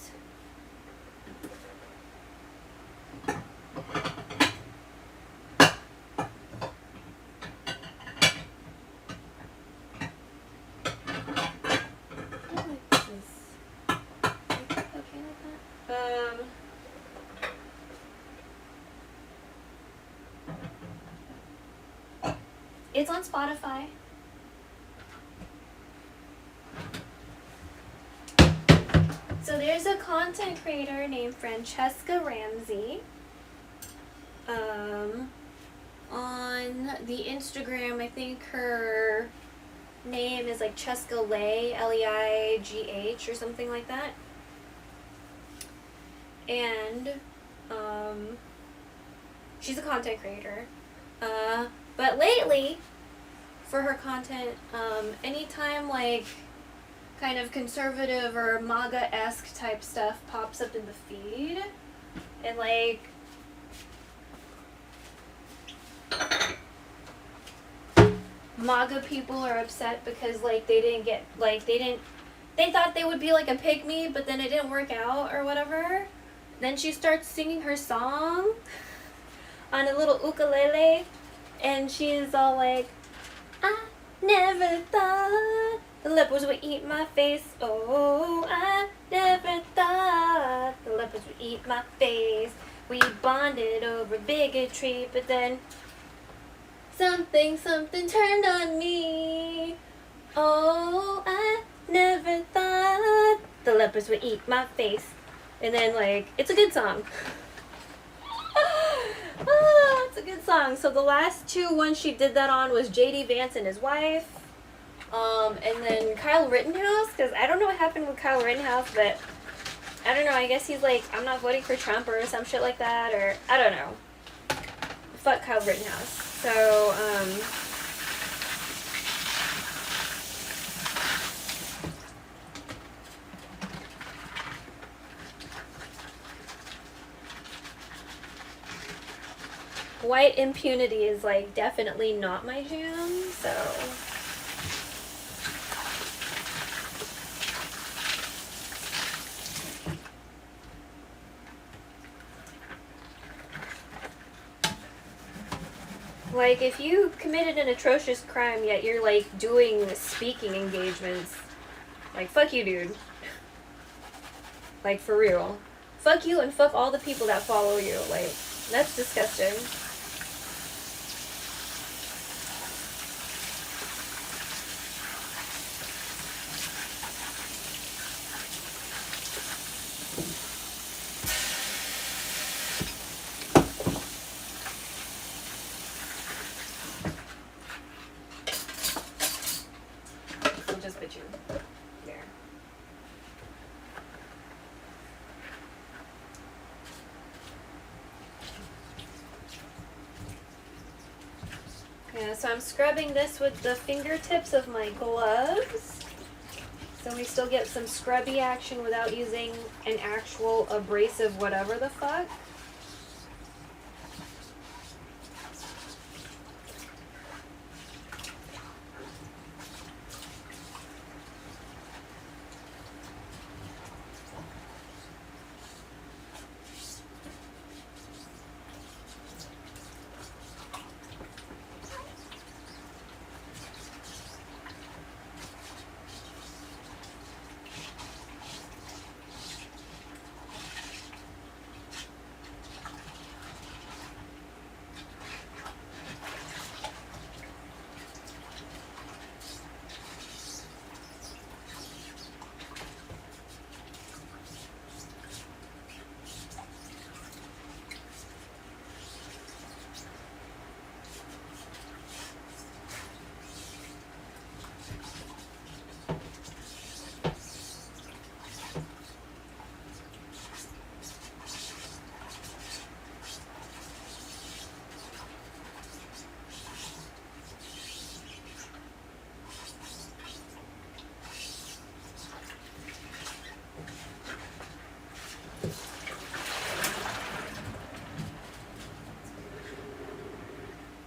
It's on Spotify. So there's a content creator named Francesca Ramsey. On the Instagram, I think her name is like Cheska Leigh, Leigh, or something like that. And she's a content creator. But lately, for her content, anytime like kind of conservative or MAGA-esque type stuff pops up in the feed, and like MAGA people are upset because like they thought they would be like a pygmy, but then it didn't work out or whatever. Then she starts singing her song on a little ukulele, And she's all like, I never thought the leopards would eat my face. Oh, I never thought the leopards would eat my face. We bonded over bigotry, but then something turned on me. Oh, I never thought the leopards would eat my face. And then, like, it's a good song. Oh, it's a good song. So the last two ones she did that on was J.D. Vance and his wife. And then Kyle Rittenhouse, because I don't know what happened with Kyle Rittenhouse, but I don't know, I guess he's like, I'm not voting for Trump or some shit like that, or I don't know. Fuck Kyle Rittenhouse. So, white impunity is like definitely not my jam, so. Like, if you committed an atrocious crime, yet you're, like, doing speaking engagements, like, fuck you, dude. Like, for real. Fuck you and fuck all the people that follow you. Like, that's disgusting. Yeah, so I'm scrubbing this with the fingertips of my gloves. So we still get some scrubby action without using an actual abrasive whatever the fuck.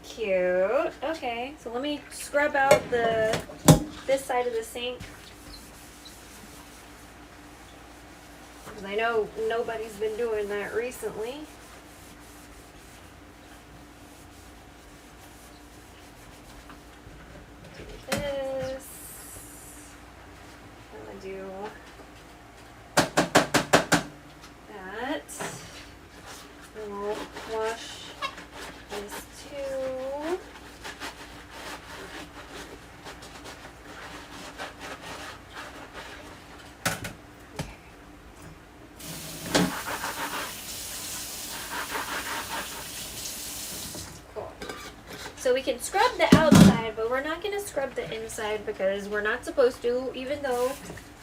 Cute. Okay, so let me scrub out this side of the sink. Because I know nobody's been doing that recently. Do this. I'm gonna do that. And we'll wash this too. Cool. So we can scrub the outside, but we're not going to scrub the inside because we're not supposed to, even though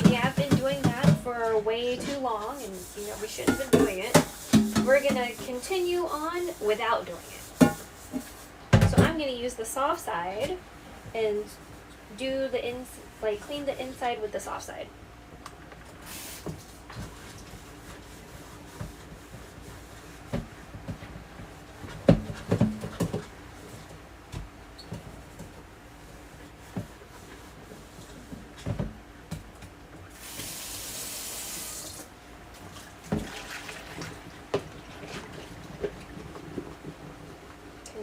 we have been doing that for way too long and you know we shouldn't have been doing it. We're going to continue on without doing it. So I'm going to use the soft side and do the clean the inside with the soft side.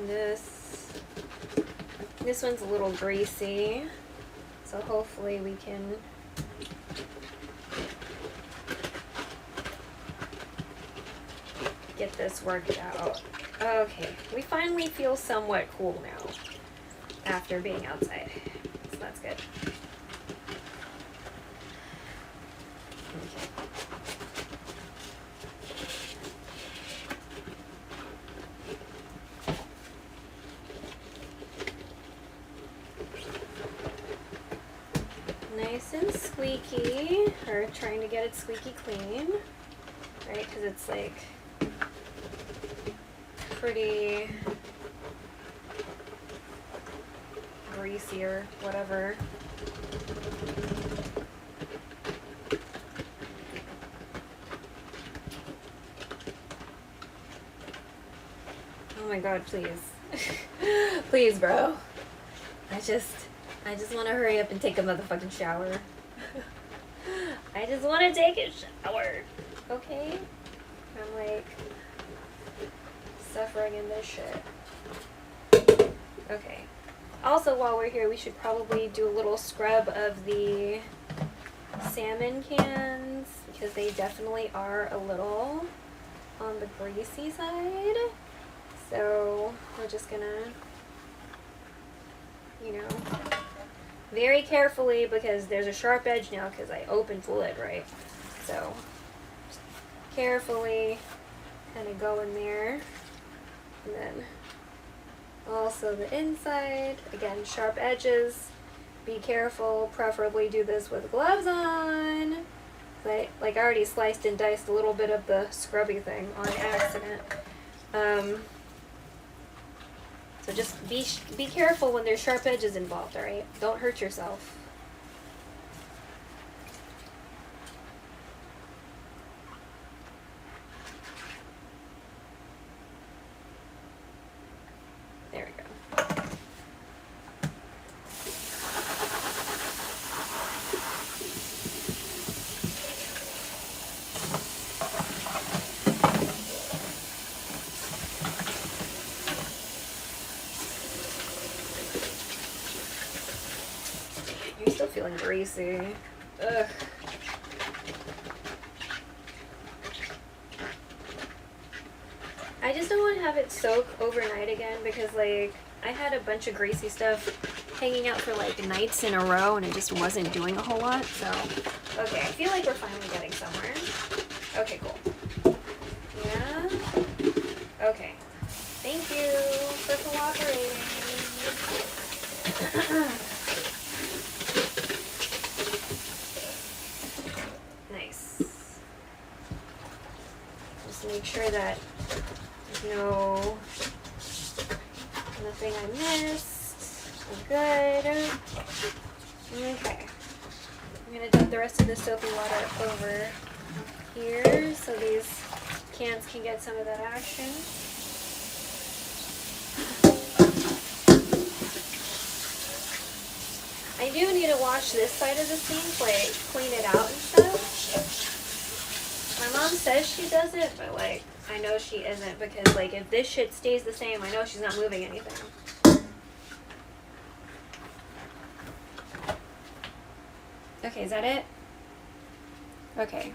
This one's a little greasy, so hopefully we can get this worked out. Okay, we finally feel somewhat cool now after being outside, so that's good. Okay. Nice and squeaky, or trying to get it squeaky clean, right? Because it's like pretty greasy or whatever. Oh my god, please. Please, bro. I just want to hurry up and take a motherfucking shower. I just want to take a shower. Okay? I'm like suffering in this shit. Okay. Also, while we're here, we should probably do a little scrub of the salmon cans because they definitely are a little on the greasy side. So we're just gonna, you know, very carefully, because there's a sharp edge now because I opened the lid, right? So just carefully kind of go in there, and then also the inside, again, sharp edges, be careful, preferably do this with gloves on. I already sliced and diced a little bit of the scrubby thing on accident. So just be careful when there's sharp edges involved, alright? Don't hurt yourself. There we go. I'm still feeling greasy. Ugh. I just don't want to have it soak overnight again because, like, I had a bunch of greasy stuff hanging out for, like, nights in a row and it just wasn't doing a whole lot, so. Okay, I feel like we're finally getting somewhere. Okay, cool. Yeah? Okay. Thank you for cooperating. Nice. Just make sure that there's nothing I missed. We're good. Okay. I'm gonna dump the rest of the soapy water over here so these cans can get some of that action. I do need to wash this side of the sink, like clean it out and stuff. My mom says she does it, but like I know she isn't, because like if this shit stays the same, I know she's not moving anything. Okay, is that it? Okay.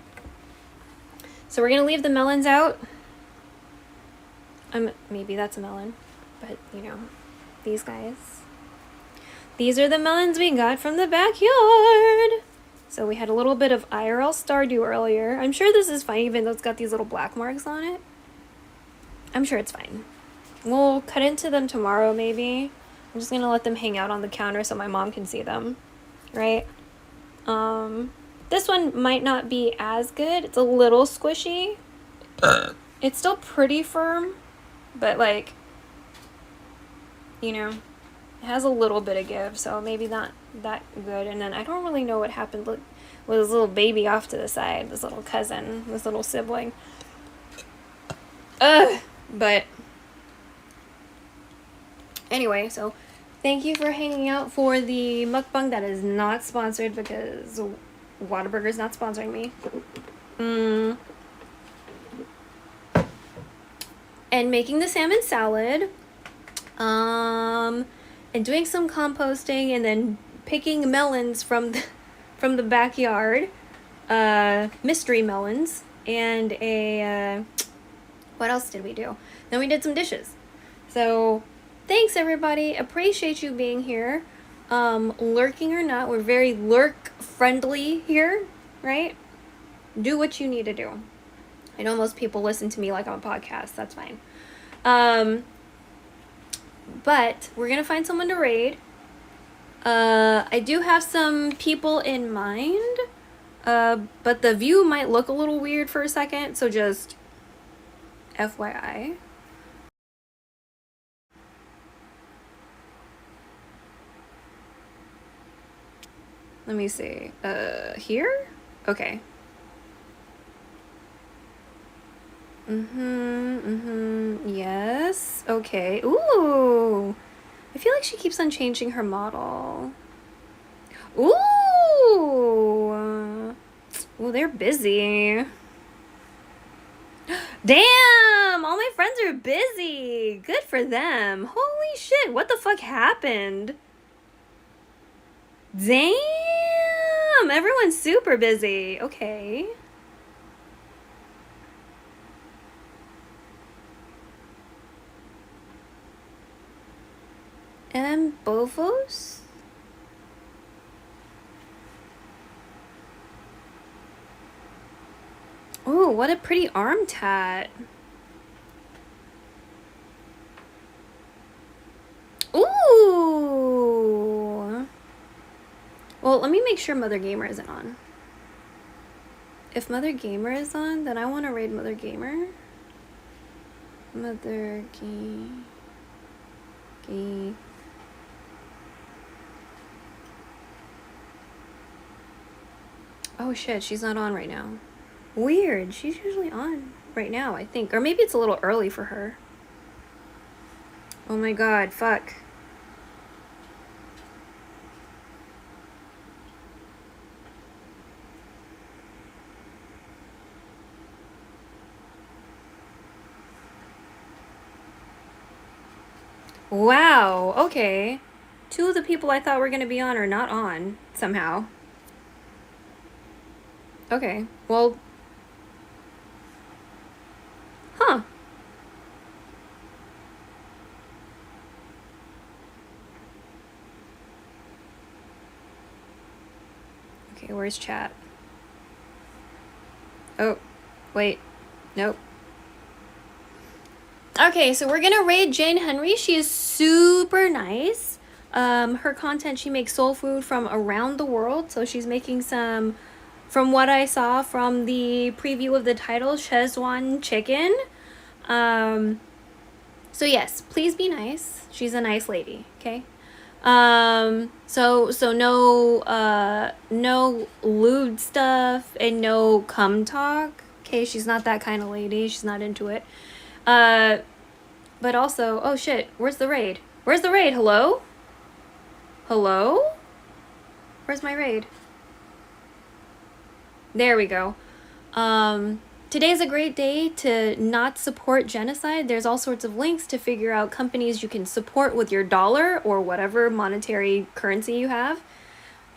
So we're gonna leave the melons out. Maybe that's a melon, but you know, these guys. These are the melons we got from the backyard. So we had a little bit of IRL stardew earlier. I'm sure this is fine, even though it's got these little black marks on it. I'm sure it's fine. We'll cut into them tomorrow, maybe. I'm just gonna let them hang out on the counter so my mom can see them, right? This one might not be as good. It's a little squishy. It's still pretty firm, but like, you know, it has a little bit of give, so maybe not that good. And then I don't really know what happened with this little baby off to the side, this little cousin, this little sibling. But anyway, so thank you for hanging out for the mukbang that is not sponsored because Whataburger is not sponsoring me. And making the salmon salad. And doing some composting and then picking melons from the backyard, mystery melons, and what else did we do? Then we did some dishes. So thanks everybody, appreciate you being here. Lurking or not, we're very lurk friendly here, right? Do what you need to do. I know most people listen to me like on a podcast, that's fine. But we're gonna find someone to raid. I do have some people in mind, but the view might look a little weird for a second, so just FYI. Let me see. Here? Okay. Yes. Okay. Ooh. I feel like she keeps on changing her model. Ooh. Well, they're busy. Damn! All my friends are busy. Good for them. Holy shit. What the fuck happened? Damn! Everyone's super busy. Okay. And Bovos? Ooh, what a pretty arm tat. Ooh! Well, let me make sure Mother Gamer isn't on. If Mother Gamer is on, then I want to raid Mother Gamer. Mother Gay. Oh shit, she's not on right now. Weird, she's usually on right now, I think. Or maybe it's a little early for her. Oh my god, fuck. Wow, okay. Two of the people I thought were gonna be on are not on, somehow. Okay, well... Huh. Okay, where's chat? Oh, wait. Nope. Okay, so we're gonna raid Jane Henry. She is super nice. Her content, she makes soul food from around the world. So she's making some, from what I saw from the preview of the title, Szechuan chicken. So yes, please be nice. She's a nice lady, okay? So no lewd stuff and no cum talk. Okay, she's not that kind of lady. She's not into it. But also, oh shit, where's the raid? Where's the raid? Hello? Hello? Where's my raid? There we go. Today's a great day to not support genocide. There's all sorts of links to figure out companies you can support with your dollar or whatever monetary currency you have,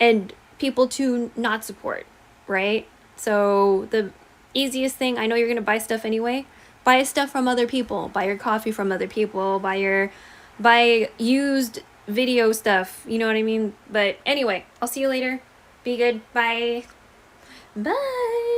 and people to not support, right? So the easiest thing, I know you're gonna buy stuff anyway, buy stuff from other people, buy your coffee from other people, buy used video stuff, you know what I mean? But anyway, I'll see you later. Be good. Bye. Bye.